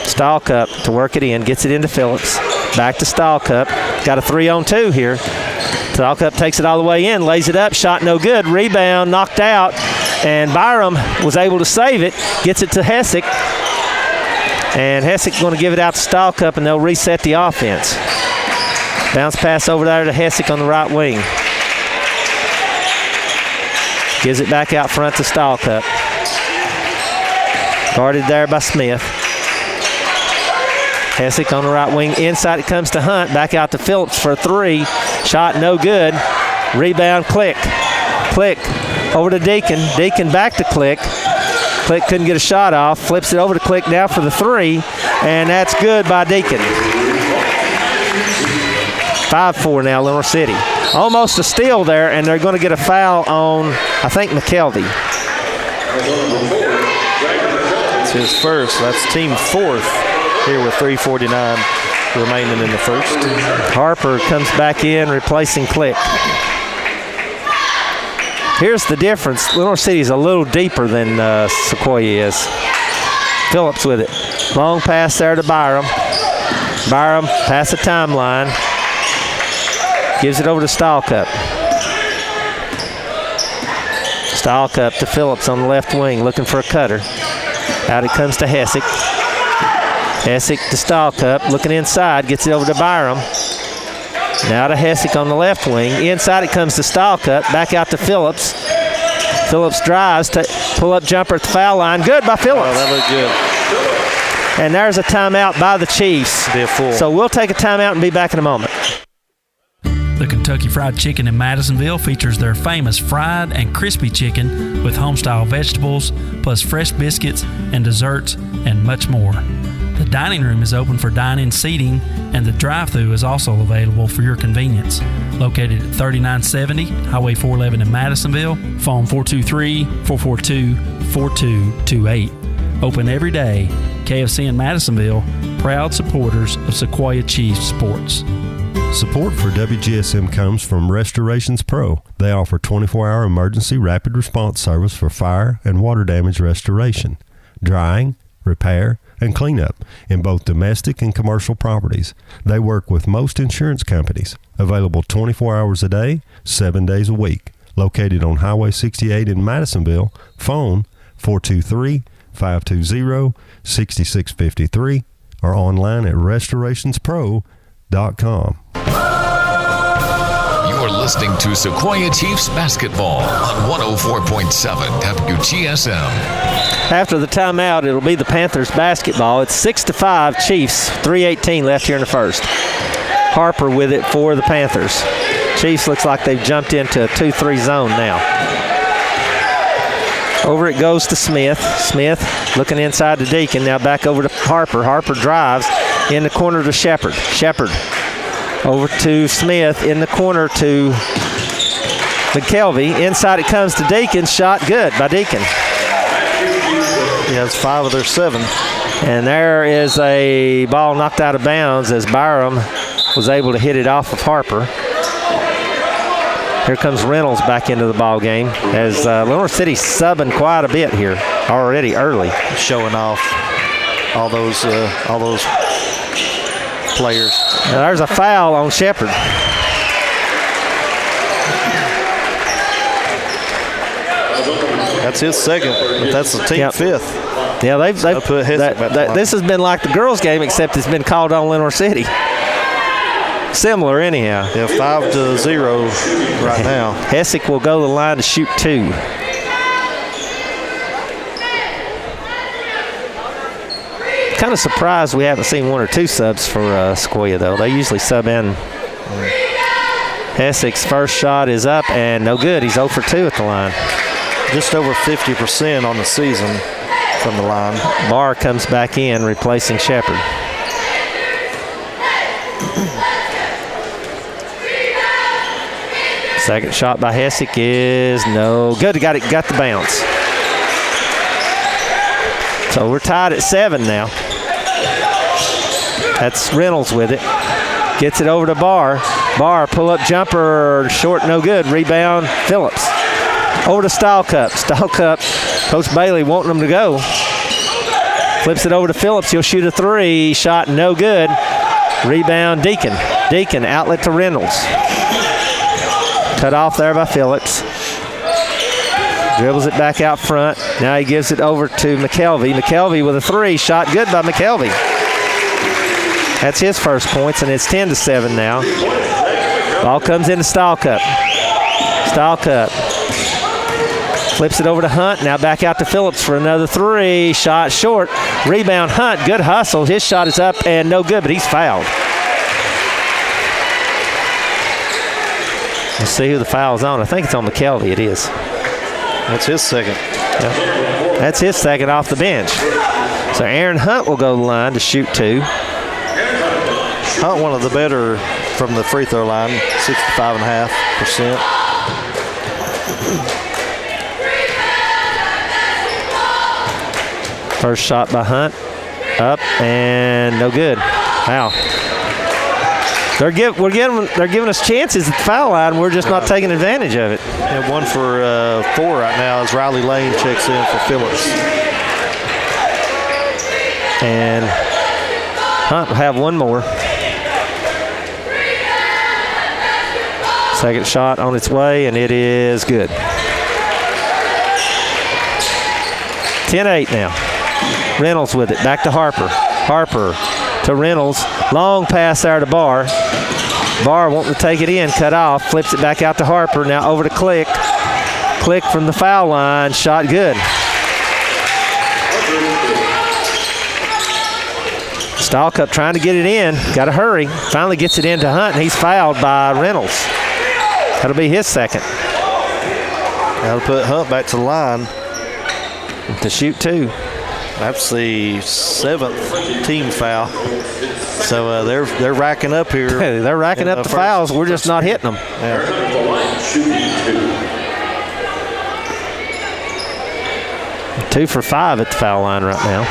Stahlcup to work it in. Gets it into Phillips. Back to Stahlcup. Got a 3-on-2 here. Stahlcup takes it all the way in. Lays it up. Shot no good. Rebound knocked out. And Byram was able to save it. Gets it to Hessick. And Hessick's going to give it out to Stahlcup, and they'll reset the offense. Bounce pass over there to Hessick on the right wing. Gives it back out front to Stahlcup. Guarded there by Smith. Hessick on the right wing. Inside it comes to Hunt. Back out to Phillips for a 3. Shot no good. Rebound Click. Click over to Deacon. Deacon back to Click. Click couldn't get a shot off. Flips it over to Click now for the 3. And that's good by Deacon. 5-4 now, Lenore City. Almost a steal there, and they're going to get a foul on, I think, McKelvey. It's his first. That's team 4th here with 3:49 remaining in the first. Harper comes back in, replacing Click. Here's the difference. Lenore City is a little deeper than Sequoia is. Phillips with it. Long pass there to Byram. Byram past the timeline. Gives it over to Stahlcup. Stahlcup to Phillips on the left wing, looking for a cutter. Out it comes to Hessick. Hessick to Stahlcup, looking inside, gets it over to Byram. Now to Hessick on the left wing. Inside it comes to Stahlcup, back out to Phillips. Phillips drives, pull-up jumper at the foul line. Good by Phillips. Oh, that looked good. And there's a timeout by the Chiefs. Be a full. So we'll take a timeout and be back in a moment. The Kentucky Fried Chicken in Madisonville features their famous fried and crispy chicken with home-style vegetables, plus fresh biscuits and desserts, and much more. The dining room is open for dine-in seating, and the drive-thru is also available for your convenience. Located at 3970 Highway 411 in Madisonville, phone 423-442-4228. Open every day. KFC in Madisonville, proud supporters of Sequoia Chiefs sports. Support for WGSM comes from Restorations Pro. They offer 24-hour emergency rapid response service for fire and water damage restoration, drying, repair, and cleanup in both domestic and commercial properties. They work with most insurance companies. Available 24 hours a day, 7 days a week. Located on Highway 68 in Madisonville. Phone 423-520-6653 or online at restorationsPro.com. You're listening to Sequoia Chiefs basketball on 104.7 WGSM. After the timeout, it'll be the Panthers basketball. It's 6-5 Chiefs, 3:18 left here in the first. Harper with it for the Panthers. Chiefs looks like they've jumped into a 2-3 zone now. Over it goes to Smith. Smith looking inside to Deacon. Now back over to Harper. Harper drives in the corner to Shepard. Shepard over to Smith in the corner to McKelvey. Inside it comes to Deacon. Shot good by Deacon. He has 5 of their 7. And there is a ball knocked out of bounds as Byram was able to hit it off of Harper. Here comes Reynolds back into the ball game as Lenore City subbing quite a bit here already early. Showing off all those players. Now there's a foul on Shepard. That's his second, but that's the team 5th. Yeah, they've put this has been like the girls' game, except it's been called on Lenore City. Similar anyhow. Yeah, 5-0 right now. Hessick will go to the line to shoot 2. Kind of surprised we haven't seen 1 or 2 subs for Sequoia, though. They usually sub in. Hessick's first shot is up and no good. He's 0 for 2 at the line. Just over 50% on the season from the line. Barr comes back in, replacing Shepard. Second shot by Hessick is no good. Got the bounce. So we're tied at 7 now. That's Reynolds with it. Gets it over to Barr. Barr, pull-up jumper, short, no good. Rebound, Phillips. Over to Stahlcup. Stahlcup, Coach Bailey wanting him to go. Flips it over to Phillips. He'll shoot a 3. Shot, no good. Rebound, Deacon. Deacon, outlet to Reynolds. Cut off there by Phillips. Dribbles it back out front. Now he gives it over to McKelvey. McKelvey with a 3. Shot good by McKelvey. That's his first points, and it's 10-7 now. Ball comes into Stahlcup. Stahlcup flips it over to Hunt. Now back out to Phillips for another 3. Shot short. Rebound Hunt, good hustle. His shot is up and no good, but he's fouled. Let's see who the foul's on. I think it's on McKelvey. It is. That's his second. Yep. That's his second off the bench. So Aaron Hunt will go to the line to shoot 2. Hunt, one of the better from the free throw line, 65.5%. First shot by Hunt, up and no good. Wow. They're giving us chances at the foul line. We're just not taking advantage of it. And 1 for 4 right now as Riley Lane checks in for Phillips. And Hunt will have one more. Second shot on its way, and it is good. 10-8 now. Reynolds with it. Back to Harper. Harper to Reynolds. Long pass there to Barr. Barr wanting to take it in. Cut off. Flips it back out to Harper. Now over to Click. Click from the foul line. Shot good. Stalcup trying to get it in. Got to hurry. Finally gets it into Hunt, and he's fouled by Reynolds. That'll be his second. That'll put Hunt back to the line to shoot 2. That's the 7th team foul. So they're racking up here. They're racking up the fouls. We're just not hitting them. Yeah. 2 for 5 at the foul line right now.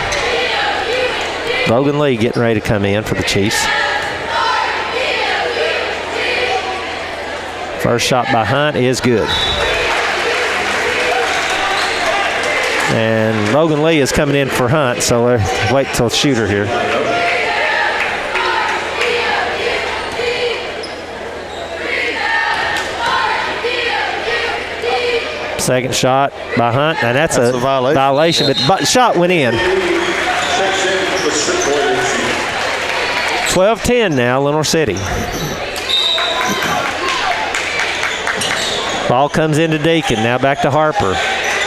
Logan Lee getting ready to come in for the Chiefs. First shot by Hunt is good. And Logan Lee is coming in for Hunt, so wait till shooter here. Second shot by Hunt, and that's a violation, but shot went in. 12-10 now, Lenore City. Ball comes into Deacon, now back to Harper.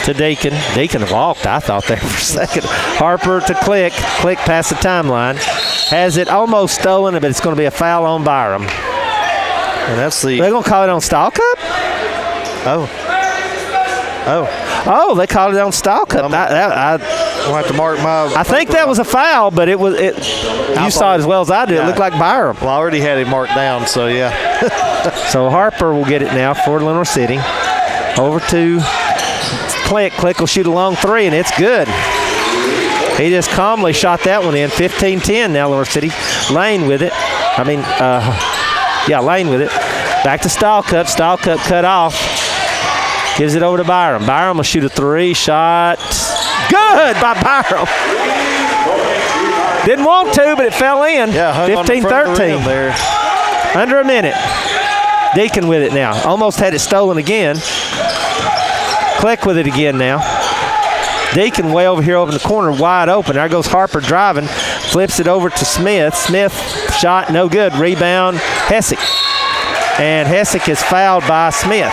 To Deacon. Deacon walked, I thought there for a second. Harper to Click. Click past the timeline. Has it almost stolen, but it's going to be a foul on Byram. And that's the... They're going to call it on Stalcup? Oh, they called it on Stalcup. I'll have to mark my... I think that was a foul, but you saw it as well as I did. Yeah. It looked like Byram. Well, I already had it marked down, so yeah. So Harper will get it now for Lenore City. Over to Click. Click will shoot a long 3, and it's good. He just calmly shot that one in. 15-10 now, Lenore City. Lane with it. Lane with it. Back to Stalcup. Stalcup cut off. Gives it over to Byram. Byram will shoot a 3 shot. Good by Byram. Didn't want to, but it fell in. Yeah, 15-13 there. Under a minute. Deacon with it now. Almost had it stolen again. Click with it again now. Deacon way over here over in the corner, wide open. There goes Harper driving. Flips it over to Smith. Smith shot, no good. Rebound, Hessick. And Hessick is fouled by Smith.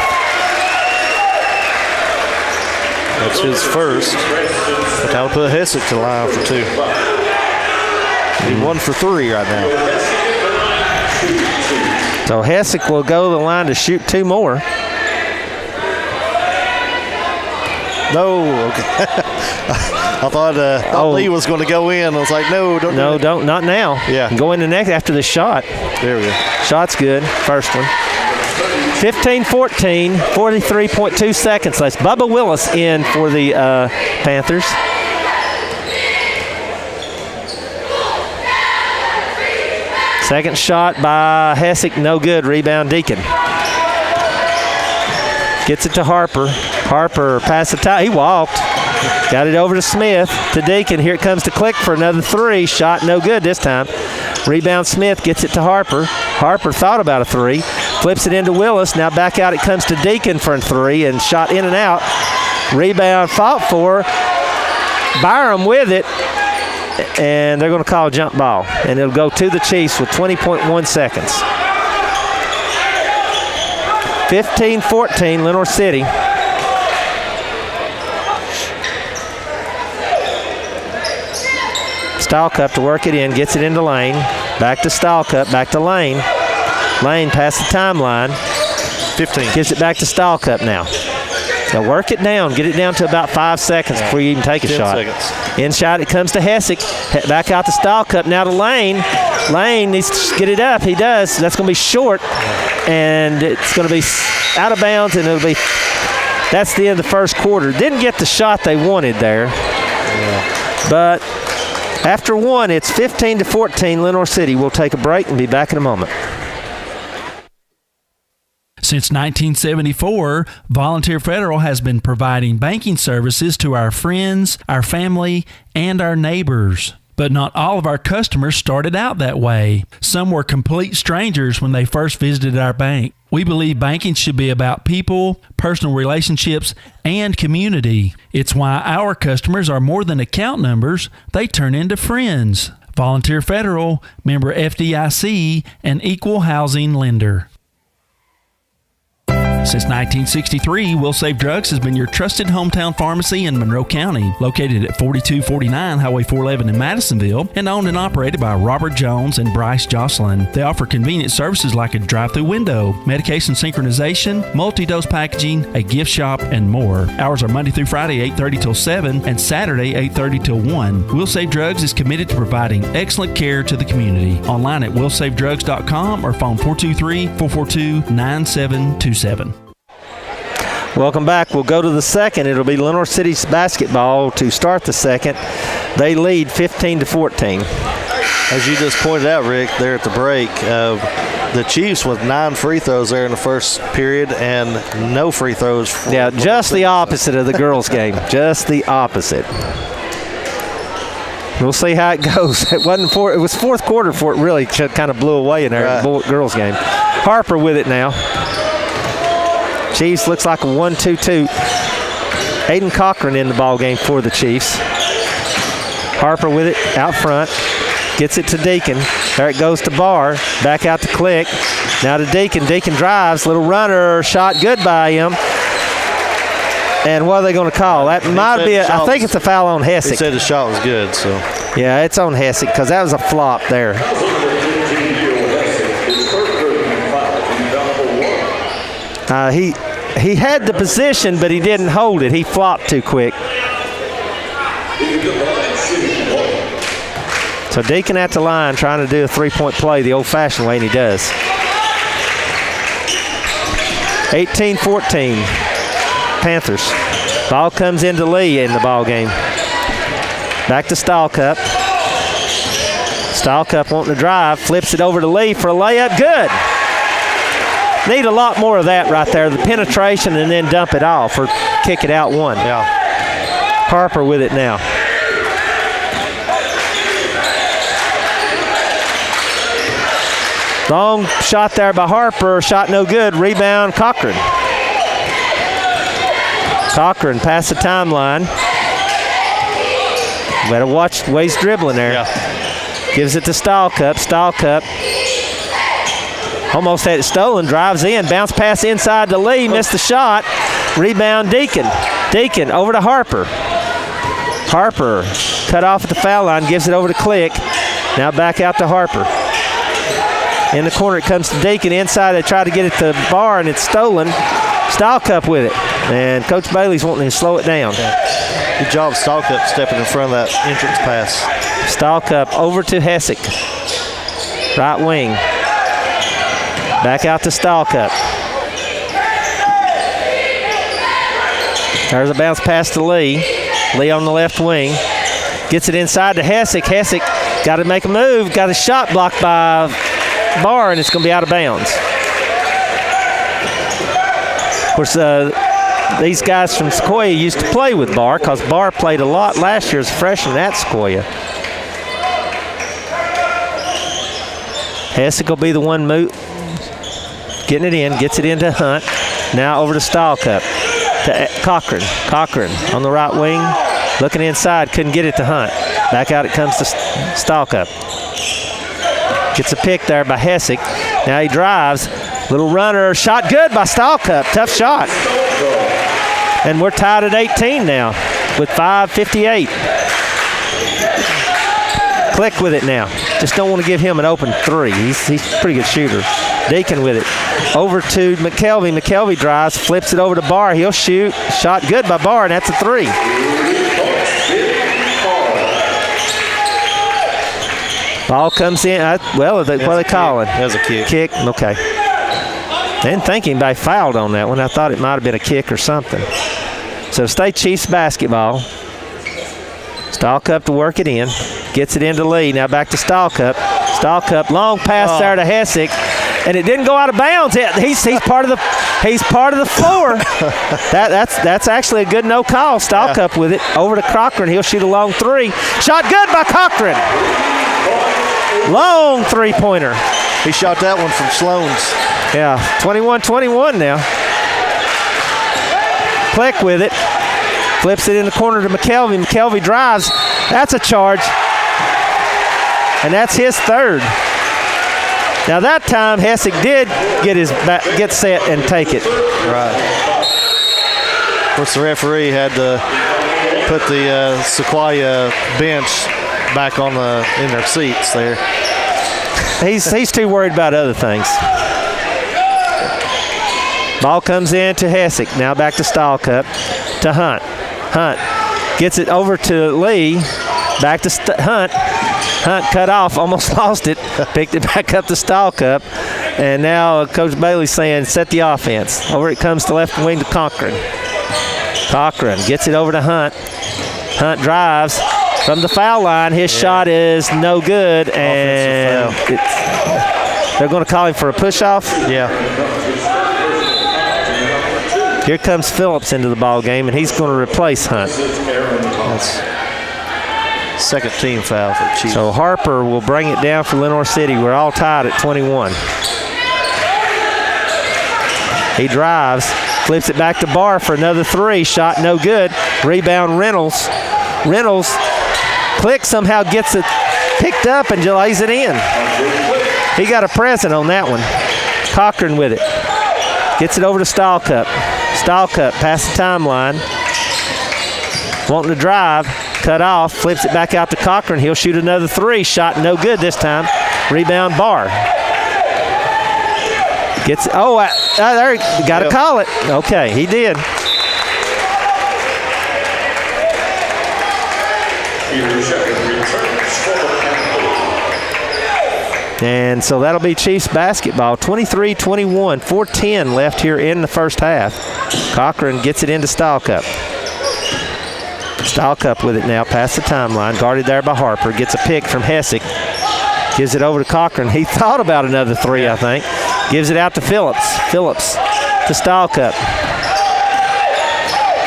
That's his first. But that'll put Hessick to the line for 2. He's 1 for 3 right now. So Hessick will go to the line to shoot 2 more. No, okay. I thought Lee was going to go in. I was like, no, don't. Not now. Yeah. Go in the next after the shot. There we go. Shot's good. First one. 15-14, 43.2 seconds left. Bubba Willis in for the Panthers. Second shot by Hessick, no good. Rebound Deacon. Gets it to Harper. Harper past the tie. He walked. Got it over to Smith. To Deacon. Here it comes to Click for another 3. Shot no good this time. Rebound Smith gets it to Harper. Harper thought about a 3. Flips it into Willis. Now back out it comes to Deacon for a 3 and shot in and out. Rebound fought for. Byram with it. And they're going to call a jump ball. And it'll go to the Chiefs with 20.1 seconds. 15-14, Lenore City. Stahlcup to work it in, gets it into lane. Back to Stahlcup, back to lane. Lane past the timeline. 15. Gives it back to Stahlcup now. Now work it down. Get it down to about 5 seconds before you even take a 10 shot. seconds. In shot, it comes to Hessick. Back out to Stahlcup. Now to Lane. Lane needs to get it up. He does. That's going to be short. And it's going to be out of bounds, and it'll be – that's the end of the first quarter. Didn't get the shot they wanted there. Yeah. But after one, it's 15-14, Lenore City. We'll take a break and be back in a moment. Since 1974, Volunteer Federal has been providing banking services to our friends, our family, and our neighbors. But not all of our customers started out that way. Some were complete strangers when they first visited our bank. We believe banking should be about people, personal relationships, and community. It's why our customers are more than account numbers. They turn into friends. Volunteer Federal, member FDIC, an equal housing lender. Since 1963, Will Save Drugs has been your trusted hometown pharmacy in Monroe County, located at 4249 Highway 411 in Madisonville, and owned and operated by Robert Jones and Bryce Jocelyn. They offer convenient services like a drive-through window, medication synchronization, multi-dose packaging, a gift shop, and more. Hours are Monday through Friday, 8:30 till 7, and Saturday, 8:30 till 1. Will Save Drugs is committed to providing excellent care to the community. Online at willsavedrugs.com or phone 423-442-9727. Welcome back. We'll go to the second. It'll be Lenore City's basketball to start the second. They lead 15-14. As you just pointed out, Rick, there at the break, the Chiefs with 9 free throws there in the first period and no free throws. Yeah, just the opposite of the girls' game. Just the opposite. We'll see how it goes. It was fourth quarter before it really kind of blew away in there in the girls' game. Harper with it now. Chiefs looks like a 1-2-2. Aiden Cochran in the ball game for the Chiefs. Harper with it out front. Gets it to Deacon. There it goes to Barr. Back out to Click. Now to Deacon. Deacon drives. Little runner. Shot good by him. And what are they going to call? That might be I think it's a foul on Hessick. He said the shot was good, so. Yeah, it's on Hessick because that was a flop there. He had the position, but he didn't hold it. He flopped too quick. So Deacon at the line trying to do a three-point play the old-fashioned way, and he does. 18-14, Panthers. Ball comes into Lee in the ball game. Back to Stahlcup. Stahlcup wanting to drive, flips it over to Lee for a layup. Good. Need a lot more of that right there, the penetration and then dump it off or kick it out one. Yeah. Harper with it now. Long shot there by Harper, shot no good. Rebound, Cochran. Cochran past the timeline. Better watch the way he's dribbling there. Yeah. Gives it to Stahlcup. Stahlcup almost had it stolen, drives in, bounce pass inside to Lee, missed the shot. Rebound, Deacon. Deacon over to Harper. Harper cut off at the foul line, gives it over to Click. Now back out to Harper. In the corner it comes to Deacon. Inside they try to get it to Barr, and it's stolen. Stahlcup with it. And Coach Bailey's wanting to slow it down. Good job, Stahlcup, stepping in front of that entrance pass. Stahlcup over to Hessick. Right wing. Back out to Stahlcup. There's a bounce pass to Lee. Lee on the left wing. Gets it inside to Hessick. Hessick got to make a move. Got a shot blocked by Barr, and it's going to be out of bounds. Of course, these guys from Sequoia used to play with Barr because Barr played a lot last year as a freshman at Sequoia. Hessick will be the one getting it in, gets it into Hunt. Now over to Stahlcup. To Cochran. Cochran on the right wing. Looking inside, couldn't get it to Hunt. Back out it comes to Stahlcup. Gets a pick there by Hessick. Now he drives. Little runner. Shot good by Stahlcup. Tough shot. And we're tied at 18 now with 5:58. Click with it now. Just don't want to give him an open three. He's a pretty good shooter. Deacon with it. Over to McKelvey. McKelvey drives, flips it over to Barr. He'll shoot. Shot good by Barr, and that's a three. Ball comes in. What are they calling? That was a kick. Kick, okay. Didn't think anybody fouled on that one. I thought it might have been a kick or something. So State Chiefs basketball. Stahlcup to work it in. Gets it into Lee. Now back to Stahlcup. Stahlcup, long pass there to Hessick. And it didn't go out of bounds. He's part of the floor. That's actually a good no call. Stahlcup with it. Over to Cochran. He'll shoot a long three. Shot good by Cochran. Long three-pointer. He shot that one from Sloan's. Yeah, 21-21 now. Click with it. Flips it in the corner to McKelvey. McKelvey drives. That's a charge. And that's his third. Now that time Hessick did get set and take it. Right. Of course, the referee had to put the Sequoia bench back in their seats there. He's too worried about other things. Ball comes in to Hessick. Now back to Stahlcup. To Hunt. Hunt gets it over to Lee. Back to Hunt. Hunt cut off, almost lost it. Picked it back up to Stahlcup. And now Coach Bailey's saying set the offense. Over it comes to left wing to Cochran. Cochran gets it over to Hunt. Hunt drives from the foul line. His shot is no good. And they're going to call him for a push-off? Yeah. Here comes Phillips into the ball game, and he's going to replace Hunt. That's second team foul for Chiefs. So Harper will bring it down for Lenoir City. We're all tied at 21. He drives, flips it back to Barr for another three. Shot no good. Rebound Reynolds. Reynolds, Click somehow gets it picked up and lays it in. He got a present on that one. Cochran with it. Gets it over to Stahlcup. Stahlcup past the timeline. Wanting to drive. Cut off. Flips it back out to Cochran. He'll shoot another three. Shot no good this time. Rebound Barr. Gets there. Got to call it. Okay, he did. And so that'll be Chiefs basketball. 23-21, 4:10 left here in the first half. Cochran gets it into Stahlcup. Stahlcup with it now, past the timeline. Guarded there by Harper. Gets a pick from Hessick. Gives it over to Cochran. He thought about another three, I think. Gives it out to Phillips. Phillips to Stahlcup.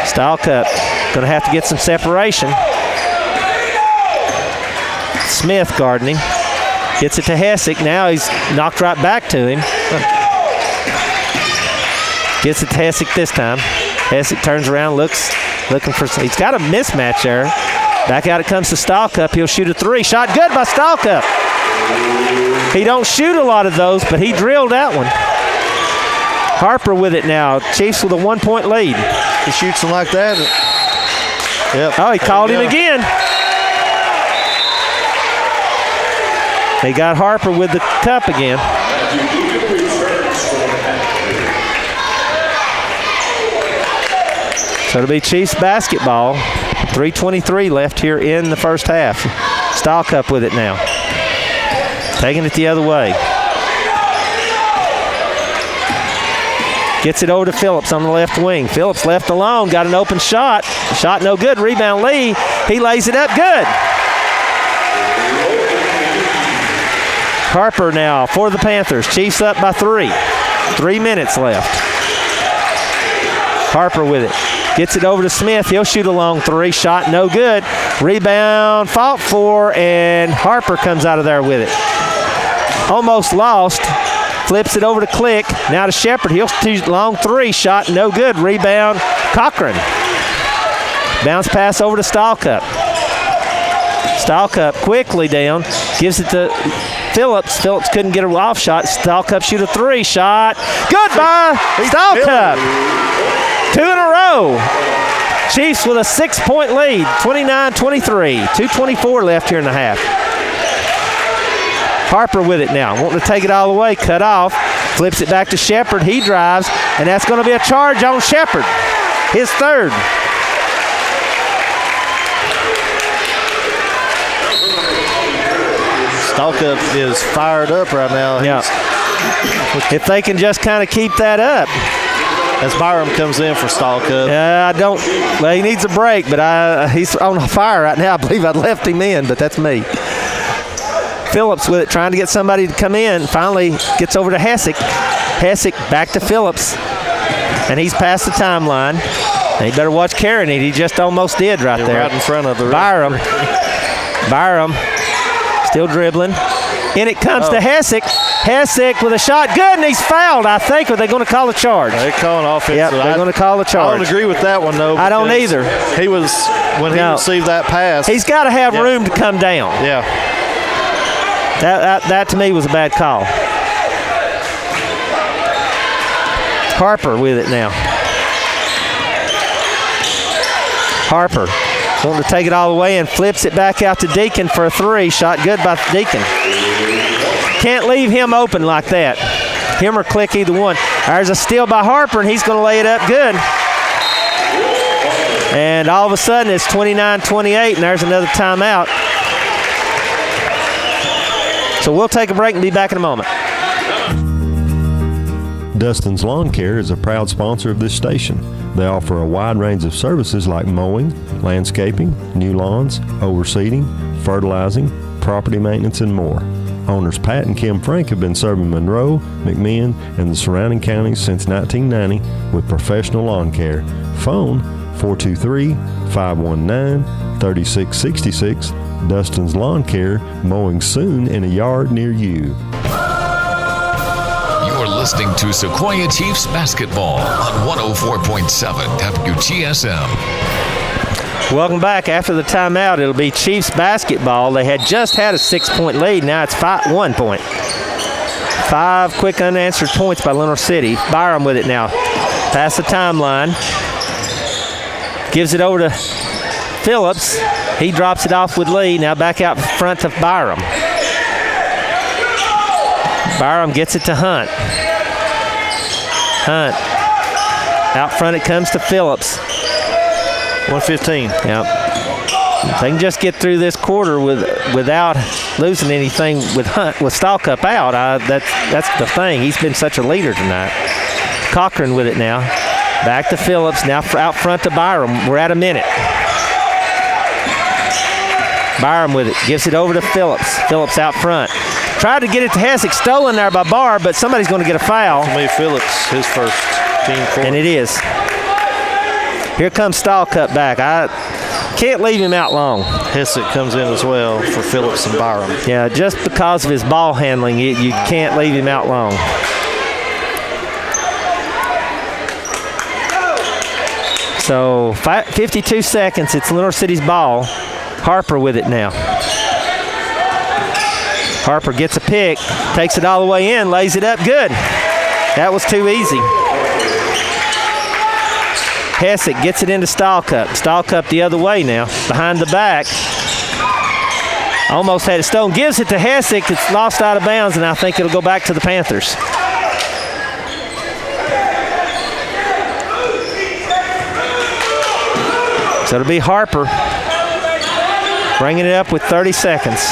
Stahlcup going to have to get some separation. Smith guarding him. Gets it to Hessick. Now he's knocked right back to him. Gets it to Hessick this time. Hessick turns around, looking for. He's got a mismatch there. Back out it comes to Stahlcup. He'll shoot a three. Shot good by Stahlcup. He don't shoot a lot of those, but he drilled that one. Harper with it now. Chiefs with a 1-point lead. He shoots them like that. Yep. Oh, he called him again. They got Harper with the cup again. So it'll be Chiefs basketball. 3:23 left here in the first half. Stahlcup with it now. Taking it the other way. Gets it over to Phillips on the left wing. Phillips left alone, got an open shot. Shot no good. Rebound Lee. He lays it up good. Harper now for the Panthers. Chiefs up by 3. 3 minutes left. Harper with it. Gets it over to Smith. He'll shoot a long three. Shot no good. Rebound fought for, and Harper comes out of there with it. Almost lost. Flips it over to Click. Now to Shepard. He'll shoot long three. Shot no good. Rebound Cochran. Bounce pass over to Stahlcup. Stahlcup quickly down. Gives it to Phillips. Phillips couldn't get a off shot. Stahlcup shoot a three. Shot. Goodbye. Stahlcup. 2 in a row. Chiefs with a 6-point lead. 29-23. 2:24 left here in the half. Harper with it now, wanting to take it all the way, cut off, flips it back to Shepard. He drives, and that's going to be a charge on Shepard, his third. Stalkup is fired up right now. Yeah. If they can just kind of keep that up. As Byram comes in for Stalkup. Well, he needs a break, but he's on fire right now. I believe I left him in, but that's me. Phillips with it, trying to get somebody to come in. Finally gets over to Hessick. Hessick back to Phillips. And he's past the timeline. And he better watch carrying it. He just almost did right there. Right in front of the Byram. Byram still dribbling. In it comes to Hessick. Hessick with a shot. Good, and he's fouled, I think. Are they going to call a charge? They're calling offense. Yep, they're going to call a charge. I don't agree with that one, though. I don't either. He received that pass. He's got to have room to come down. Yeah. That to me was a bad call. Harper with it now. Harper wanting to take it all the way and flips it back out to Deacon for a three. Shot good by Deacon. Can't leave him open like that. Him or Click, either one. There's a steal by Harper, and he's going to lay it up good. And all of a sudden, it's 29-28, and there's another timeout. So we'll take a break and be back in a moment. Dustin's Lawn Care is a proud sponsor of this station. They offer a wide range of services like mowing, landscaping, new lawns, overseeding, fertilizing, property maintenance, and more. Owners Pat and Kim Frank have been serving Monroe, McMinn, and the surrounding counties since 1990 with professional lawn care. Phone 423-519-3666. Dustin's Lawn Care, mowing soon in a yard near you. You're listening to Sequoia Chiefs basketball on 104.7 WGSM. Welcome back. After the timeout, it'll be Chiefs basketball. They had just had a 6-point lead. Now it's 1 point. 5 quick unanswered points by Lenore City. Byram with it now. Past the timeline. Gives it over to Phillips. He drops it off with Lee. Now back out in front of Byram. Byram gets it to Hunt. Hunt. Out front it comes to Phillips. 1:15. Yep. If they can just get through this quarter without losing anything with Stalkup out, that's the thing. He's been such a leader tonight. Cochran with it now. Back to Phillips. Now out front to Byram. We're at a minute. Byram with it. Gives it over to Phillips. Phillips out front. Tried to get it to Hessick. Stolen there by Barr, but somebody's going to get a foul. Lee Phillips, his first team foul. And it is. Here comes Stalkup back. I can't leave him out long. Hessick comes in as well for Phillips and Byram. Yeah, just because of his ball handling, you can't leave him out long. So 52 seconds. It's Lenore City's ball. Harper with it now. Harper gets a pick, takes it all the way in, lays it up good. That was too easy. Hessick gets it into Stalkup. Stalkup the other way now, behind the back. Almost had it stolen. Gives it to Hessick. It's lost out of bounds, and I think it'll go back to the Panthers. So it'll be Harper bringing it up with 30 seconds.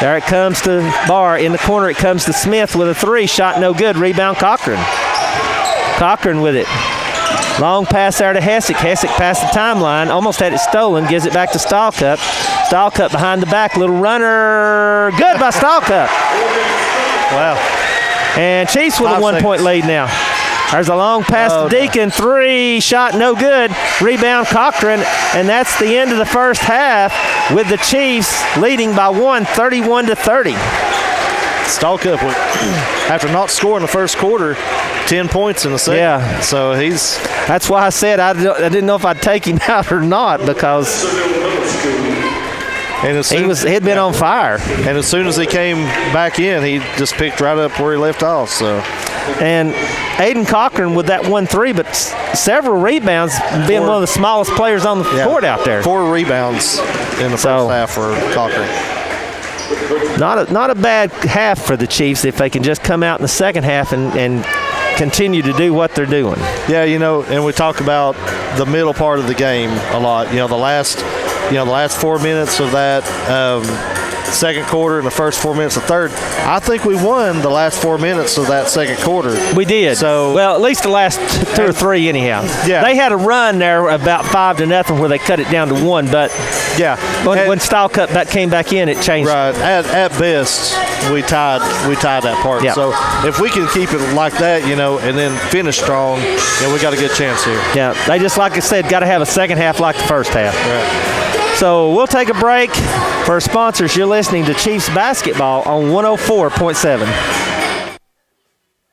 There it comes to Barr. In the corner it comes to Smith with a three. Shot no good. Rebound Cochran. Cochran with it. Long pass there to Hessick. Hessick past the timeline. Almost had it stolen. Gives it back to Stalkup. Stalkup behind the back. Little runner. Good by Stalkup. Wow. And Chiefs with a 1 point lead now. There's a long pass to Deacon. Three. Shot no good. Rebound Cochran. And that's the end of the first half with the Chiefs leading by 31-30. Stalkup, after not scoring the first quarter, 10 points in the second. Yeah. So that's why I said I didn't know if I'd take him out or not, because he'd been on fire. And as soon as he came back in, he just picked right up where he left off. So And Aiden Cochran with that 1-3, but several rebounds, being one of the smallest players on the court out there. 4 rebounds in the first half for Cochran. Not a bad half for the Chiefs if they can just come out in the second half and continue to do what they're doing. Yeah, and we talk about the middle part of the game a lot. The last 4 minutes of that second quarter and the first 4 minutes of third. I think we won the last 4 minutes of that second quarter. We did. At least the last 2 or 3 anyhow. Yeah. They had a run there about 5-0 where they cut it down to 1, but when Style cut back came back in, it changed. Right. At best, we tied that part. Yeah. So if we can keep it like that, and then finish strong, we got a good chance here. Yeah. They just, like I said, got to have a second half like the first half. Right. So we'll take a break. For our sponsors, you're listening to Chiefs Basketball on 104.7.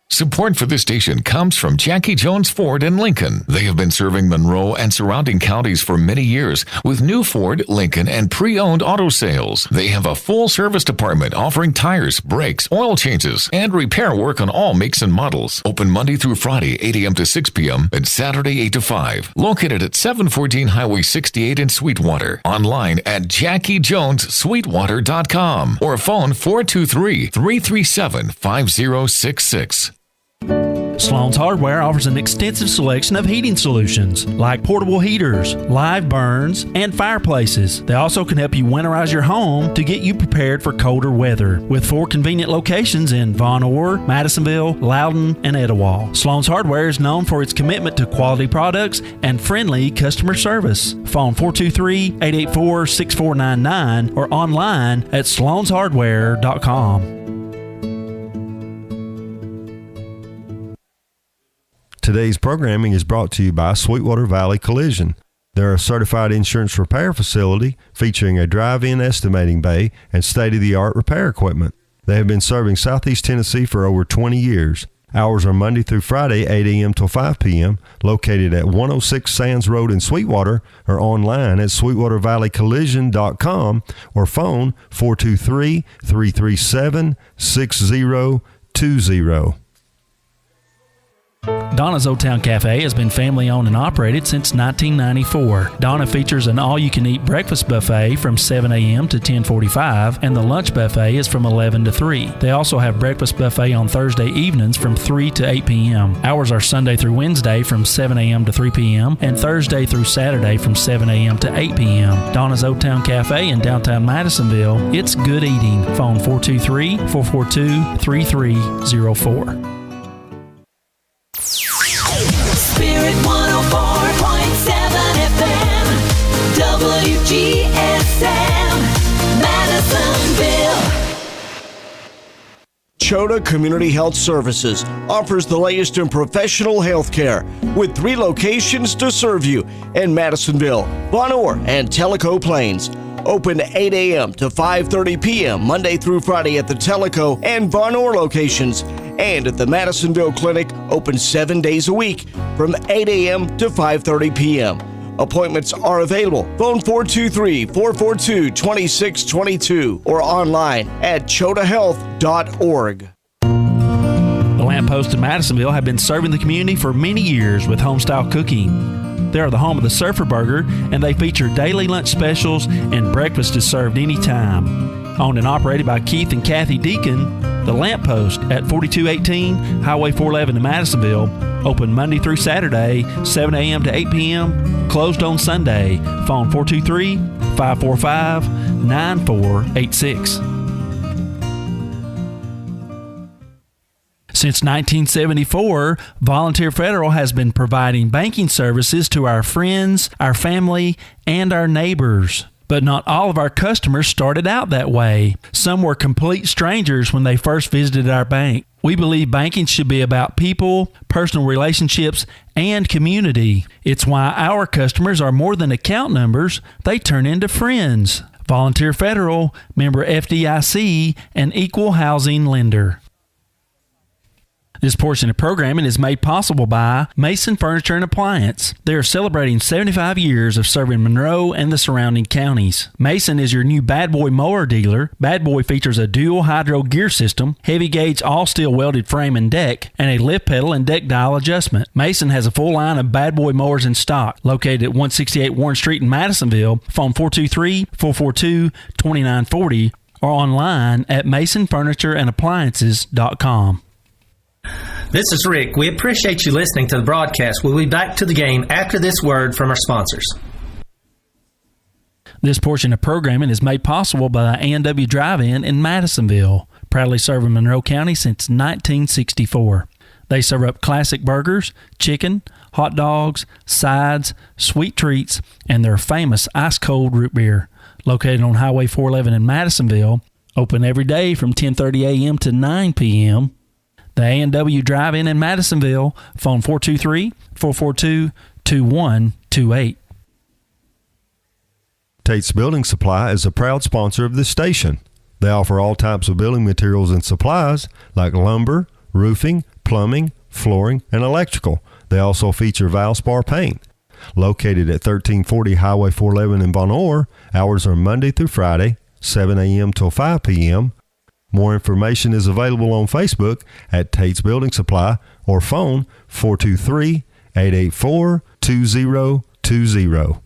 Support for this station comes from Jackie Jones Ford in Lincoln. They have been serving Monroe and surrounding counties for many years with new Ford, Lincoln, and pre-owned auto sales. They have a full service department offering tires, brakes, oil changes, and repair work on all makes and models. Open Monday through Friday, 8 a.m. to 6 p.m. and Saturday, 8 to 5. Located at 714 Highway 68 in Sweetwater. Online at JackieJonesSweetwater.com or phone 423-337-5066. Sloan's Hardware offers an extensive selection of heating solutions like portable heaters, live burns, and fireplaces. They also can help you winterize your home to get you prepared for colder weather. With 4 convenient locations in Von Orr, Madisonville, Loudon, and Etowah. Sloan's Hardware is known for its commitment to quality products and friendly customer service. Phone 423-884-6499 or online at sloanshardware.com. Today's programming is brought to you by Sweetwater Valley Collision. They're a certified insurance repair facility featuring a drive-in estimating bay and state-of-the-art repair equipment. They have been serving Southeast Tennessee for over 20 years. Hours are Monday through Friday, 8 a.m. till 5 p.m., located at 106 Sands Road in Sweetwater, or online at sweetwatervalleycollision.com or phone 423-337-6020. Donna's Old Town Cafe has been family owned and operated since 1994. Donna features an all-you-can-eat breakfast buffet from 7 a.m. to 10:45, and the lunch buffet is from 11 to 3. They also have breakfast buffet on Thursday evenings from 3 to 8 p.m. Hours are Sunday through Wednesday from 7 a.m. to 3 p.m. and Thursday through Saturday from 7 a.m. to 8 p.m. Donna's Old Town Cafe in downtown Madisonville. It's good eating. Phone 423-442-3304. Spirit 104.7 FM, WGSM, Madisonville. Chota Community Health Services offers the latest in professional health care with 3 locations to serve you in Madisonville, Von Orr, and Tellico Plains. Open 8 a.m. to 5:30 p.m. Monday through Friday at the Tellico and Von Orr locations, and at the Madisonville Clinic, open 7 days a week from 8 a.m. to 5:30 p.m. Appointments are available. Phone 423-442-2622 or online at chotahealth.org. The Lamppost in Madisonville have been serving the community for many years with home-style cooking. They are the home of the Surfer Burger, and they feature daily lunch specials, and breakfast is served anytime. Owned and operated by Keith and Kathy Deacon, The Lamppost at 4218 Highway 411 in Madisonville. Open Monday through Saturday, 7 a.m. to 8 p.m. Closed on Sunday. Phone 423-545-9486. Since 1974, Volunteer Federal has been providing banking services to our friends, our family, and our neighbors. But not all of our customers started out that way. Some were complete strangers when they first visited our bank. We believe banking should be about people, personal relationships, and community. It's why our customers are more than account numbers, they turn into friends. Volunteer Federal, member FDIC, and equal housing lender. This portion of programming is made possible by Mason Furniture and Appliance. They are celebrating 75 years of serving Monroe and the surrounding counties. Mason is your new Bad Boy mower dealer. Bad Boy features a dual hydro gear system, heavy gauge all steel welded frame and deck, and a lift pedal and deck dial adjustment. Mason has a full line of Bad Boy mowers in stock. Located at 168 Warren Street in Madisonville, phone 423-442-2940 or online at masonfurnitureandappliances.com. This is Rick. We appreciate you listening to the broadcast. We'll be back to the game after this word from our sponsors. This portion of programming is made possible by the A&W Drive-In in Madisonville, proudly serving Monroe County since 1964. They serve up classic burgers, chicken, hot dogs, sides, sweet treats, and their famous ice-cold root beer. Located on Highway 411 in Madisonville, open every day from 10:30 a.m. to 9 p.m. The A&W Drive-In in Madisonville, phone 423-442-2128. Tate's Building Supply is a proud sponsor of this station. They offer all types of building materials and supplies like lumber, roofing, plumbing, flooring, and electrical. They also feature Valspar paint. Located at 1340 Highway 411 in Von Orr, hours are Monday through Friday, 7 a.m. till 5 p.m. More information is available on Facebook at Tate's Building Supply or phone 423-884-2020.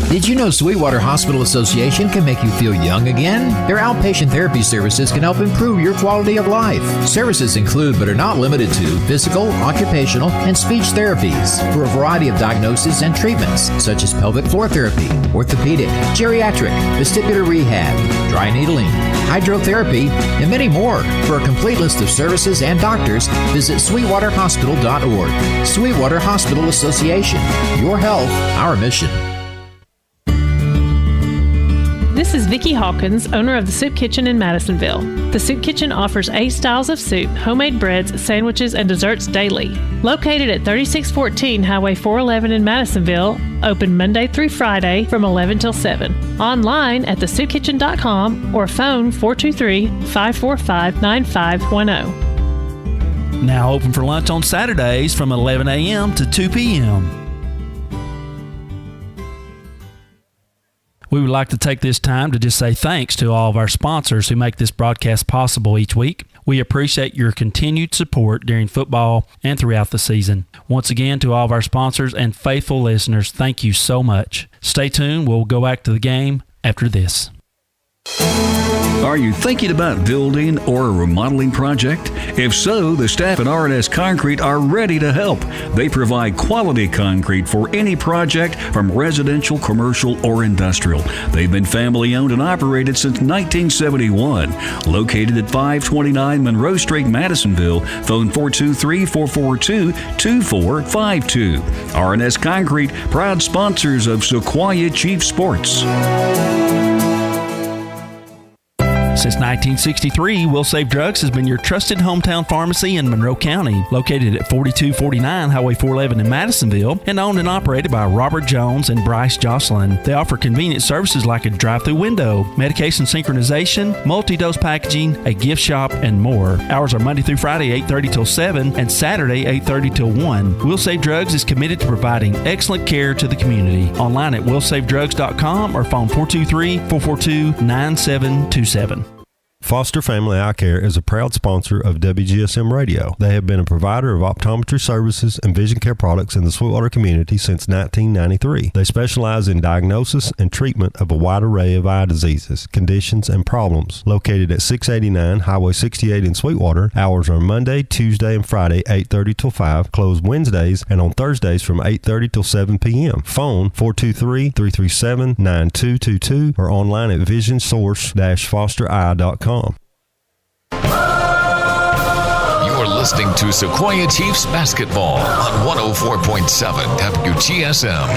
Did you know Sweetwater Hospital Association can make you feel young again? Their outpatient therapy services can help improve your quality of life. Services include, but are not limited to, physical, occupational, and speech therapies for a variety of diagnoses and treatments, such as pelvic floor therapy, orthopedic, geriatric, vestibular rehab, dry needling, hydrotherapy, and many more. For a complete list of services and doctors, visit sweetwaterhospital.org. Sweetwater Hospital Association. Your health, our mission. This is Vicki Hawkins, owner of the Soup Kitchen in Madisonville. The Soup Kitchen offers 8 styles of soup, homemade breads, sandwiches, and desserts daily. Located at 3614 Highway 411 in Madisonville, open Monday through Friday from 11 till 7. Online at thesoupkitchen.com or phone 423-545-9510. Now open for lunch on Saturdays from 11 a.m. to 2 p.m. We would like to take this time to just say thanks to all of our sponsors who make this broadcast possible each week. We appreciate your continued support during football and throughout the season. Once again, to all of our sponsors and faithful listeners, thank you so much. Stay tuned. We'll go back to the game after this. Are you thinking about building or a remodeling project? If so, the staff at R&S Concrete are ready to help. They provide quality concrete for any project from residential, commercial, or industrial. They've been family owned and operated since 1971. Located at 529 Monroe Street, Madisonville, phone 423-442-2452. R&S Concrete, proud sponsors of Sequoia Chief Sports. Since 1963, Will Save Drugs has been your trusted hometown pharmacy in Monroe County. Located at 4249 Highway 411 in Madisonville and owned and operated by Robert Jones and Bryce Jocelyn. They offer convenient services like a drive-through window, medication synchronization, multi-dose packaging, a gift shop, and more. Hours are Monday through Friday, 8:30 till 7, and Saturday, 8:30 till 1. Will Save Drugs is committed to providing excellent care to the community. Online at willsavedrugs.com or phone 423-442-9727. Foster Family Eye Care is a proud sponsor of Wgsm Radio. They have been a provider of optometry services and vision care products in the Sweetwater community since 1993. They specialize in diagnosis and treatment of a wide array of eye diseases, conditions, and problems. Located at 689 Highway 68 in Sweetwater, hours are Monday, Tuesday, and Friday, 8:30 till 5, closed Wednesdays and on Thursdays from 8:30 till 7 p.m. Phone 423-337-9222 or online at visionsource-fostereye.com. You're listening to Sequoia Chiefs basketball on 104.7 WGSM.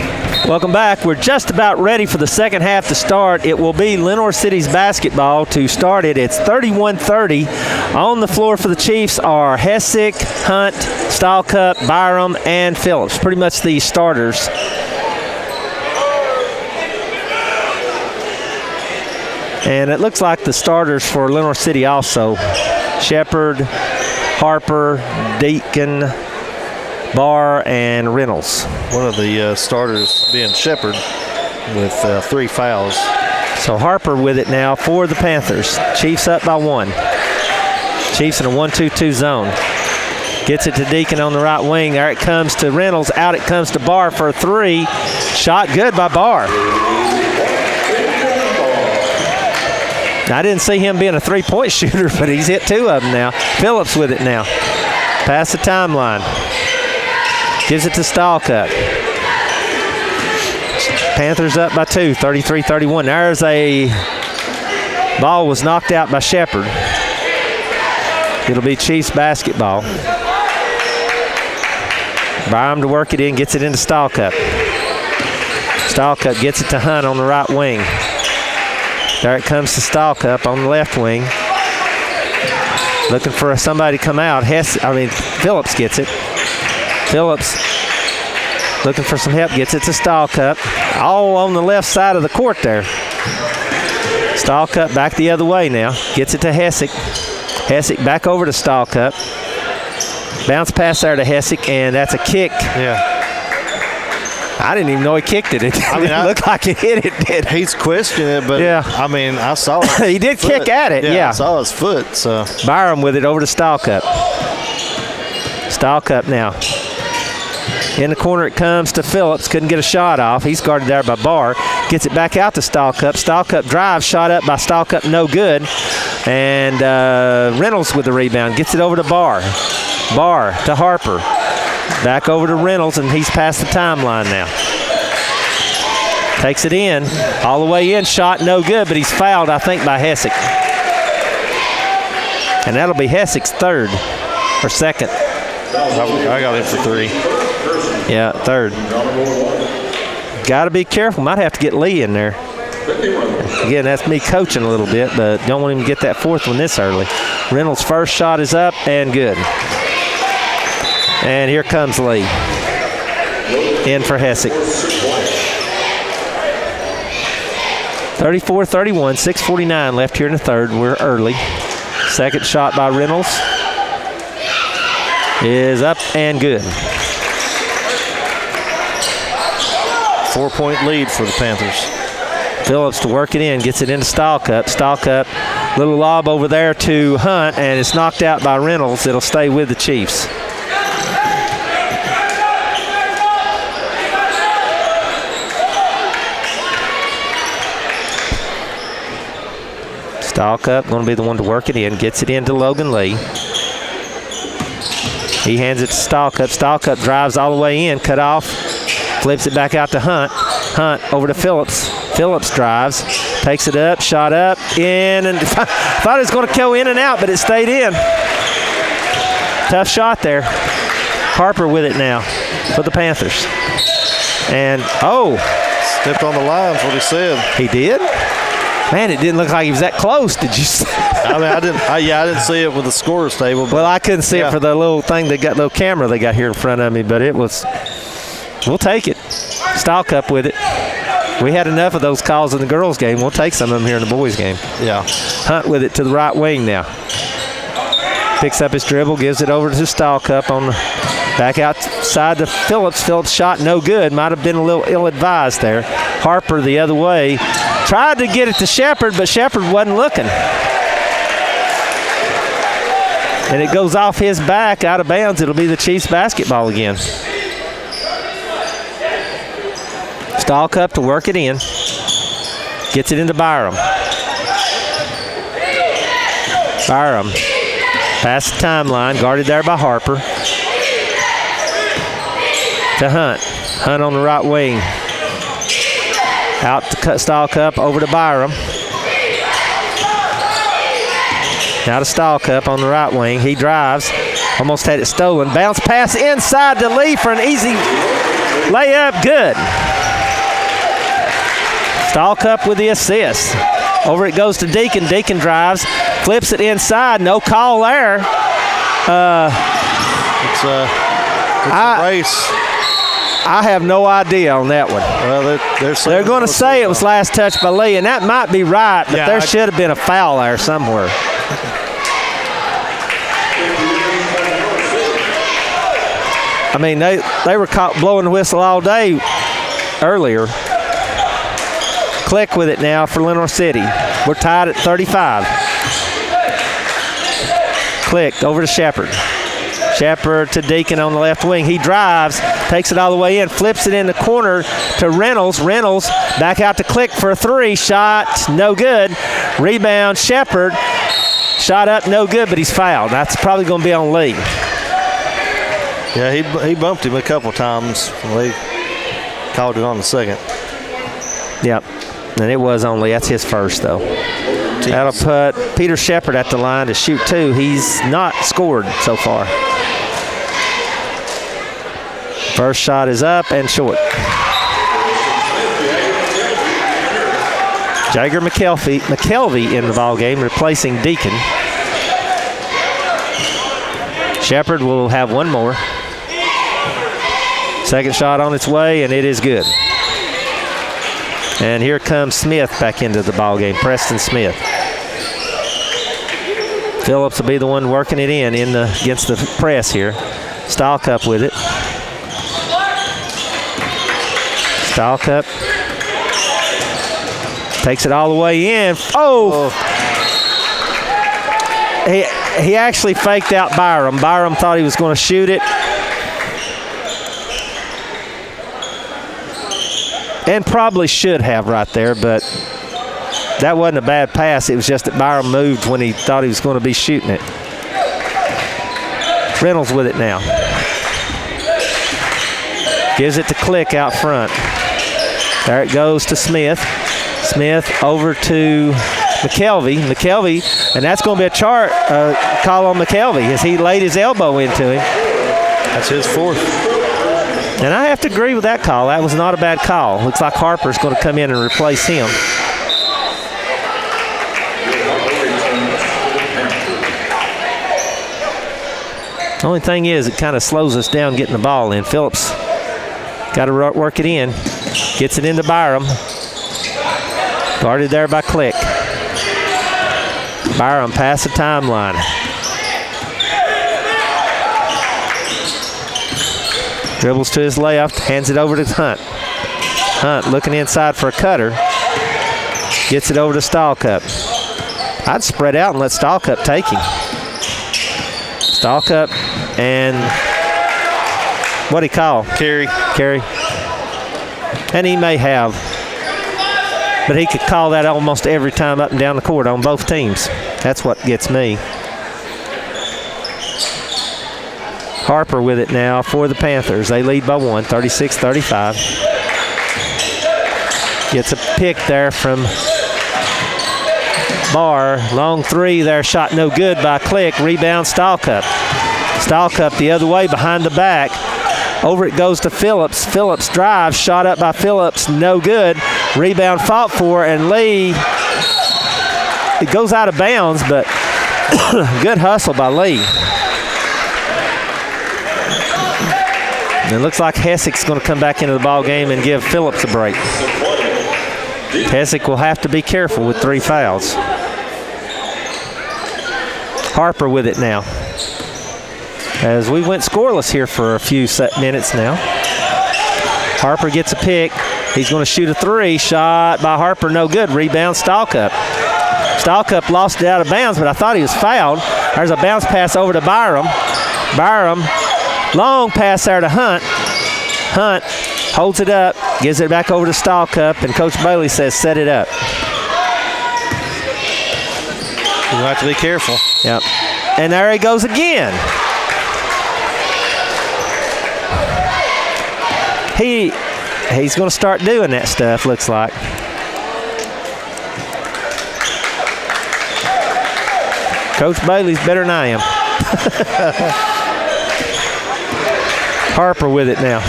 Welcome back. We're just about ready for the second half to start. It will be Lenoir City's basketball to start it. It's 31-30. On the floor for the Chiefs are Hessick, Hunt, Stahlcup, Byram, and Phillips. Pretty much the starters. And it looks like the starters for Lenoir City also. Shepard, Harper, Deacon, Barr, and Reynolds. One of the starters being Shepard with 3 fouls. So Harper with it now for the Panthers. Chiefs up by 1. Chiefs in a 1-2-2 zone. Gets it to Deacon on the right wing. There it comes to Reynolds. Out it comes to Barr for a 3. Shot good by Barr. I didn't see him being a 3-point shooter, but he's hit 2 of them now. Phillips with it now. Past the timeline. Gives it to Stahlcup. Panthers up by 2, 33-31. There's a ball was knocked out by Shepard. It'll be Chiefs basketball. Byram to work it in, gets it into Stahlcup. Stahlcup gets it to Hunt on the right wing. There it comes to Stahlcup on the left wing. Looking for somebody to come out. Phillips gets it. Phillips looking for some help, gets it to Stahlcup. All on the left side of the court there. Stahlcup back the other way now. Gets it to Hessick. Hessick back over to Stahlcup. Bounce pass there to Hessick, and that's a kick. Yeah. I didn't even know he kicked it. It didn't look like he hit it, did. He's questioning it, but yeah. I saw it. He did kick at it, yeah. I saw his foot. So Byram with it over to Stahlcup. Stahlcup now. In the corner it comes to Phillips. Couldn't get a shot off. He's guarded there by Barr. Gets it back out to Stahlcup. Stahlcup drives. Shot up by Stahlcup. No good. And Reynolds with the rebound. Gets it over to Barr. Barr to Harper. Back over to Reynolds, and he's past the timeline now. Takes it in. All the way in. Shot no good, but he's fouled, I think, by Hessick. And that'll be Hessick's 3rd or 2nd. I got him for 3. Yeah, 3rd. Got to be careful. Might have to get Lee in there. Again, that's me coaching a little bit, but don't want him to get that 4th one this early. Reynolds' first shot is up and good. And here comes Lee. In for Hessick. 34-31, 6:49 left here in the 3rd. We're early. Second shot by Reynolds is up and good. 4-point lead for the Panthers. Phillips to work it in, gets it into Stahlcup. Stahlcup, little lob over there to Hunt, and it's knocked out by Reynolds. It'll stay with the Chiefs. Stahlcup going to be the one to work it in, gets it into Logan Lee. He hands it to Stahlcup. Stahlcup drives all the way in, cut off, flips it back out to Hunt. Hunt over to Phillips. Phillips drives, takes it up, shot up, in, and thought it was going to go in and out, but it stayed in. Tough shot there. Harper with it now for the Panthers. And, stepped on the line is what he said. He did? Man, it didn't look like he was that close. Did you see? I didn't see it with the scorer's table. Well, I couldn't see it for the little thing little camera they got here in front of me, but it was, we'll take it. Stahlcup with it. We had enough of those calls in the girls' game. We'll take some of them here in the boys' game. Yeah. Hunt with it to the right wing now. Picks up his dribble, gives it over to Stahlcup on the back outside to Phillips. Phillips shot no good. Might have been a little ill-advised there. Harper the other way. Tried to get it to Shepard, but Shepard wasn't looking. And it goes off his back, out of bounds. It'll be the Chiefs basketball again. Stahlcup to work it in. Gets it into Byram. Byram past the timeline, guarded there by Harper. To Hunt. Hunt on the right wing. Out to cut Stahlcup, over to Byram. Now to Stahlcup on the right wing. He drives. Almost had it stolen. Bounce pass inside to Lee for an easy layup. Good. Stahlcup with the assist. Over it goes to Deacon. Deacon drives. Flips it inside. No call there. It's a race. I have no idea on that one. Well, they're going to say it was last touch by Lee, and that might be right, but there should have been a foul there somewhere. I mean, they were caught blowing the whistle all day earlier. Click with it now for Lenore City. We're tied at 35. Click over to Shepard. Shepard to Deacon on the left wing. He drives, takes it all the way in, flips it in the corner to Reynolds. Reynolds back out to Click for a three. Shot, no good. Rebound, Shepard. Shot up, no good, but he's fouled. That's probably going to be on Lee. Yeah, he bumped him a couple times. Lee called it on the second. Yep, and it was on Lee. That's his first, though. That'll put Peter Shepard at the line to shoot two. He's not scored so far. First shot is up and short. Jagger McKelvey in the ball game, replacing Deacon. Shepard will have one more. Second shot on its way, and it is good. And here comes Smith back into the ball game. Preston Smith. Phillips will be the one working it in against the press here. Stahlcup with it. Stahlcup takes it all the way in. Oh! He actually faked out Byram. Byram thought he was going to shoot it. And probably should have right there, but that wasn't a bad pass. It was just that Byram moved when he thought he was going to be shooting it. Reynolds with it now. Gives it to Click out front. There it goes to Smith. Smith over to McKelvey. McKelvey, and that's going to be a call on McKelvey as he laid his elbow into him. That's his fourth. And I have to agree with that call. That was not a bad call. Looks like Harper's going to come in and replace him. Only thing is, it kind of slows us down getting the ball in. Phillips got to work it in. Gets it into Byram. Guarded there by Click. Byram past the timeline. Dribbles to his left, hands it over to Hunt. Hunt looking inside for a cutter. Gets it over to Stahlcup. I'd spread out and let Stahlcup take him. Stahlcup and what'd he call? Carry. And he may have. But he could call that almost every time up and down the court on both teams. That's what gets me. Harper with it now for the Panthers. They lead by one, 36-35. Gets a pick there from Barr. Long three there, shot no good by Click. Rebound Stahlcup. Stahlcup the other way behind the back. Over it goes to Phillips. Phillips drives, shot up by Phillips, no good. Rebound fought for, and Lee, it goes out of bounds, but good hustle by Lee. And it looks like Hessick's going to come back into the ball game and give Phillips a break. Hessick will have to be careful with 3 fouls. Harper with it now. As we went scoreless here for a few minutes now. Harper gets a pick. He's going to shoot a 3. Shot by Harper, no good. Rebound Stahlcup. Stahlcup lost it out of bounds, but I thought he was fouled. There's a bounce pass over to Byram. Byram, long pass there to Hunt. Hunt holds it up, gives it back over to Stahlcup, and Coach Bailey says set it up. You have to be careful. Yep. And there he goes again. He's going to start doing that stuff, looks like. Coach Bailey's better than I am. Harper with it now.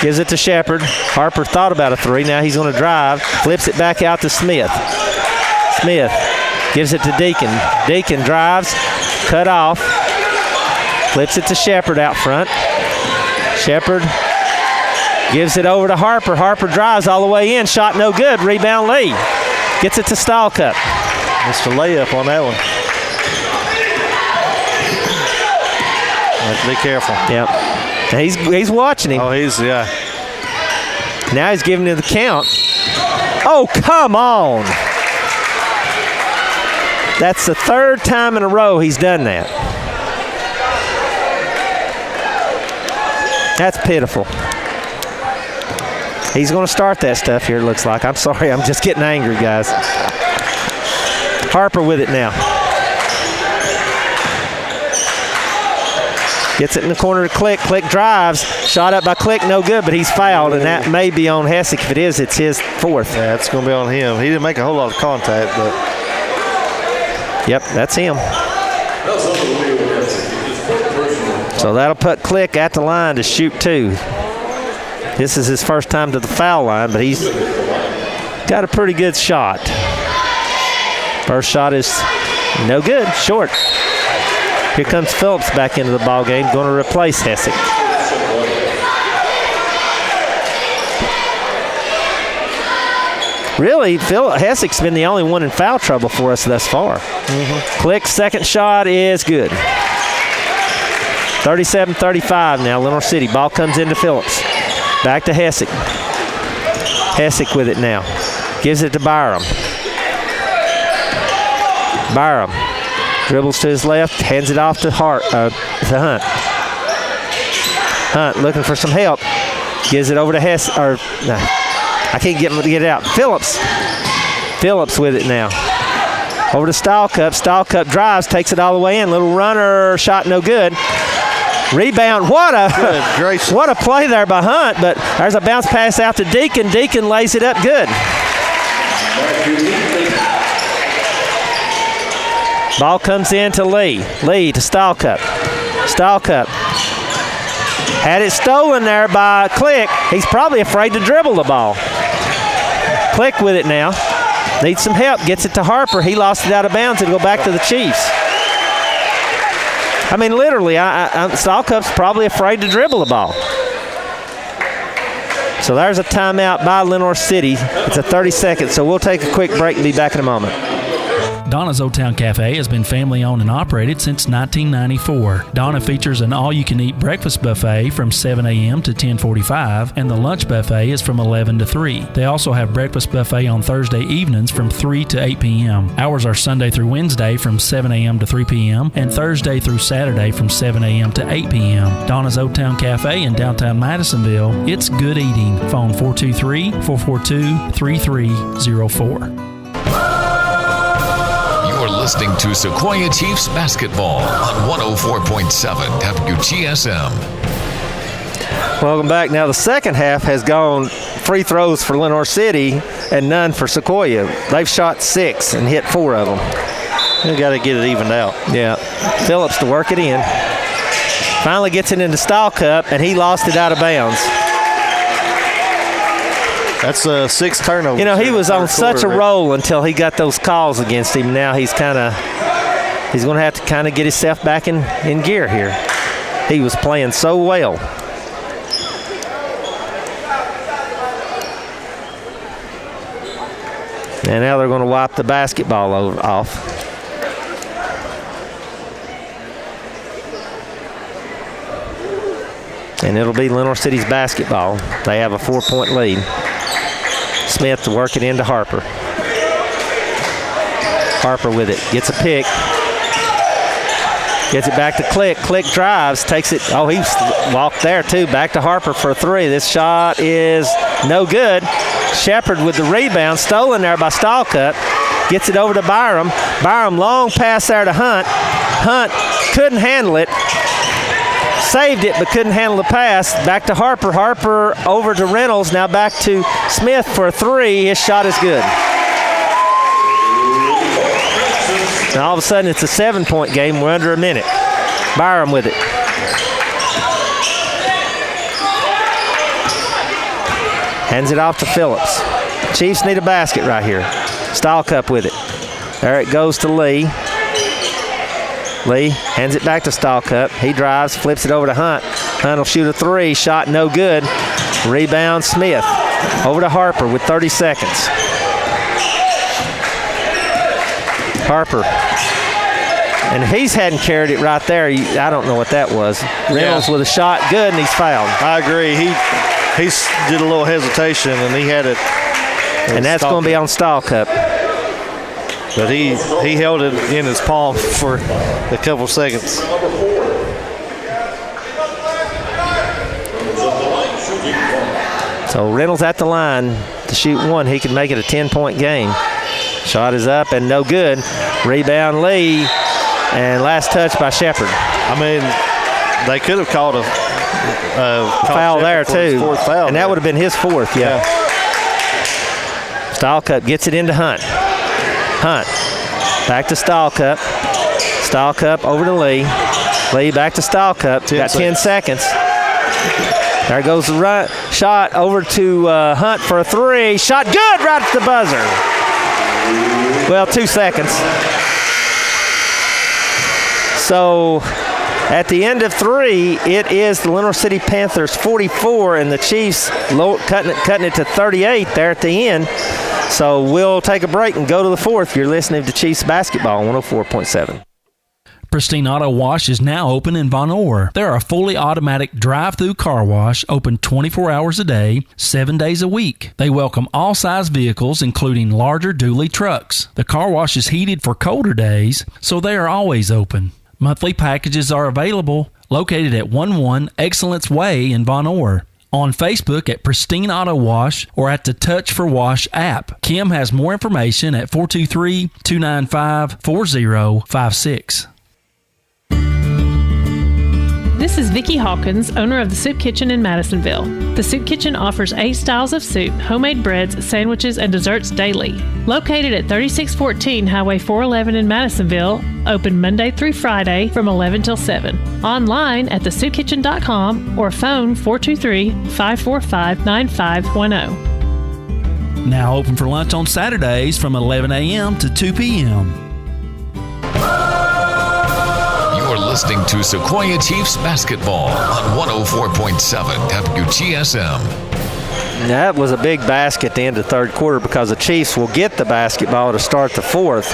Gives it to Shepard. Harper thought about a 3. Now he's going to drive. Flips it back out to Smith. Smith gives it to Deacon. Deacon drives. Cut off. Flips it to Shepard out front. Shepard gives it over to Harper. Harper drives all the way in. Shot no good. Rebound Lee. Gets it to Stahlcup. Missed a layup on that one. Have to be careful. Yep. He's watching him. Oh, yeah. Now he's giving him the count. Oh, come on. That's the third time in a row he's done that. That's pitiful. He's going to start that stuff here, it looks like. I'm sorry, I'm just getting angry, guys. Harper with it now. Gets it in the corner to Click. Click drives. Shot up by Click, no good, but he's fouled, and that may be on Hessick. If it is, it's his fourth. Yeah, it's going to be on him. He didn't make a whole lot of contact, but. Yep, that's him. So that'll put Click at the line to shoot 2. This is his first time to the foul line, but he's got a pretty good shot. First shot is no good, short. Here comes Phillips back into the ball game, going to replace Hessick. Really, Hessick's been the only one in foul trouble for us thus far. Click's second shot is good. 37-35 now, Lenore City. Ball comes into Phillips. Back to Hessick. Hessick with it now. Gives it to Byram. Byram dribbles to his left, hands it off to Hunt. Hunt looking for some help. Gives it over to Hessick. I can't get it out. Phillips with it now. Over to Stahlcup. Stahlcup drives, takes it all the way in. Little runner shot, no good. Rebound. What a play there by Hunt, but there's a bounce pass out to Deacon. Deacon lays it up good. Ball comes in to Lee. Lee to Stahlcup. Stahlcup had it stolen there by Click. He's probably afraid to dribble the ball. Click with it now. Needs some help. Gets it to Harper. He lost it out of bounds. It'll go back to the Chiefs. I mean, literally, Stahlcup's probably afraid to dribble the ball. So there's a timeout by Lenore City. It's a 30-second, so we'll take a quick break and be back in a moment. Donna's Old Town Cafe has been family owned and operated since 1994. Donna features an all-you-can-eat breakfast buffet from 7 a.m. to 10:45, and the lunch buffet is from 11 to 3. They also have breakfast buffet on Thursday evenings from 3 to 8 p.m. Hours are Sunday through Wednesday from 7 a.m. to 3 p.m. and Thursday through Saturday from 7 a.m. to 8 p.m. Donna's Old Town Cafe in downtown Madisonville. It's good eating. Phone 423-442-3304. You're listening to Sequoia Chiefs basketball on 104.7 WGSM. Welcome back. Now the second half has gone free throws for Lenore City and none for Sequoia. They've shot 6 and hit 4 of them. You got to get it evened out. Yeah. Phillips to work it in. Finally gets it into Stahlcup, and he lost it out of bounds. That's 6 turnovers. You know, he was on such a roll until he got those calls against him. Now he's going to have to kind of get himself back in gear here. He was playing so well. And now they're going to wipe the basketball off. And it'll be Lenore City's basketball. They have a 4-point lead. Smith to work it into Harper. Harper with it. Gets a pick. Gets it back to Click. Click drives. Takes it. Oh, he walked there too. Back to Harper for a 3. This shot is no good. Shepard with the rebound. Stolen there by Stahlcup. Gets it over to Byram. Byram long pass there to Hunt. Hunt couldn't handle it. Saved it, but couldn't handle the pass. Back to Harper. Harper over to Reynolds. Now back to Smith for a 3. His shot is good. Now all of a sudden it's a 7-point game. We're under a minute. Byram with it. Hands it off to Phillips. Chiefs need a basket right here. Stahlcup with it. There it goes to Lee. Lee hands it back to Stahlcup. He drives, flips it over to Hunt. Hunt will shoot a 3. Shot no good. Rebound Smith. Over to Harper with 30 seconds. Harper And if he's hadn't carried it right there, I don't know what that was. Reynolds with a shot, good, and he's fouled. I agree. He did a little hesitation, and he had it. And that's going to be on Stall Cup. But he held it in his palm for a couple seconds. So Reynolds at the line to shoot one. He can make it a 10-point game. Shot is up and no good. Rebound Lee. And last touch by Shepard. I mean, they could have called a foul there too. Fourth foul, and that would have been his fourth, yeah. Stall Cup gets it into Hunt. Hunt back to Stall Cup. Stall Cup over to Lee. Lee back to Stall Cup. Got 10 seconds. There goes the right shot over to Hunt for a three. Shot good right at the buzzer. Well, 2 seconds. So at the end of three, it is the Lenoir City Panthers 44 and the Chiefs cutting it to 38 there at the end. So we'll take a break and go to the fourth. You're listening to Chiefs basketball on 104.7. Pristine Auto Wash is now open in Von Orr. They're a fully automatic drive-through car wash, open 24 hours a day, 7 days a week. They welcome all size vehicles, including larger dually trucks. The car wash is heated for colder days, so they are always open. Monthly packages are available, located at 11 Excellence Way in Von Orr. On Facebook at Pristine Auto Wash or at the Touch for Wash app. Kim has more information at 423-295-4056. This is Vicki Hawkins, owner of the Soup Kitchen in Madisonville. The Soup Kitchen offers 8 styles of soup, homemade breads, sandwiches, and desserts daily. Located at 3614 Highway 411 in Madisonville, open Monday through Friday from 11 till 7. Online at thesoupkitchen.com or phone 423-545-9510. Now open for lunch on Saturdays from 11 a.m. to 2 p.m. You're listening to Sequoia Chiefs basketball on 104.7 WGSM. That was a big basket at the end of the third quarter because the Chiefs will get the basketball to start the fourth.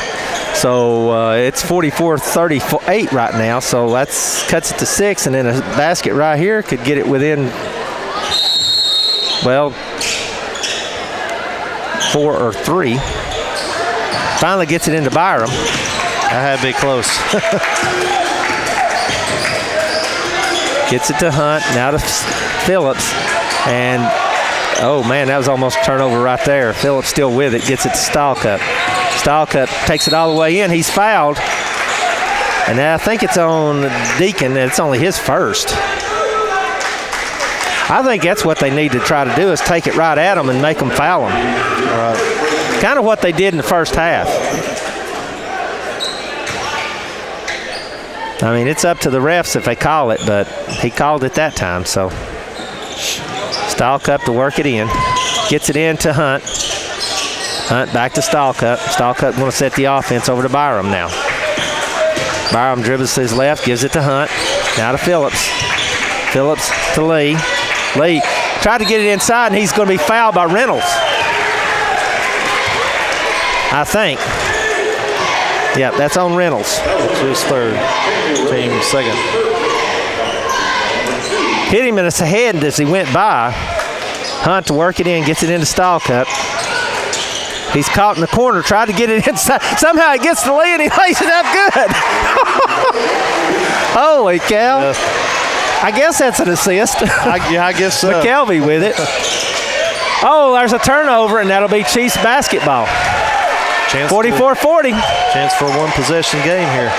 So it's 44-38 right now, so that cuts it to 6, and then a basket right here could get it within, well, 4 or 3. Finally gets it into Byram. That had to be close. Gets it to Hunt, now to Phillips, and oh man, that was almost a turnover right there. Phillips still with it, gets it to Stall Cup. Stall Cup takes it all the way in, he's fouled, and I think it's on Deacon, and it's only his first. I think that's what they need to try to do is take it right at them and make them foul them. Kind of what they did in the first half. I mean, it's up to the refs if they call it, but he called it that time, so. Stall Cup to work it in. Gets it in to Hunt. Hunt back to Stall Cup. Stall Cup going to set the offense over to Byram now. Byram dribbles to his left, gives it to Hunt. Now to Phillips. Phillips to Lee. Lee tried to get it inside, and he's going to be fouled by Reynolds, I think. Yeah, that's on Reynolds. It's his third, team second. Hit him in his head as he went by. Hunt to work it in, gets it into Stall Cup. He's caught in the corner, tried to get it inside. Somehow he gets the Lee and he lays it up good. Holy cow. I guess that's an assist. I guess so. McKelvey with it. Oh, there's a turnover, and that'll be Chiefs basketball. 44-40. Chance for a one-possession game here.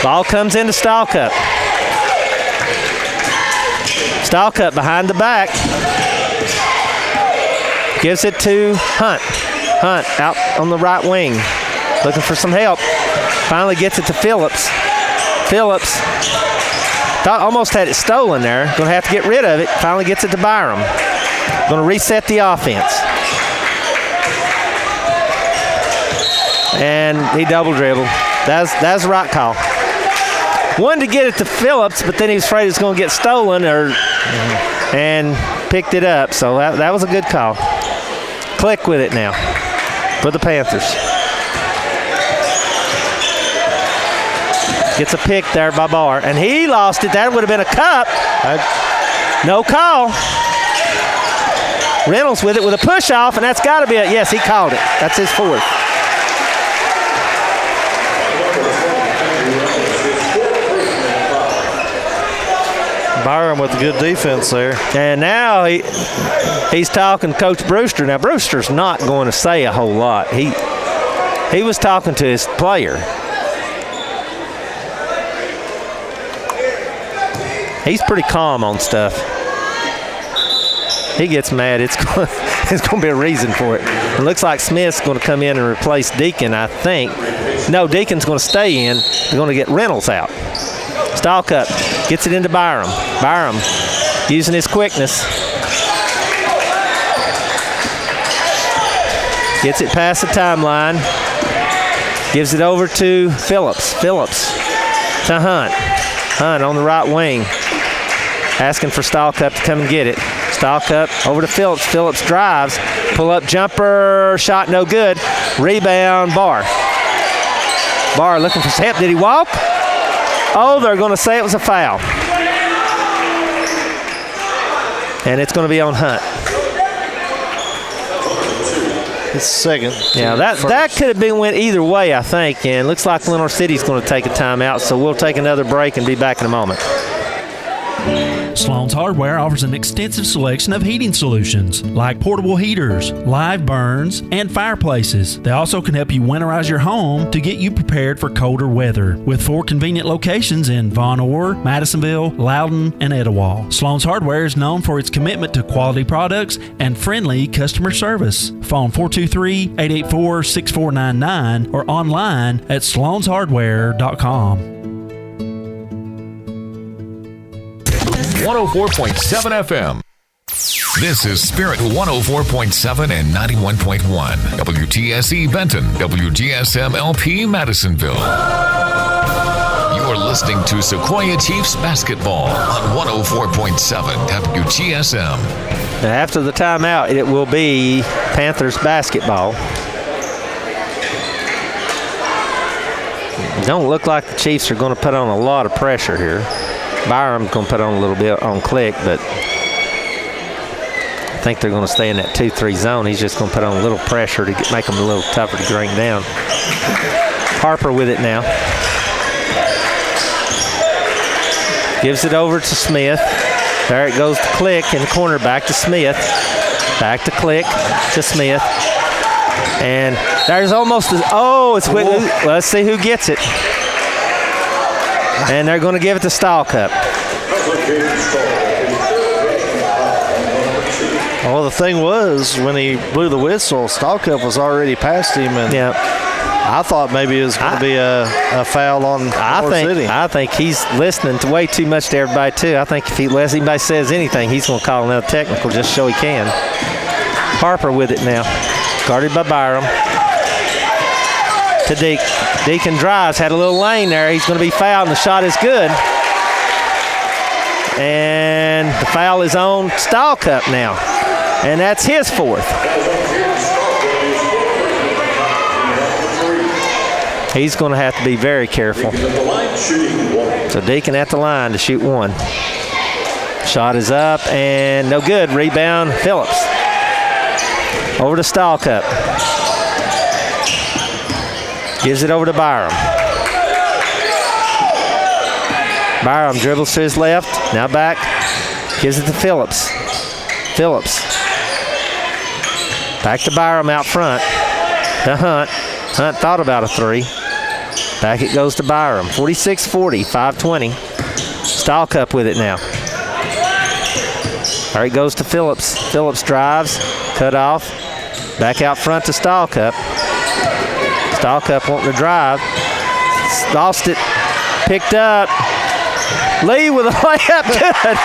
Ball comes into Stall Cup. Stall Cup behind the back. Gives it to Hunt. Hunt out on the right wing. Looking for some help. Finally gets it to Phillips. Phillips almost had it stolen there. Going to have to get rid of it. Finally gets it to Byram. Going to reset the offense. And he double dribbled. That's the right call. Wanted to get it to Phillips, but then he was afraid it was going to get stolen and picked it up. So that was a good call. Click with it now for the Panthers. Gets a pick there by Barr, and he lost it. That would have been a cup. No call. Reynolds with it with a push off, and that's got to be it. Yes, he called it. That's his fourth. Byram with a good defense there. And now he's talking to Coach Brewster. Now, Brewster's not going to say a whole lot. He was talking to his player. He's pretty calm on stuff. He gets mad. It's going to be a reason for it. It looks like Smith's going to come in and replace Deacon, I think. No, Deacon's going to stay in. They're going to get Reynolds out. Stallcup gets it into Byram. Byram using his quickness. Gets it past the timeline. Gives it over to Phillips. Phillips to Hunt. Hunt on the right wing. Asking for Stallcup to come and get it. Stallcup over to Phillips. Phillips drives. Pull-up jumper. Shot no good. Rebound, Barr. Barr looking for his Did he walk? Oh, they're going to say it was a foul. And it's going to be on Hunt. His second. Yeah, that could have went either way, I think. And looks like Lenore City's going to take a timeout, so we'll take another break and be back in a moment. Sloan's Hardware offers an extensive selection of heating solutions like portable heaters, live burns, and fireplaces. They also can help you winterize your home to get you prepared for colder weather. With 4 convenient locations in Von Orr, Madisonville, Loudon, and Etowah. Sloan's Hardware is known for its commitment to quality products and friendly customer service. Phone 423-884-6499 or online at sloanshardware.com. 104.7 FM. This is Spirit 104.7 and 91.1. WTSE Benton, WGSM LP Madisonville. You are listening to Sequoia Chiefs basketball on 104.7 WGSM. Now after the timeout, it will be Panthers basketball. Don't look like the Chiefs are going to put on a lot of pressure here. Byram's going to put on a little bit on Click, but I think they're going to stay in that 2-3 zone. He's just going to put on a little pressure to make them a little tougher to bring down. Harper with it now. Gives it over to Smith. There it goes to Click in the corner. Back to Smith. Back to Click to Smith. And there's almost it's quick. Let's see who gets it. And they're going to give it to Stallcup. Well, the thing was, when he blew the whistle, Stallcup was already past him, and I thought maybe it was going to be a foul on North City. I think he's listening to way too much to everybody, too. I think if anybody says anything, he's going to call another technical just so he can. Harper with it now. Guarded by Byram. To Deacon drives, had a little lane there. He's going to be fouled, and the shot is good. And the foul is on Stallcup now. And that's his fourth. He's going to have to be very careful. So Deacon at the line to shoot one. Shot is up and no good. Rebound, Phillips. Over to Stallcup. Gives it over to Byram. Byram dribbles to his left. Now back. Gives it to Phillips. Phillips. Back to Byram out front. To Hunt. Hunt thought about a three. Back it goes to Byram. 46-40, 5:20. Stallcup with it now. There it goes to Phillips. Phillips drives. Cut off. Back out front to Stallcup. Stallcup wanting to drive. Lost it. Picked up. Lee with a layup. Good.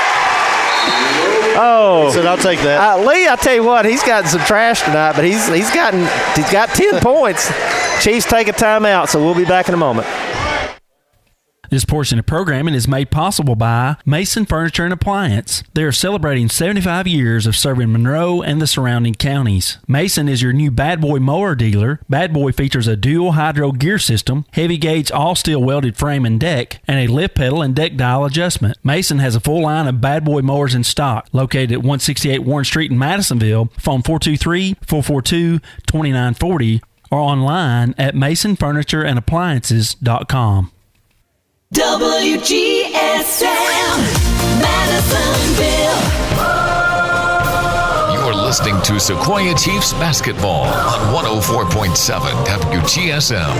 Oh. He said, I'll take that. Lee, I'll tell you what, he's gotten some trash tonight, but he's got 10 points. Chiefs take a timeout, so we'll be back in a moment. This portion of programming is made possible by Mason Furniture and Appliance. They are celebrating 75 years of serving Monroe and the surrounding counties. Mason is your new Bad Boy mower dealer. Bad Boy features a dual hydro gear system, heavy gauge all steel welded frame and deck, and a lift pedal and deck dial adjustment. Mason has a full line of Bad Boy mowers in stock. Located at 168 Warren Street in Madisonville, phone 423-442-2940 or online at masonfurnitureandappliances.com. WGSM, Madisonville. You're listening to Sequoia Chiefs basketball on 104.7 WGSM.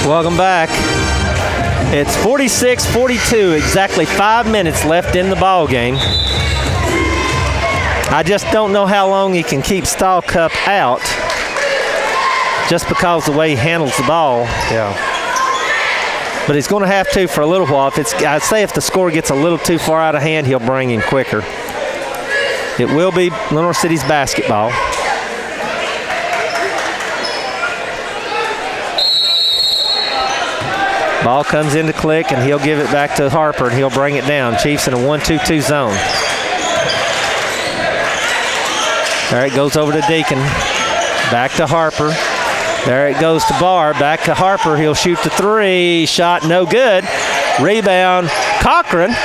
Welcome back. It's 46-42, exactly 5 minutes left in the ball game. I just don't know how long he can keep Stahl Cup out, just because the way he handles the ball. Yeah. But he's going to have to for a little while. I'd say if the score gets a little too far out of hand, he'll bring him quicker. It will be Lenore City's basketball. Ball comes into Click, and he'll give it back to Harper, and he'll bring it down. Chiefs in a 1-2-2 zone. There it goes over to Deacon. Back to Harper. There it goes to Barr. Back to Harper. He'll shoot the three. Shot no good. Rebound, Cochran.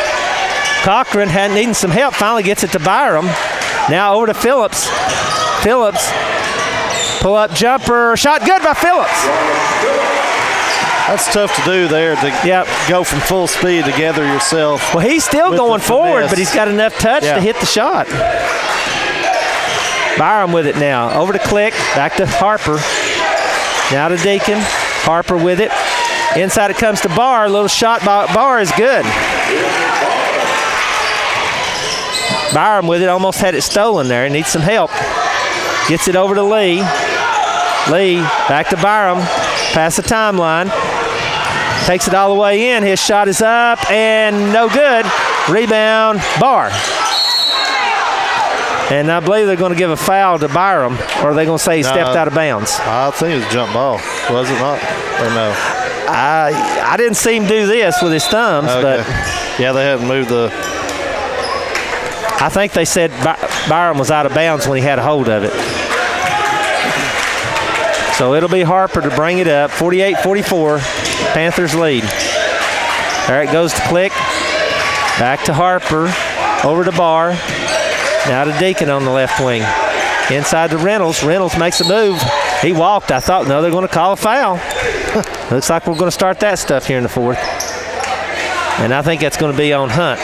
Cochran had needing some help. Finally gets it to Byram. Now over to Phillips. Phillips. Pull up jumper. Shot good by Phillips. That's tough to do there to go from full speed to gather yourself. Well, he's still going forward, but he's got enough touch to hit the shot. Byram with it now. Over to Click. Back to Harper. Now to Deacon. Harper with it. Inside it comes to Barr. A little shot by Barr is good. Byram with it. Almost had it stolen there. Needs some help. Gets it over to Lee. Lee back to Byram. Past the timeline. Takes it all the way in. His shot is up and no good. Rebound, Barr. And I believe they're going to give a foul to Byram, or are they going to say he stepped out of bounds? I think it was a jump ball. Was it not? Or no? I didn't see him do this with his thumbs, but yeah, they hadn't moved the. I think they said Byram was out of bounds when he had a hold of it. So it'll be Harper to bring it up. 48-44, Panthers lead. There it goes to Click. Back to Harper. Over to Barr. Now to Deacon on the left wing. Inside to Reynolds. Reynolds makes a move. He walked. I thought, no, they're going to call a foul. Looks like we're going to start that stuff here in the fourth. And I think that's going to be on Hunt.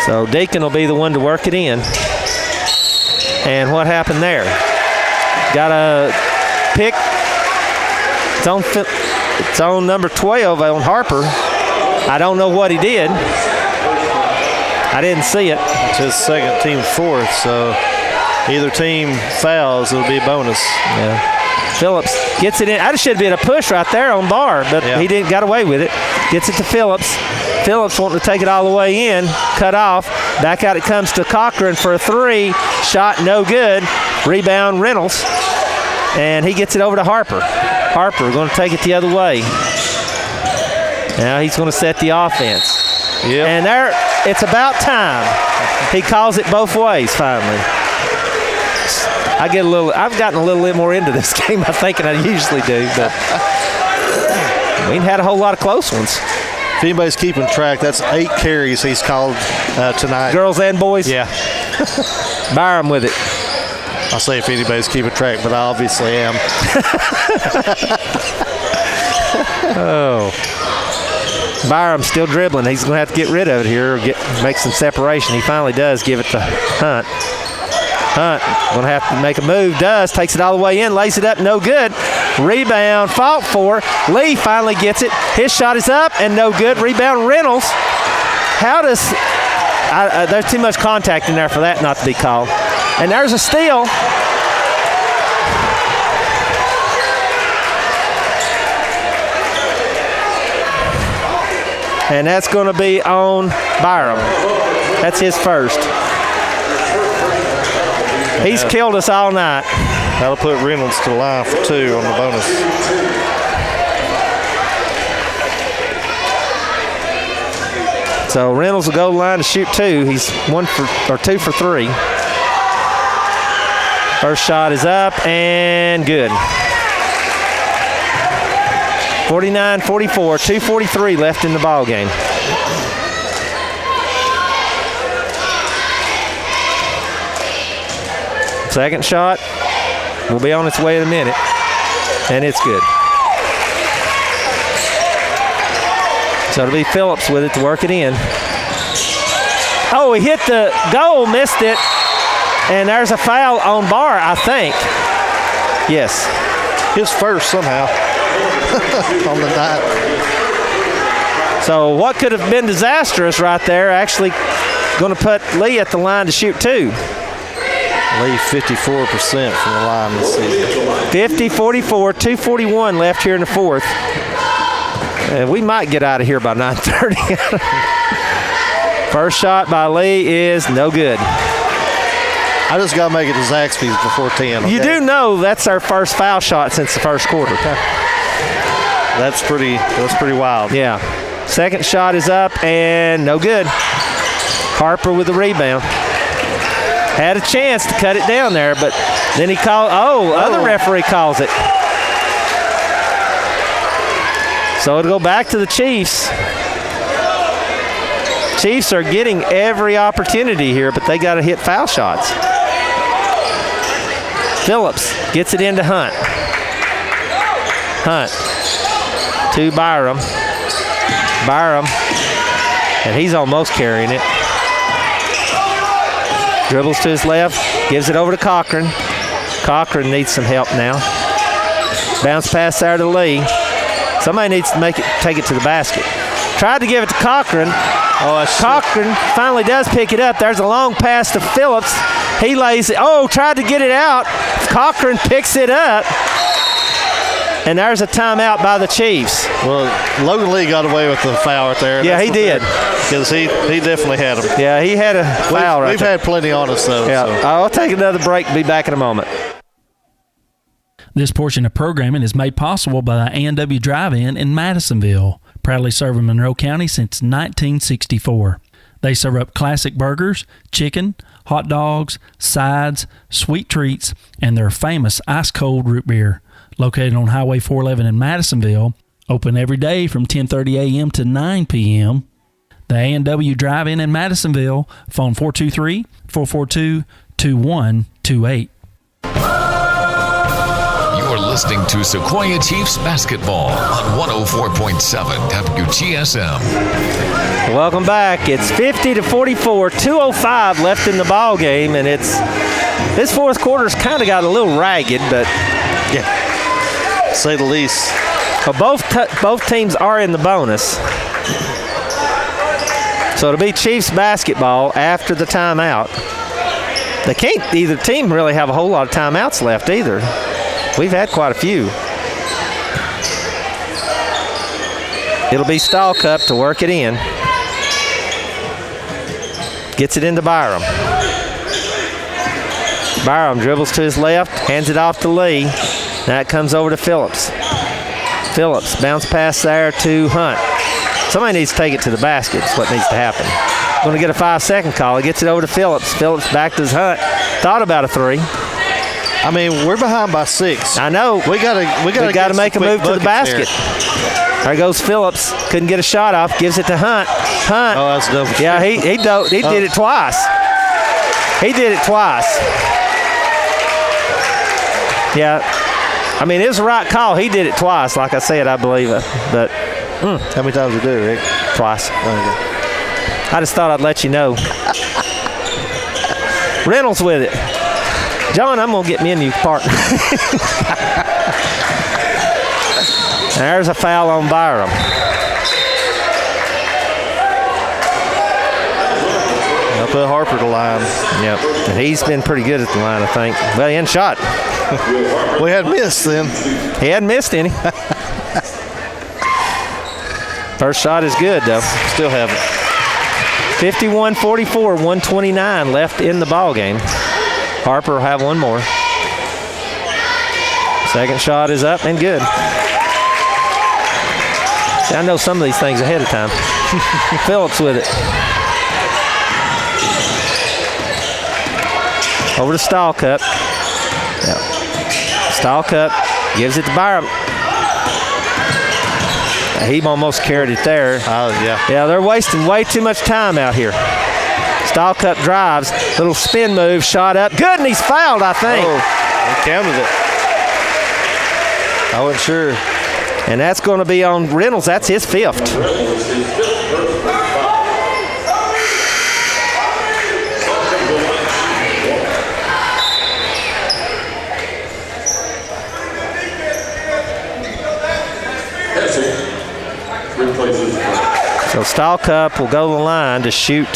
So Deacon will be the one to work it in. And what happened there? Got a pick. It's on number 12 on Harper. I don't know what he did. I didn't see it. It's his second, team fourth, so either team fouls, it'll be a bonus. Yeah. Phillips gets it in. I just should have been a push right there on Barr, but he didn't got away with it. Gets it to Phillips. Phillips wanting to take it all the way in. Cut off. Back out it comes to Cochran for a three. Shot no good. Rebound Reynolds. And he gets it over to Harper. Harper going to take it the other way. Now he's going to set the offense. Yep. And there, it's about time. He calls it both ways finally. I've gotten a little bit more into this game, I think, than I usually do, but we ain't had a whole lot of close ones. If anybody's keeping track, that's 8 carries he's called tonight. Girls and boys? Yeah. Byram with it. I'll say if anybody's keeping track, but I obviously am. Oh. Byram still dribbling. He's going to have to get rid of it here or make some separation. He finally does give it to Hunt. Hunt going to have to make a move. Does. Takes it all the way in. Lays it up. No good. Rebound. Fought for. Lee finally gets it. His shot is up and no good. Rebound Reynolds. How does... there's too much contact in there for that not to be called. And there's a steal. And that's going to be on Byram. That's his first. He's killed us all night. That'll put Reynolds to the line for 2 on the bonus. So Reynolds will go to the line to shoot 2. He's 2 for 3. First shot is up and good. 49-44, 2:43 left in the ball game. Second shot will be on its way in a minute, and it's good. So it'll be Phillips with it to work it in. Oh, he hit the goal, missed it, and there's a foul on Barr, I think. Yes. His first somehow on the night. So what could have been disastrous right there actually going to put Lee at the line to shoot 2. Lee 54% from the line this season. 50-44, 2:41 left here in the fourth. And we might get out of here by 9:30. First shot by Lee is no good. I just got to make it to Zaxby's before 10. Okay? You do know that's our first foul shot since the first quarter. That's pretty wild. Yeah. Second shot is up and no good. Harper with the rebound. Had a chance to cut it down there, but then he called. Other referee calls it. So it'll go back to the Chiefs. Chiefs are getting every opportunity here, but they got to hit foul shots. Phillips gets it into Hunt. Hunt to Byram. Byram, and he's almost carrying it. Dribbles to his left, gives it over to Cochran. Cochran needs some help now. Bounce pass there to Lee. Somebody needs to take it to the basket. Tried to give it to Cochran. Cochran finally does pick it up. There's a long pass to Phillips. He lays it. Tried to get it out. Cochran picks it up. And there's a timeout by the Chiefs. Well, Logan Lee got away with the foul right there. Yeah, he did. Because he definitely had him. Yeah, he had a foul right there. We've had plenty on us, though. Yeah, so. I'll take another break and be back in a moment. This portion of programming is made possible by the A&W Drive-In in Madisonville, proudly serving Monroe County since 1964. They serve up classic burgers, chicken, hot dogs, sides, sweet treats, and their famous ice-cold root beer. Located on Highway 411 in Madisonville, open every day from 10:30 a.m. to 9 p.m. The A&W Drive-In in Madisonville, phone 423-442-2128. You're listening to Sequoia Chiefs basketball on 104.7 WGSM. Welcome back. It's 50-44, 2:05 left in the ball game, and this fourth quarter's kind of got a little ragged, but yeah, to say the least. Well, both teams are in the bonus. So it'll be Chiefs basketball after the timeout. Either team really have a whole lot of timeouts left either. We've had quite a few. It'll be Stallcup to work it in. Gets it into Byram. Byram dribbles to his left, hands it off to Lee. Now it comes over to Phillips. Phillips, bounce pass there to Hunt. Somebody needs to take it to the basket. That's what needs to happen. Going to get a 5-second call. He gets it over to Phillips. Phillips back to his Hunt. Thought about a three. I mean, we're behind by 6. I know. We got to make a move to the basket. There goes Phillips. Couldn't get a shot off. Gives it to Hunt. Hunt. Oh, that's double. Yeah, he did it twice. He did it twice. Yeah. I mean, it was the right call. He did it twice, like I said, I believe it. But how many times did you do, Rick? Twice. I just thought I'd let you know. Reynolds with it. John, I'm going to get me a new partner. There's a foul on Byram. They'll put Harper to line. Yep. And he's been pretty good at the line, I think. Well, he hadn't shot. We hadn't missed then. He hadn't missed any. First shot is good, though. Still haven't. 51-44, 129 left in the ball game. Harper will have one more. Second shot is up and good. See, I know some of these things ahead of time. Phillips with it. Over to Stahlcup. Yep. Stahlcup gives it to Byram. He almost carried it there. Yeah, they're wasting way too much time out here. Stahlcup drives, little spin move, shot up. Good, and he's fouled, I think. Oh, he counted it. I wasn't sure. And that's going to be on Reynolds. That's his fifth. So Stahlcup will go to the line to shoot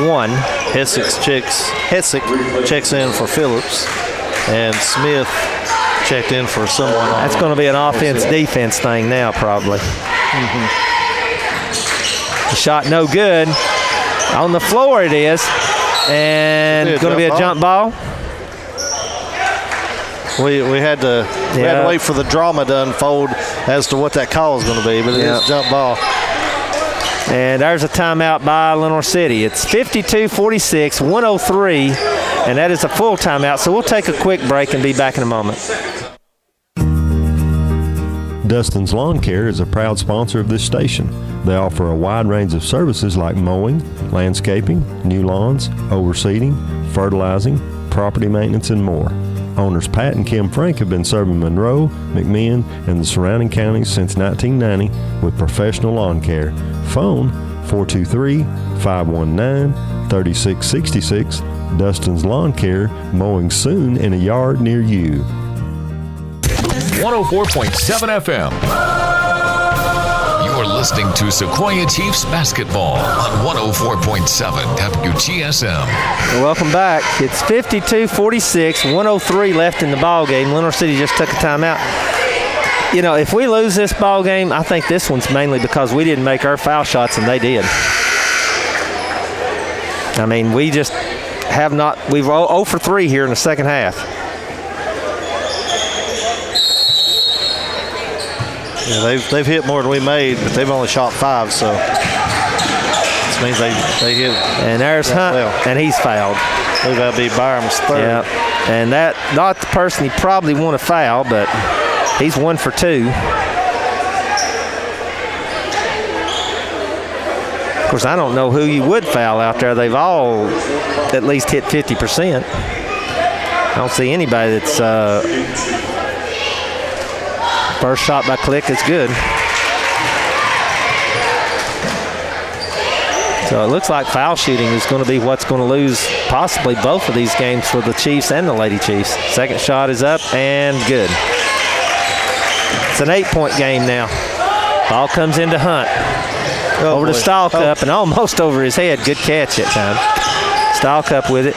one. Hessick checks in for Phillips, and Smith checked in for someone. That's going to be an offense-defense thing now, probably. The shot no good. On the floor it is, and going to be a jump ball. We had to wait for the drama to unfold as to what that call is going to be, but it is a jump ball. And there's a timeout by Lenore City. It's 52-46, 103, and that is a full timeout. So we'll take a quick break and be back in a moment. Dustin's Lawn Care is a proud sponsor of this station. They offer a wide range of services like mowing, landscaping, new lawns, overseeding, fertilizing, property maintenance, and more. Owners Pat and Kim Frank have been serving Monroe, McMinn, and the surrounding counties since 1990 with professional lawn care. Phone 423-519-3666. Dustin's Lawn Care, mowing soon in a yard near you. 104.7 FM. You're listening to Sequoia Chiefs basketball on 104.7 WGSM. Welcome back. It's 52-46, 103 left in the ball game. Lenore City just took a timeout. You know, if we lose this ball game, I think this one's mainly because we didn't make our foul shots and they did. I mean, we just have not. We've 0 for 3 here in the second half. Yeah, they've hit more than we made, but they've only shot 5, so this means they hit. And there's Hunt, and he's fouled. I believe that'll be Byram's third. Yeah, and that not the person he probably want to foul, but he's 1 for 2. Of course, I don't know who you would foul out there. They've all at least hit 50%. I don't see anybody that's first shot by Click is good. So it looks like foul shooting is going to be what's going to lose possibly both of these games for the Chiefs and the Lady Chiefs. Second shot is up and good. It's an 8-point game now. Ball comes into Hunt. Over to Stahlcup and almost over his head. Good catch that time. Stahlcup with it.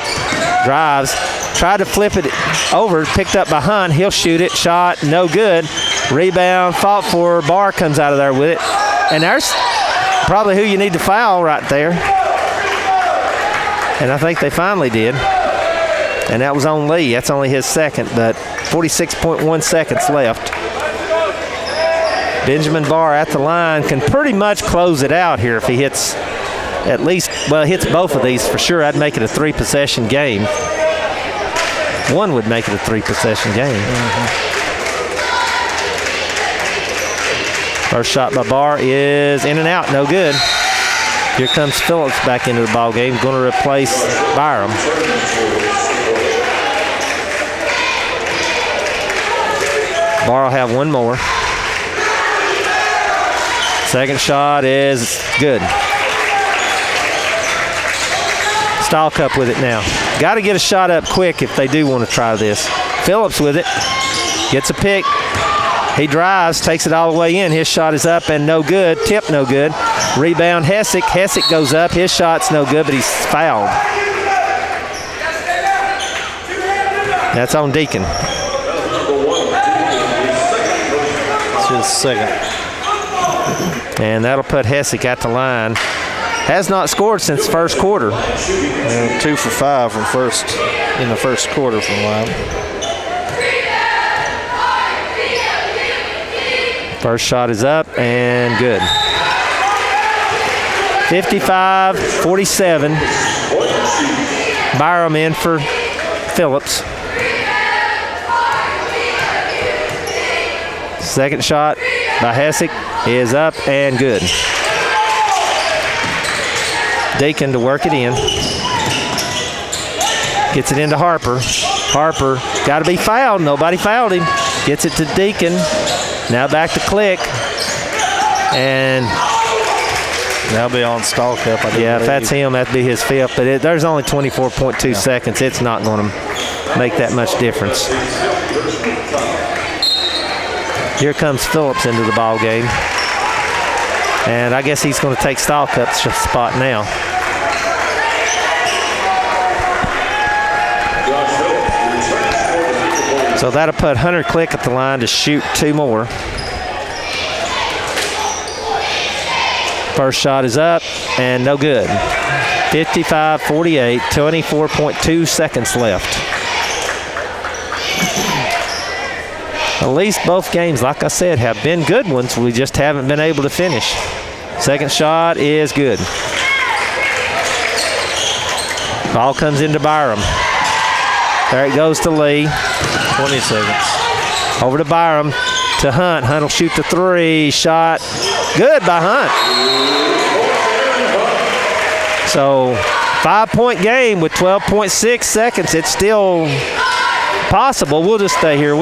Drives. Tried to flip it over. Picked up by Hunt. He'll shoot it. Shot. No good. Rebound. Fought for. Barr comes out of there with it. And there's probably who you need to foul right there. And I think they finally did. And that was on Lee. That's only his second, but 46.1 seconds left. Benjamin Barr at the line can pretty much close it out here if he hits at least, well, hits both of these for sure. I'd make it a 3-possession game. One would make it a 3-possession game. First shot by Barr is in and out, no good. Here comes Phillips back into the ball game, going to replace Byram. Barr will have one more. Second shot is good. Stahlcup with it now. Got to get a shot up quick if they do want to try this. Phillips with it. Gets a pick. He drives, takes it all the way in. His shot is up and no good. Tip no good. Rebound Hessick. Hessick goes up. His shot's no good, but he's fouled. That's on Deacon. It's his second. And that'll put Hessick at the line. Has not scored since first quarter. 2 for 5 from in the first quarter from line. First shot is up and good. 55-47. Byram in for Phillips. Second shot by Hessick is up and good. Deacon to work it in. Gets it into Harper. Harper got to be fouled. Nobody fouled him. Gets it to Deacon. Now back to Click. And that'll be on Stallcup. Yeah, if that's him, that'd be his fifth. But there's only 24.2 seconds. It's not going to make that much difference. Here comes Phillips into the ball game. And I guess he's going to take Stallcup's spot now. So that'll put Hunter Click at the line to shoot 2 more. First shot is up and no good. 55-48, 24.2 seconds left. At least both games, like I said, have been good ones. We just haven't been able to finish. Second shot is good. Ball comes into Byram. There it goes to Lee. 20 seconds. Over to Byram, to Hunt. Hunt will shoot the 3. Shot good by Hunt. So 5-point game with 12.6 seconds. It's still possible. We'll just stay here.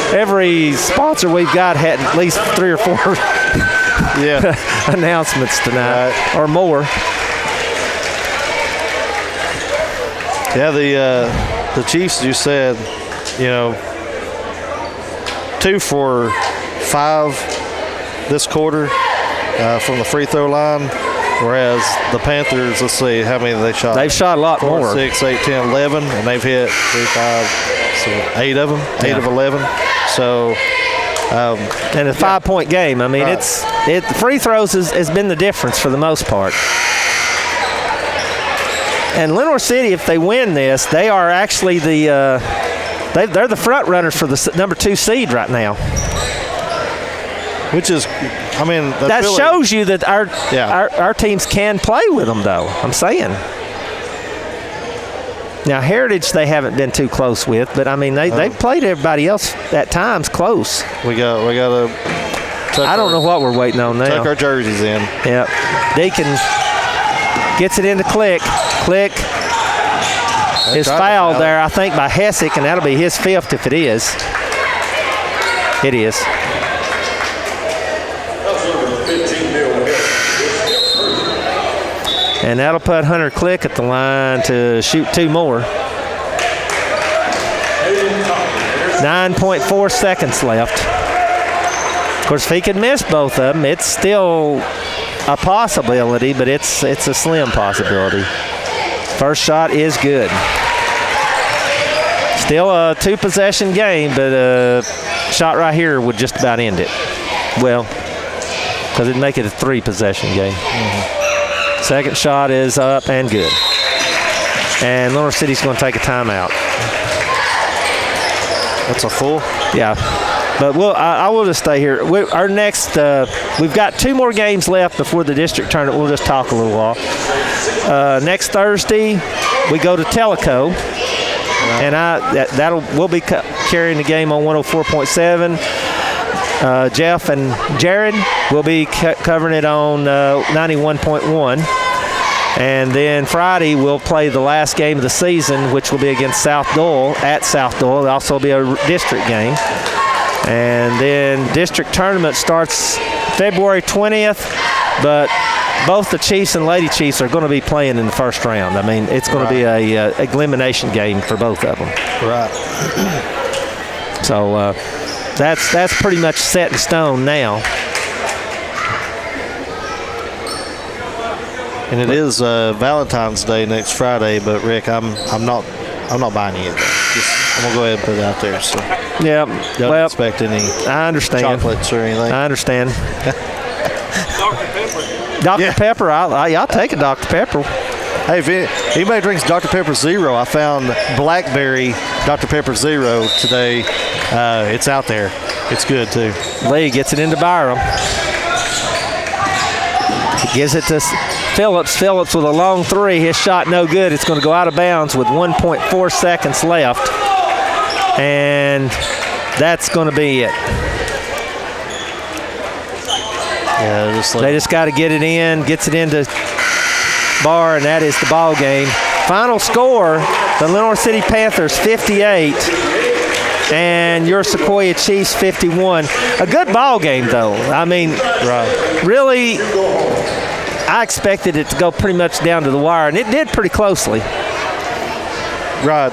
Every sponsor we've got had at least 3 or 4 announcements tonight or more. Yeah, the Chiefs, you said, 2 for 5 this quarter from the free throw line, whereas the Panthers, let's see, how many they shot? They've shot a lot 4, more. 6, 8, 10, 11, and they've hit 3, 5, so 8 of them, 8 of 11. So, and a 5-point game. I mean, right. The free throws has been the difference for the most part. And Lenoir City, if they win this, they are actually they're the front runners for the number 2 seed right now. Which is, I mean, that shows you that our teams can play with them, though. I'm saying. Now Heritage they haven't been too close with, but I mean they've played everybody else at times close. We got to. I don't know what we're waiting on now. Tuck our jerseys in. Yep. Deacon gets it into Click. Click is fouled there, I think, by Hessick, and that'll be his 5th if it is. It is. And that'll put Hunter Click at the line to shoot 2 more. 9.4 seconds left. Of course, if he can miss both of them, it's still a possibility, but it's a slim possibility. First shot is good. Still a 2-possession game, but a shot right here would just about end it. Well, because it'd make it a 3-possession game. Mm-hmm. Second shot is up and good. And Lenoir City's going to take a timeout. That's a full? Yeah. But I will just stay here. Our next, we've got 2 more games left before the district tournament. We'll just talk a little while. Next Thursday, we go to Tellico, and we'll be carrying the game on 104.7. Jeff and Jared will be covering it on 91.1. And then Friday, we'll play the last game of the season, which will be against South Doyle at South Doyle. It'll also be a district game. And then district tournament starts February 20th, but both the Chiefs and Lady Chiefs are going to be playing in the first round. I mean, it's going to be a elimination game for both of them. Right. So that's pretty much set in stone now. And it is Valentine's Day next Friday, but Rick, I'm not buying anything. I'm gonna go ahead and put it out there. So yeah, don't expect any. I understand. Chocolates or anything. I understand. Dr. Pepper, I'll take a Dr. Pepper. Hey, if anybody drinks Dr. Pepper Zero, I found Blackberry Dr. Pepper Zero today. It's out there. It's good, too. Lee gets it into Byram. He gives it to Phillips. Phillips with a long three. His shot no good. It's going to go out of bounds with 1.4 seconds left. And that's going to be it. Yeah, they just got to get it in. Gets it into Barr, and that is the ball game. Final score, the Lenore City Panthers 58 and your Sequoia Chiefs 51. A good ball game, though. I mean, really, I expected it to go pretty much down to the wire, and it did pretty closely. Right.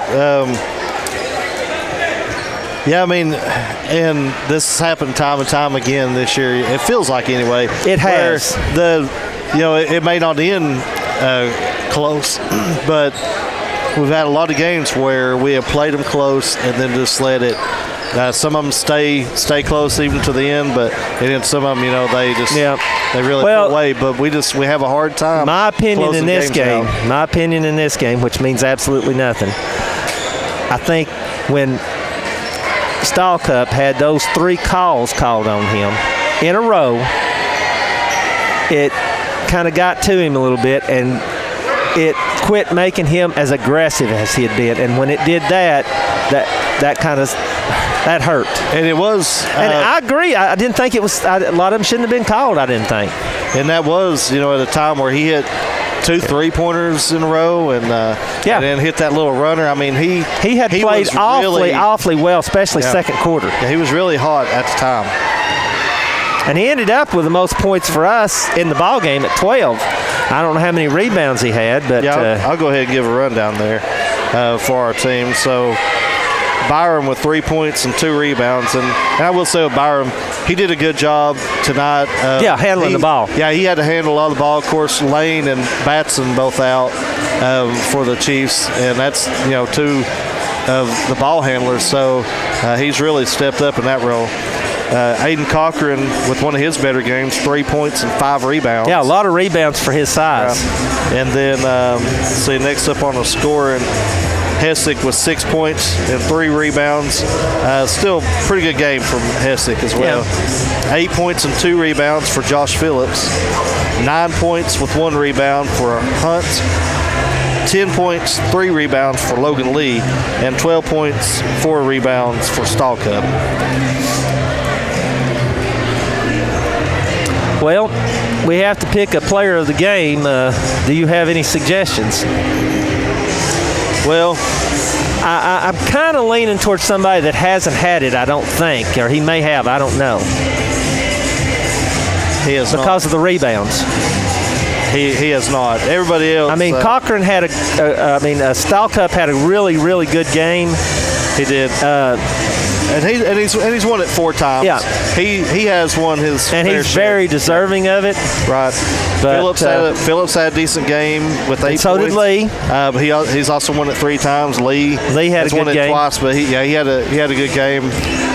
Yeah, I mean, and this has happened time and time again this year. It feels like, anyway. It has. It may not end close, but we've had a lot of games where we have played them close and then just let it. Some of them stay close even to the end, but and then some of them, they really pull away. But we have a hard time. My opinion in this game, which means absolutely nothing. I think when Stahl Cup had those 3 calls called on him in a row, it kind of got to him a little bit, and it quit making him as aggressive as he had been. And when it did that hurt. And it was. And I agree. I didn't think it was. A lot of them shouldn't have been called, I didn't think. And that was, at a time where he hit 2 3-pointers in a row, and then hit that little runner. I mean, he had played awfully well, especially second quarter. Yeah, he was really hot at the time. And he ended up with the most points for us in the ball game at 12. I don't know how many rebounds he had, but I'll go ahead and give a rundown there for our team. So Byram with 3 points and 2 rebounds, and I will say with Byram, he did a good job tonight. Handling the ball. Yeah, he had to handle a lot of the ball. Of course, Lane and Batson both out for the Chiefs, and that's 2 of the ball handlers. So he's really stepped up in that role. Aiden Cochran with one of his better games, 3 points and 5 rebounds. Yeah, a lot of rebounds for his size. Yeah. And then, next up on the scoring, Hessick with 6 points and 3 rebounds. Still pretty good game from Hessick as well. Yeah. 8 points and 2 rebounds for Josh Phillips. 9 points with 1 rebound for Hunt. 10 points, 3 rebounds for Logan Lee, and 12 points, 4 rebounds for Stahl Cup. Well, we have to pick a player of the game. Do you have any suggestions? Well, I'm kind of leaning towards somebody that hasn't had it, I don't think, or he may have, I don't know. He has because of the rebounds. He has not. Everybody else. I mean, Cochran had Stahl Cup had a really, really good game. He did. And he's won it 4 times. Yeah, he has won his. And he's very deserving of it. Right. But Phillips had a decent game with 8 points. So did Lee. He's also won it 3 times. Lee had a good won it game twice, but he had a good game.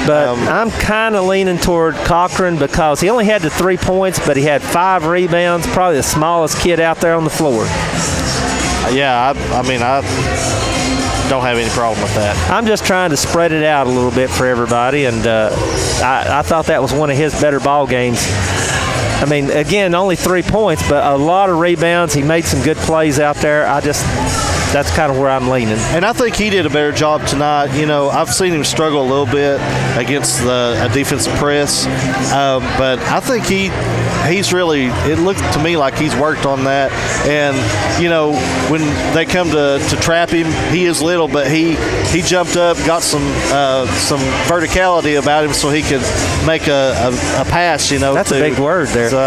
But I'm kind of leaning toward Cochran because he only had the 3 points, but he had 5 rebounds. Probably the smallest kid out there on the floor. Yeah, I don't have any problem with that. I'm just trying to spread it out a little bit for everybody, and I thought that was one of his better ball games. I mean, again, only 3 points, but a lot of rebounds. He made some good plays out there. That's kind of where I'm leaning. And I think he did a better job tonight. I've seen him struggle a little bit against a defensive press, but I think he's really, it looked to me like he's worked on that. And, when they come to trap him, he is little, but he jumped up, got some verticality about him so he could make a pass, That's a big word there. So,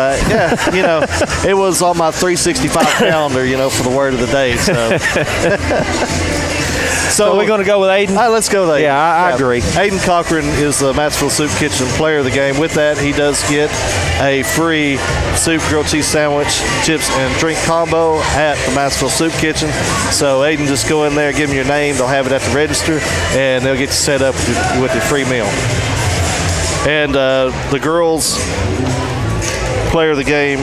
it was on my 365 calendar, for the word of the day. So we're going to go with Aiden? Let's go with Aiden. Yeah, I agree. Aiden Cochran is the Matsville Soup Kitchen player of the game. With that, he does get a free soup, grilled cheese sandwich, chips, and drink combo at the Matsville Soup Kitchen. So Aiden, just go in there, give them your name. They'll have it at the register, and they'll get you set up with your free meal. And the girls player of the game,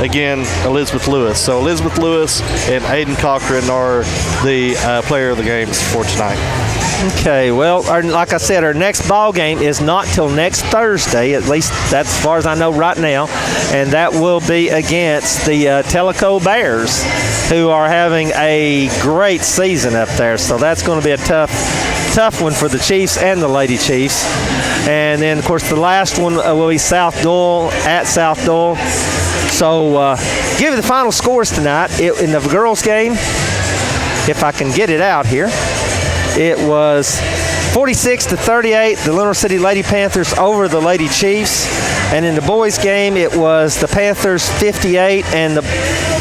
again, Elizabeth Lewis. So Elizabeth Lewis and Aiden Cochran are the player of the games for tonight. Okay, well, like I said, our next ball game is not till next Thursday. At least that's as far as I know right now, and that will be against the Tellico Bears, who are having a great season up there. So that's going to be a tough one for the Chiefs and the Lady Chiefs. And then, of course, the last one will be South Doyle at South Doyle. So give you the final scores tonight. In the girls' game, if I can get it out here, it was 46-38, the Lenoir City Lady Panthers over the Lady Chiefs. And in the boys' game, it was the Panthers 58 and the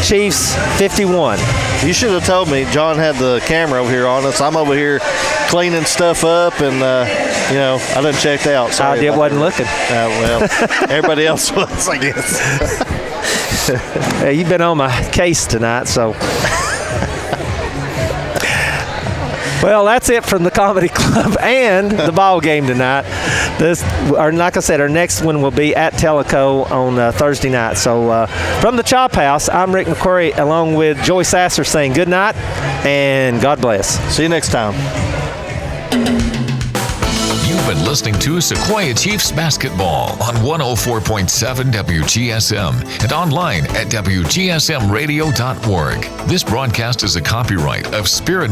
Chiefs 51. You should have told me. John had the camera over here on us. I'm over here cleaning stuff up, and I done checked out. Sorry, I wasn't looking. Well, everybody else was, I guess. Hey, you've been on my case tonight, so. Well, that's it from the Comedy Club and the ball game tonight. Like I said, our next one will be at Tellico on Thursday night. So from the Chop House, I'm Rick McQuarrie along with Joy Sasser saying good night and God bless. See you next time. You've been listening to Sequoia Chiefs Basketball on 104.7 WGSM and online at WGSMradio.org. This broadcast is a copyright of Spirit